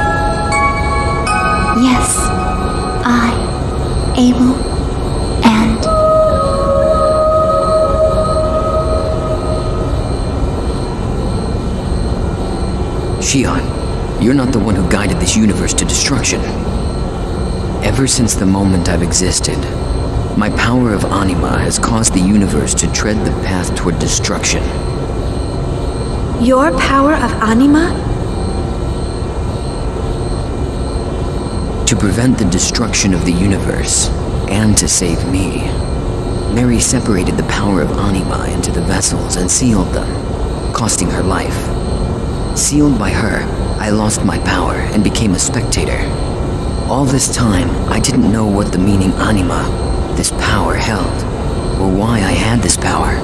Yes, I, Abel, and... Xion, you're not the one who guided this universe to destruction. Ever since the moment I've existed, my power of anima has caused the universe to tread the path toward destruction. Your power of anima? To prevent the destruction of the universe, and to save me, Mary separated the power of anima into the vessels and sealed them, costing her life. Sealed by her, I lost my power and became a spectator. All this time, I didn't know what the meaning anima, this power, held, or why I had this power.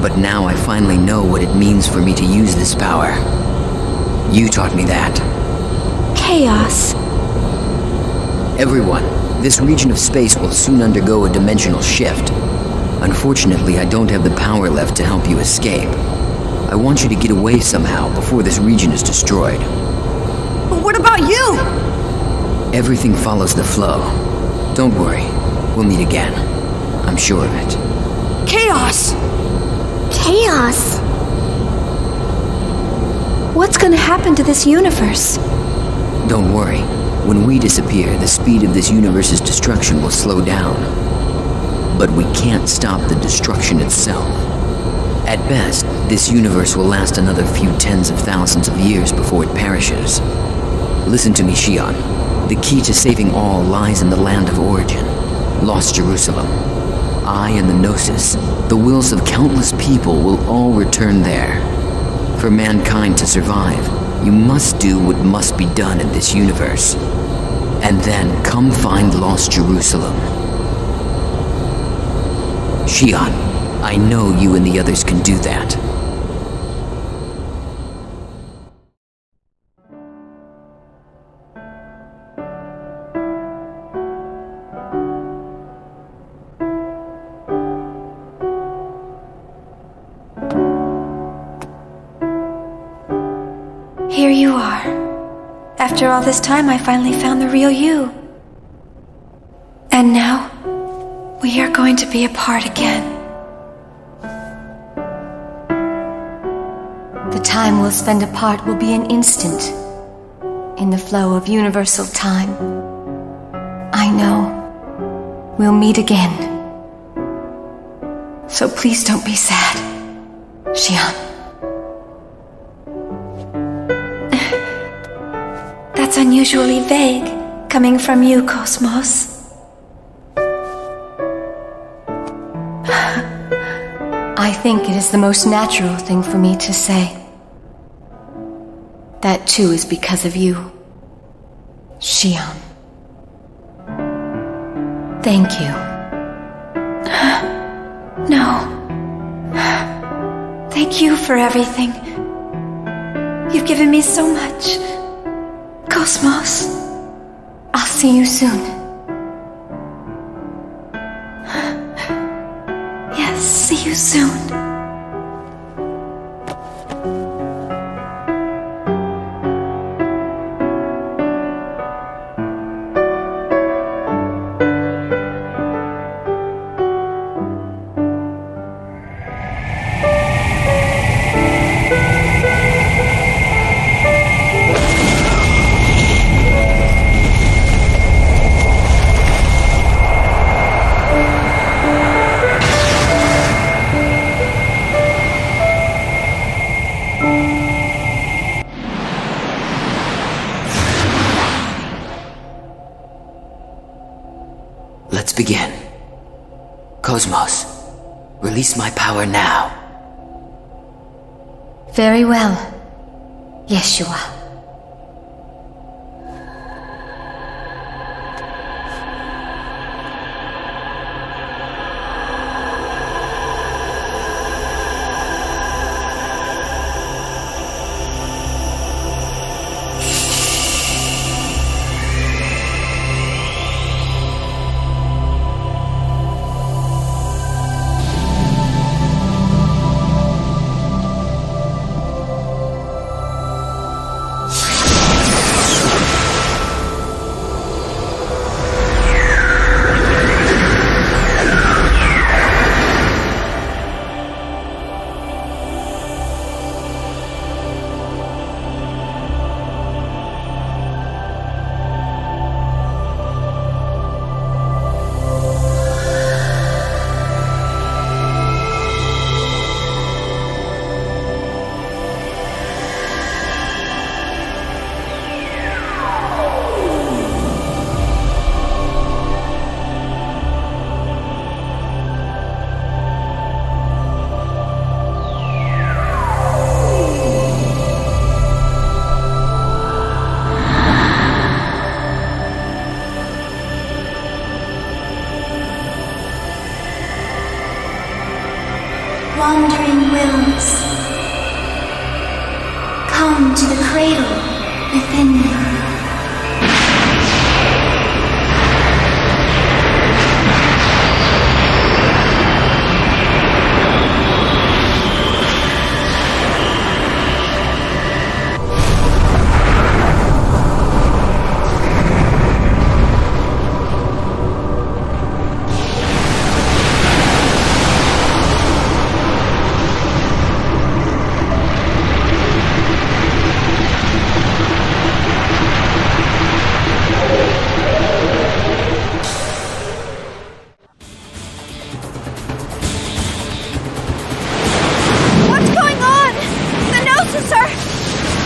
But now I finally know what it means for me to use this power. You taught me that. Chaos. Everyone, this region of space will soon undergo a dimensional shift. Unfortunately, I don't have the power left to help you escape. I want you to get away somehow before this region is destroyed. But what about you? Everything follows the flow. Don't worry, we'll meet again. I'm sure of it. Chaos! Chaos? What's gonna happen to this universe? Don't worry. When we disappear, the speed of this universe's destruction will slow down. But we can't stop the destruction itself. At best, this universe will last another few tens of thousands of years before it perishes. Listen to me, Xion. The key to saving all lies in the land of origin, Lost Jerusalem. I and the Gnosis, the wills of countless people, will all return there. For mankind to survive, you must do what must be done in this universe. And then come find Lost Jerusalem. Xion, I know you and the others can do that. Here you are. After all this time, I finally found the real you. And now, we are going to be apart again. The time we'll spend apart will be an instant in the flow of universal time. I know we'll meet again. So please don't be sad, Xion. That's unusually vague, coming from you, Cosmos. I think it is the most natural thing for me to say. That too is because of you, Xion. Thank you. No. Thank you for everything. You've given me so much. Cosmos. I'll see you soon. Yes, see you soon. begin. Cosmos, release my power now. Very well, Yeshua. Wandering wills, come to the cradle within me.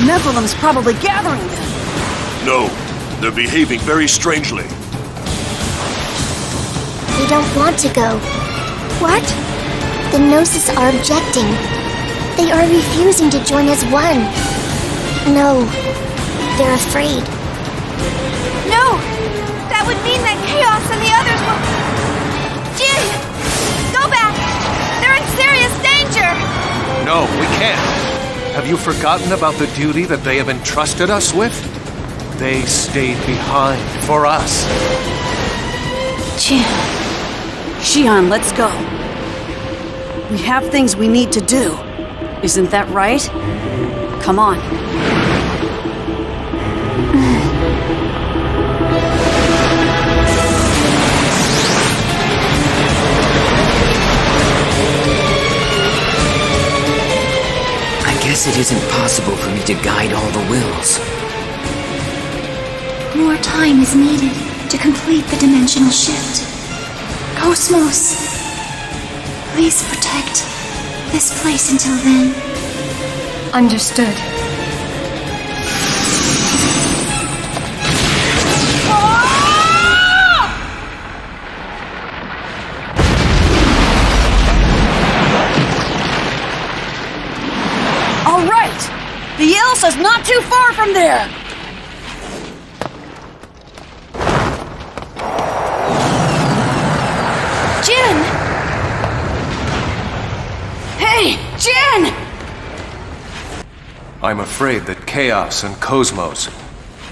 Nephilim's probably gathering them. No, they're behaving very strangely. They don't want to go. What? The Gnosis are objecting. They are refusing to join as one. No, they're afraid. No! That would mean that Chaos and the others will... Jin! Go back! They're in serious danger! No, we can't. Have you forgotten about the duty that they have entrusted us with? They stayed behind for us. Jin. Xion, let's go. We have things we need to do. Isn't that right? Come on. I guess it isn't possible for me to guide all the wills. More time is needed to complete the dimensional shift. Cosmos, please protect this place until then. Understood. All right! The Elsa's not too far from there! Jin! Hey, Jin! I'm afraid that Chaos and Cosmos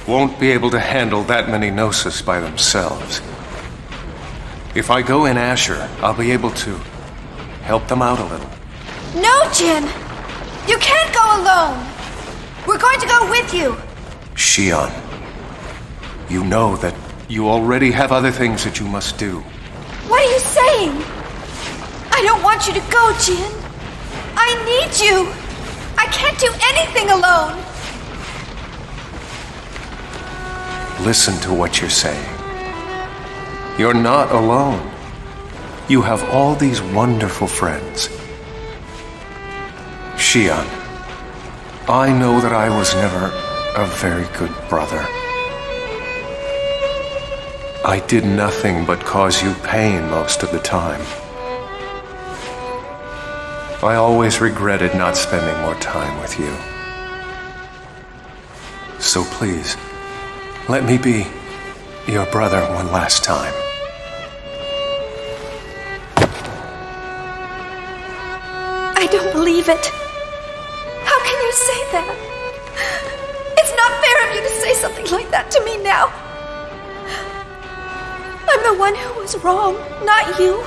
won't be able to handle that many Gnosis by themselves. If I go in Asher, I'll be able to help them out a little. No, Jin! You can't go alone! We're going to go with you! Xion, you know that you already have other things that you must do. What are you saying? I don't want you to go, Jin. I need you. I can't do anything alone. Listen to what you're saying. You're not alone. You have all these wonderful friends. Xion, I know that I was never a very good brother. I did nothing but cause you pain most of the time. I always regretted not spending more time with you. So please, let me be your brother one last time. I don't believe it. How can you say that? It's not fair of you to say something like that to me now. I'm the one who was wrong, not you.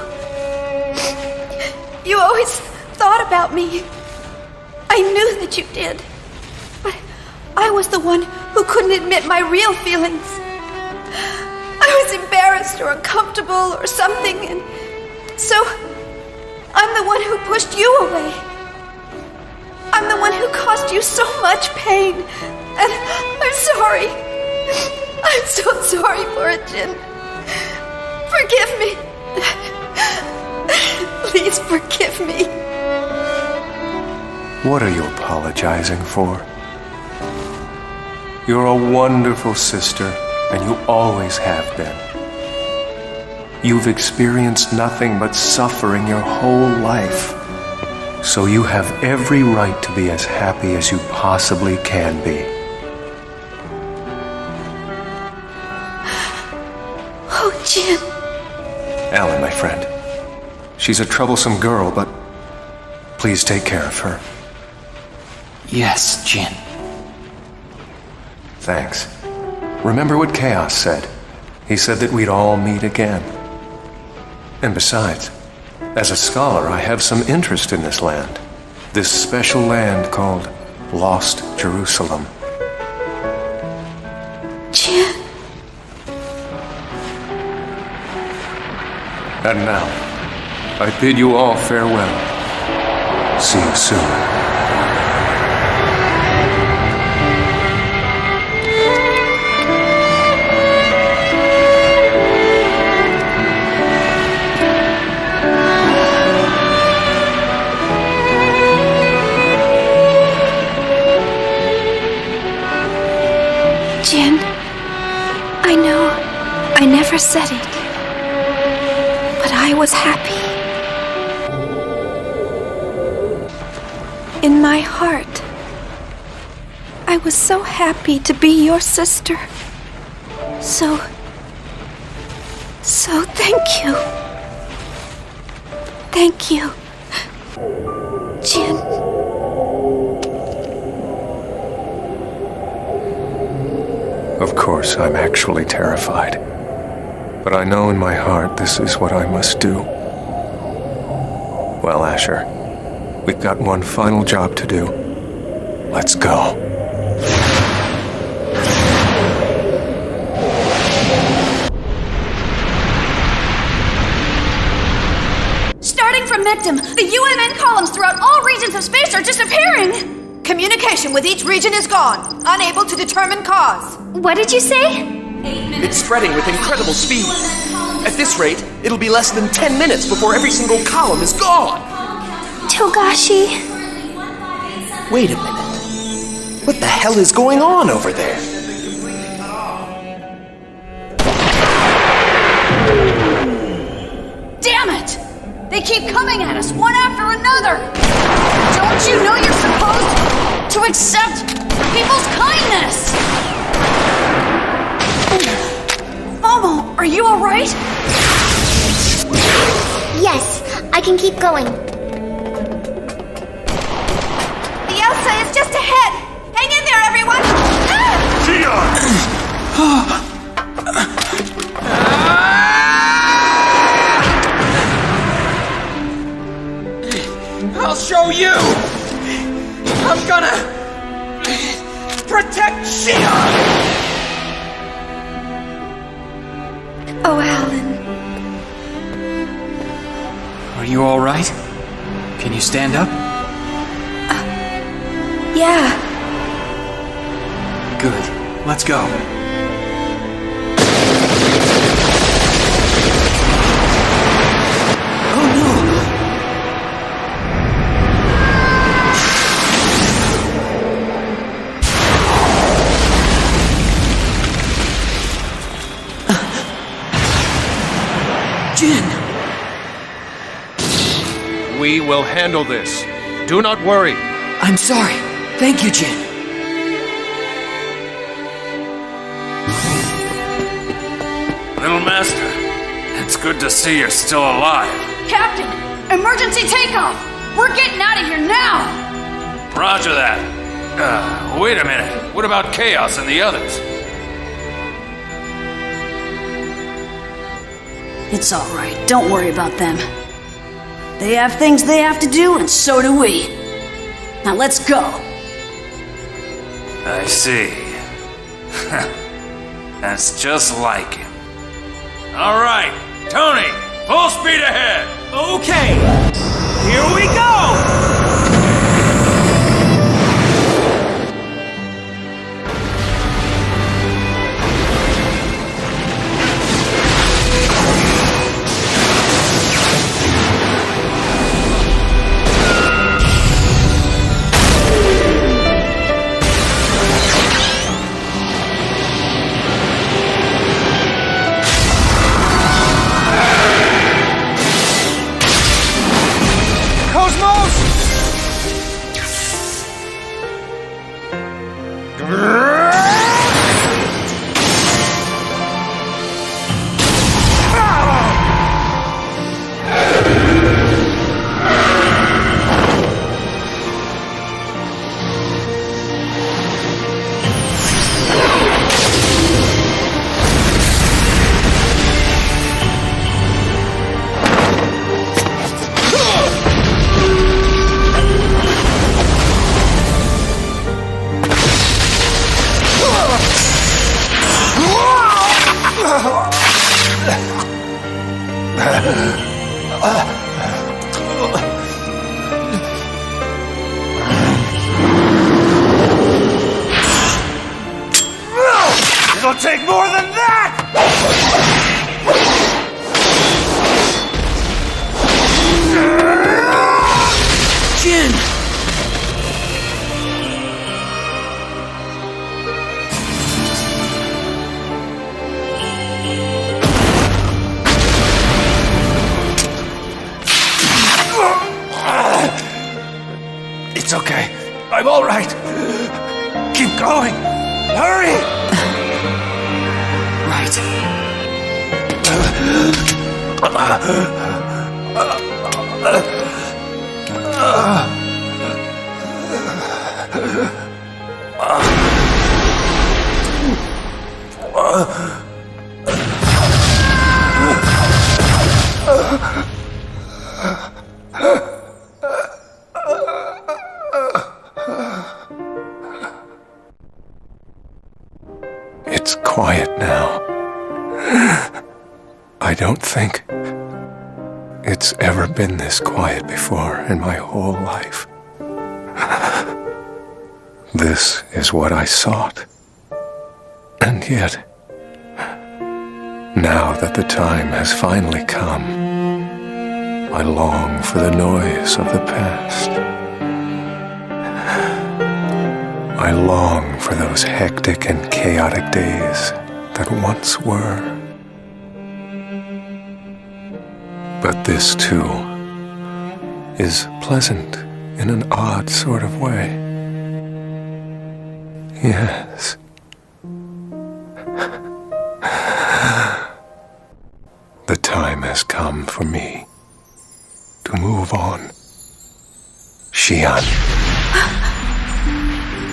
You always thought about me. I knew that you did. But I was the one who couldn't admit my real feelings. I was embarrassed or uncomfortable or something, and so I'm the one who pushed you away. I'm the one who caused you so much pain, and I'm sorry. I'm so sorry for it, Jin. Forgive me. Please forgive me. What are you apologizing for? You're a wonderful sister, and you always have been. You've experienced nothing but suffering your whole life. So you have every right to be as happy as you possibly can be. Oh, Jin. Alan, my friend. She's a troublesome girl, but please take care of her. Yes, Jin. Thanks. Remember what Chaos said. He said that we'd all meet again. And besides, as a scholar, I have some interest in this land. This special land called Lost Jerusalem. Jin. And now, I bid you all farewell. See you soon. Jin, I know I never said it, but I was happy. In my heart, I was so happy to be your sister. So thank you. Thank you, Jin. Of course, I'm actually terrified. But I know in my heart this is what I must do. Well, Asher, we've got one final job to do. Let's go. Starting from Mictum, the UMN columns throughout all regions of space are disappearing! Communication with each region is gone, unable to determine cause. What did you say? It's spreading with incredible speed. At this rate, it'll be less than 10 minutes before every single column is gone. Togashi. Wait a minute. What the hell is going on over there? Damn it! They keep coming at us, one after another! Don't you know you're supposed to accept people's kindness? Momo, are you alright? Yes, I can keep going. The Elsa is just ahead. Hang in there, everyone. I'll show you! I'm gonna protect Shion! Oh, Alan. Are you all right? Can you stand up? Yeah. Good. Let's go. we will handle this. Do not worry. I'm sorry. Thank you, Jin. Little Master, it's good to see you're still alive. Captain, emergency takeoff! We're getting out of here now! Roger that. Wait a minute. What about Chaos and the others? It's all right. Don't worry about them. They have things they have to do, and so do we. Now let's go. I see. That's just like him. All right, Tony, full speed ahead. Okay, here we go! It'll take more than that! Jin! It's okay. I'm all right. Keep going. Hurry! Right. It's quiet now. I don't think it's ever been this quiet before in my whole life. This is what I sought. And yet, now that the time has finally come, I long for the noise of the past. I long for those hectic and chaotic days that once were. But this, too, is pleasant in an odd sort of way. Yes. The time has come for me to move on. Xian.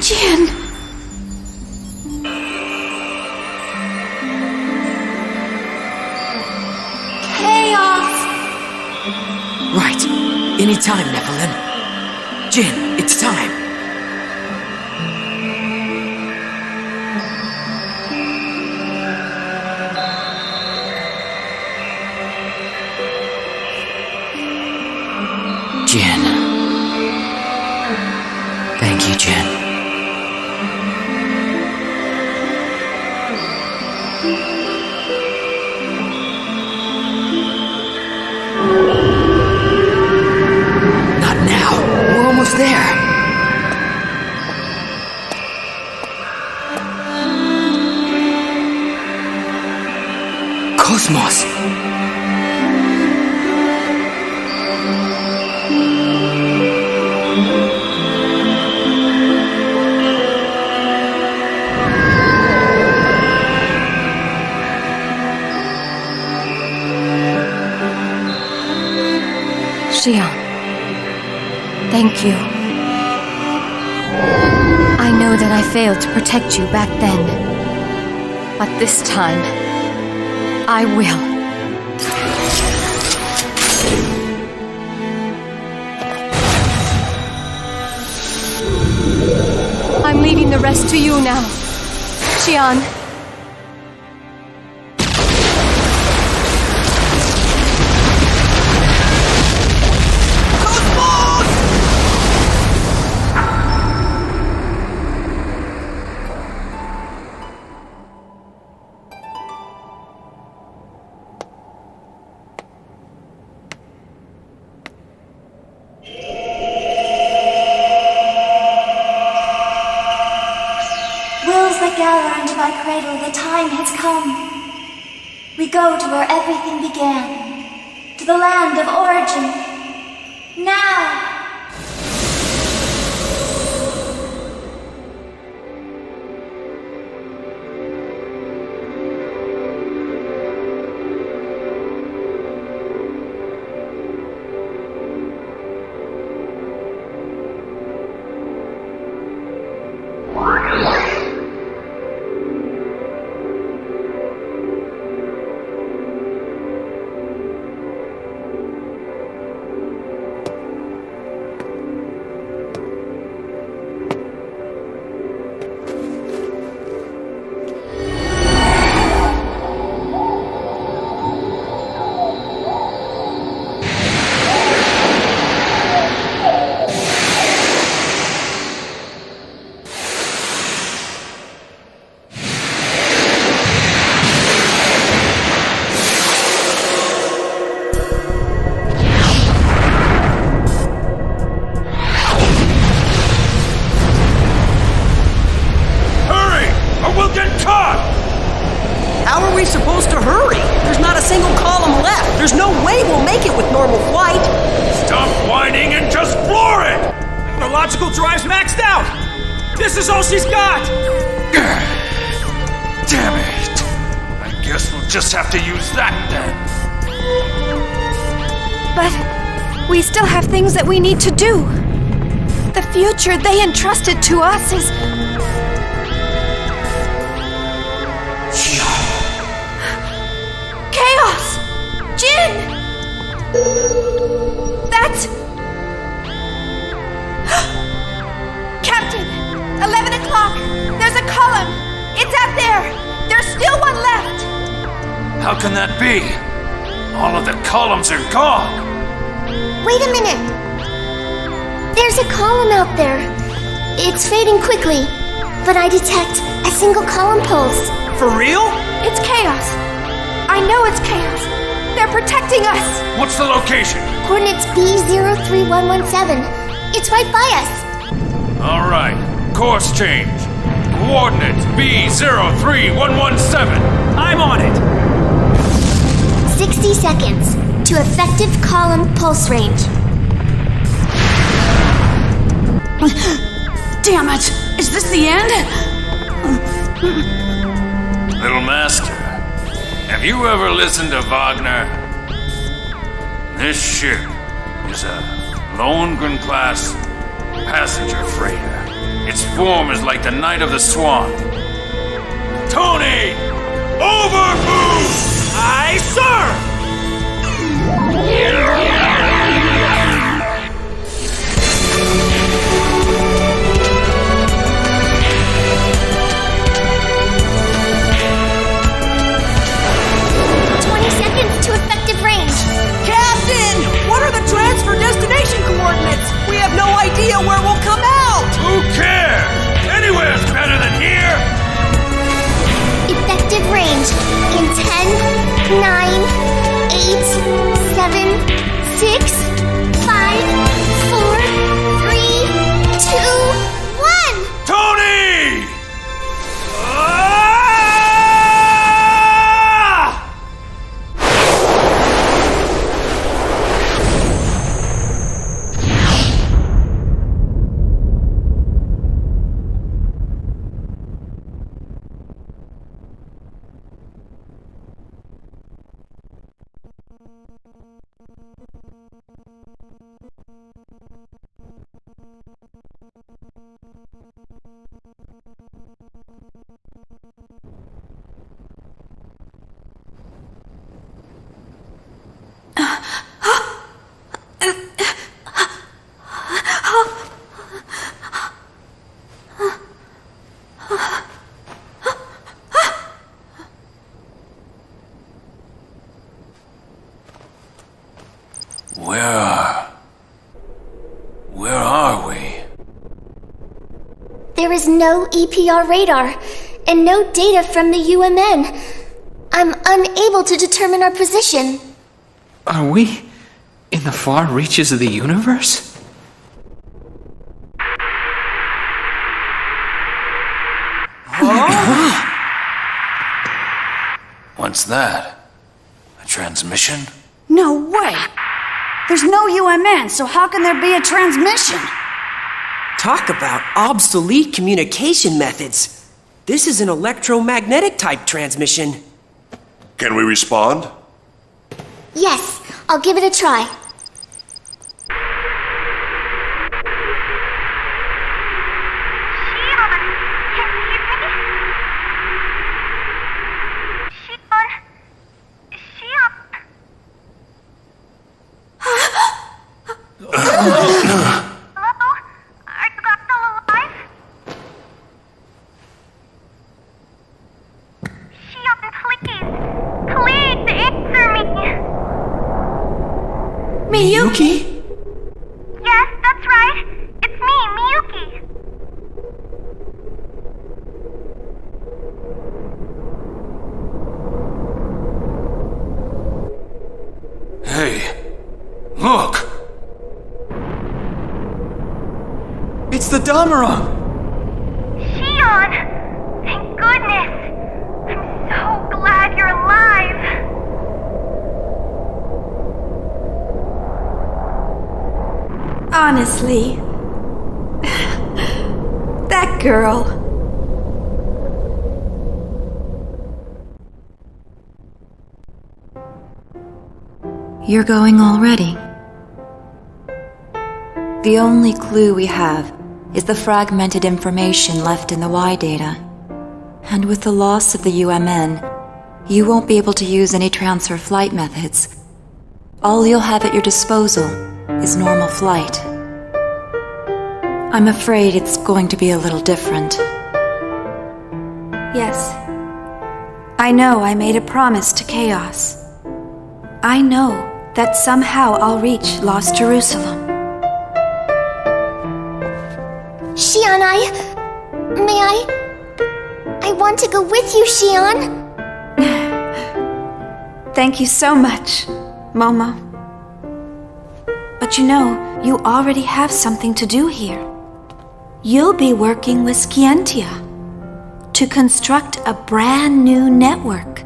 Jin! Chaos! Right. Anytime, Nephilim. Jin, it's time. Jin. Thank you, Jin. Not now. We're almost there. Cosmos. Xian, thank you. I know that I failed to protect you back then, but this time, I will. I'm leaving the rest to you now, Xian. Wills that gather into my cradle, the time has come. We go to where everything began, to the land of origin. Now! How are we supposed to hurry? There's not a single column left. There's no way we'll make it with normal flight. Stop whining and just floor it! The logical drive's maxed out! This is all she's got! Damn it! I guess we'll just have to use that then. But we still have things that we need to do. The future they entrusted to us is... Chaos! Jin! That's... Captain! 11 o'clock! There's a column! It's out there! There's still one left! How can that be? All of the columns are gone! Wait a minute! There's a column out there. It's fading quickly, but I detect a single column pulse. For real? It's chaos. I know it's chaos. They're protecting us. What's the location? Coordinates B03117. It's right by us. All right. Course change. Coordinates B03117. I'm on it. 60 seconds to effective column pulse range. Damn it! Is this the end? Little Master, have you ever listened to Wagner? This ship is a Lohengrin-class passenger freighter. Its form is like the Knight of the Swan. Tony! Overmove! Aye, sir! 20 seconds to effective range. Captain! What are the transfer destination coordinates? We have no idea where we'll come out! Who cares? Anywhere's better than here! Effective range in 10, 9, 8, 7, 6, 5, 4, 3, 2, 1! Tony! there is no EPR radar and no data from the UMN. I'm unable to determine our position. Are we in the far reaches of the universe? What's that? A transmission? No way! There's no UMN, so how can there be a transmission? Talk about obsolete communication methods. This is an electromagnetic type transmission. Can we respond? Yes, I'll give it a try. Miyuki? Yes, that's right. It's me, Miyuki. Hey, look! It's the Damarong! Shion! Thank goodness! I'm so glad you're alive! Honestly, that girl. You're going already. The only clue we have is the fragmented information left in the Y data. And with the loss of the UMN, you won't be able to use any transfer flight methods. All you'll have at your disposal is normal flight. I'm afraid it's going to be a little different. Yes. I know I made a promise to Chaos. I know that somehow I'll reach Lost Jerusalem. Shion, I want to go with you, Shion. Thank you so much, Momo. But you know, you already have something to do here. You'll be working with Scientia to construct a brand new network.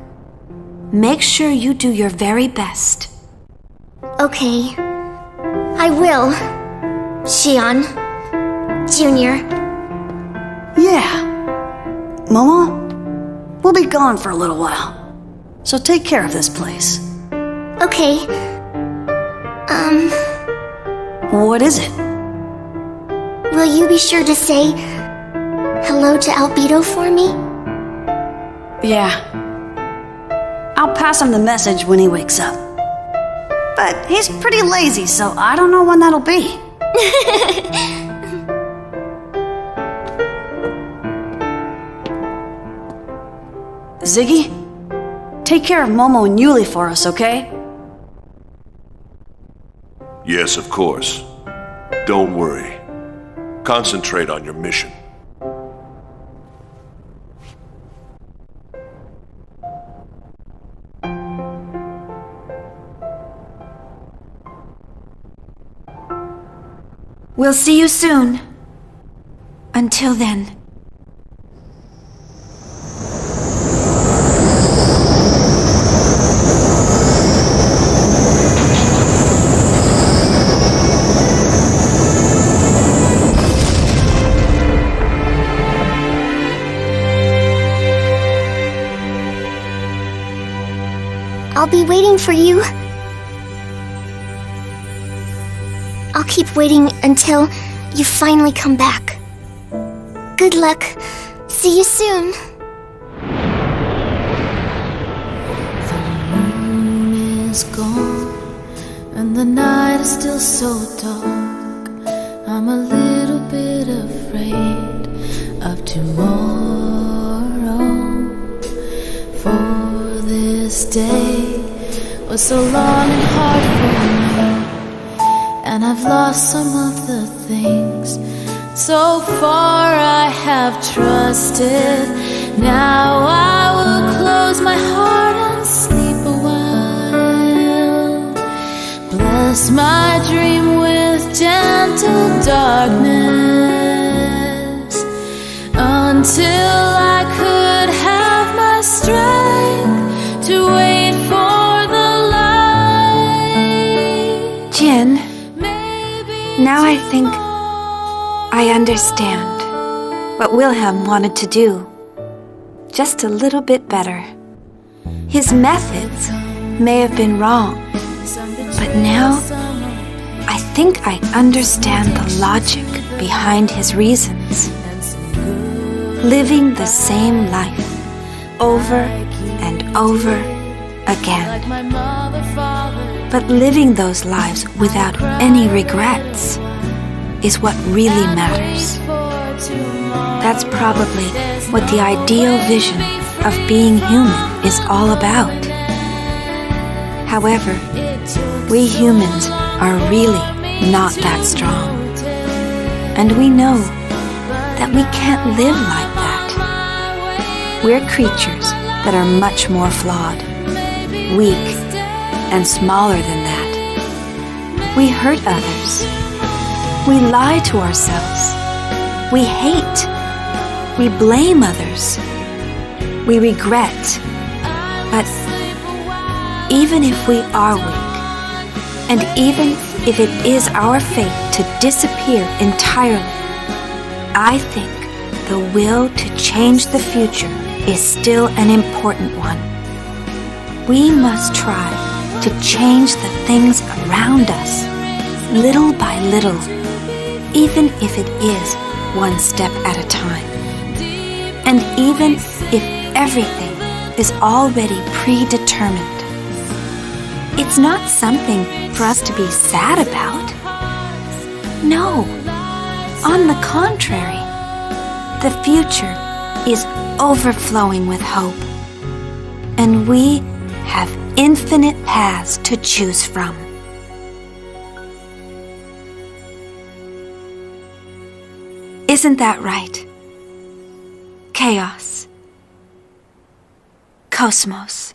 Make sure you do your very best. Okay. I will. Shion. Junior. Yeah. Momo, we'll be gone for a little while. So take care of this place. Okay. What is it? Will you be sure to say hello to Albedo for me? Yeah. I'll pass him the message when he wakes up. But he's pretty lazy, so I don't know when that'll be. Ziggy, take care of Momo and Yuli for us, okay? Yes, of course. Don't worry. Concentrate on your mission. We'll see you soon. Until then. I'll be waiting for you. I'll keep waiting until you finally come back. Good luck. See you soon. The moon is gone and the night is still so dark. I'm a little bit afraid of tomorrow. For this day was so long and hard for me, and I've lost some of the things So far I have trusted. Now I will close my heart and sleep a while. Bless my dream with gentle darkness until I could have my strength to wait for the light. Jin, now I think I understand what Wilhelm wanted to do, just a little bit better. His methods may have been wrong, but now I think I understand the logic behind his reasons. Living the same life over and over again, but living those lives without any regrets is what really matters. That's probably what the ideal vision of being human is all about. However, we humans are really not that strong. And we know that we can't live like that. We're creatures that are much more flawed, weak, and smaller than that. We hurt others. We lie to ourselves. We hate. We blame others. We regret. But even if we are weak, and even if it is our fate to disappear entirely, I think the will to change the future is still an important one. We must try to change the things around us, little by little, even if it is one step at a time. And even if everything is already predetermined. It's not something for us to be sad about. No, on the contrary, the future is overflowing with hope. And we have infinite paths to choose from. Isn't that right? Chaos. Cosmos.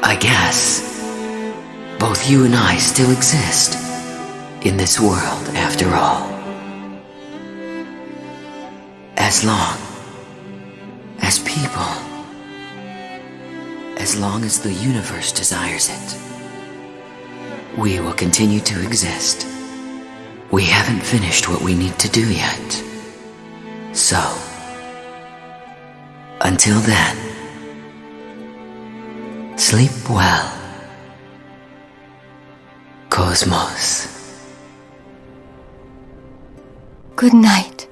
I guess both you and I still exist in this world after all. As long as people, as long as the universe desires it, we will continue to exist. We haven't finished what we need to do yet. So, until then, sleep well, Cosmos. Good night.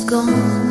gone.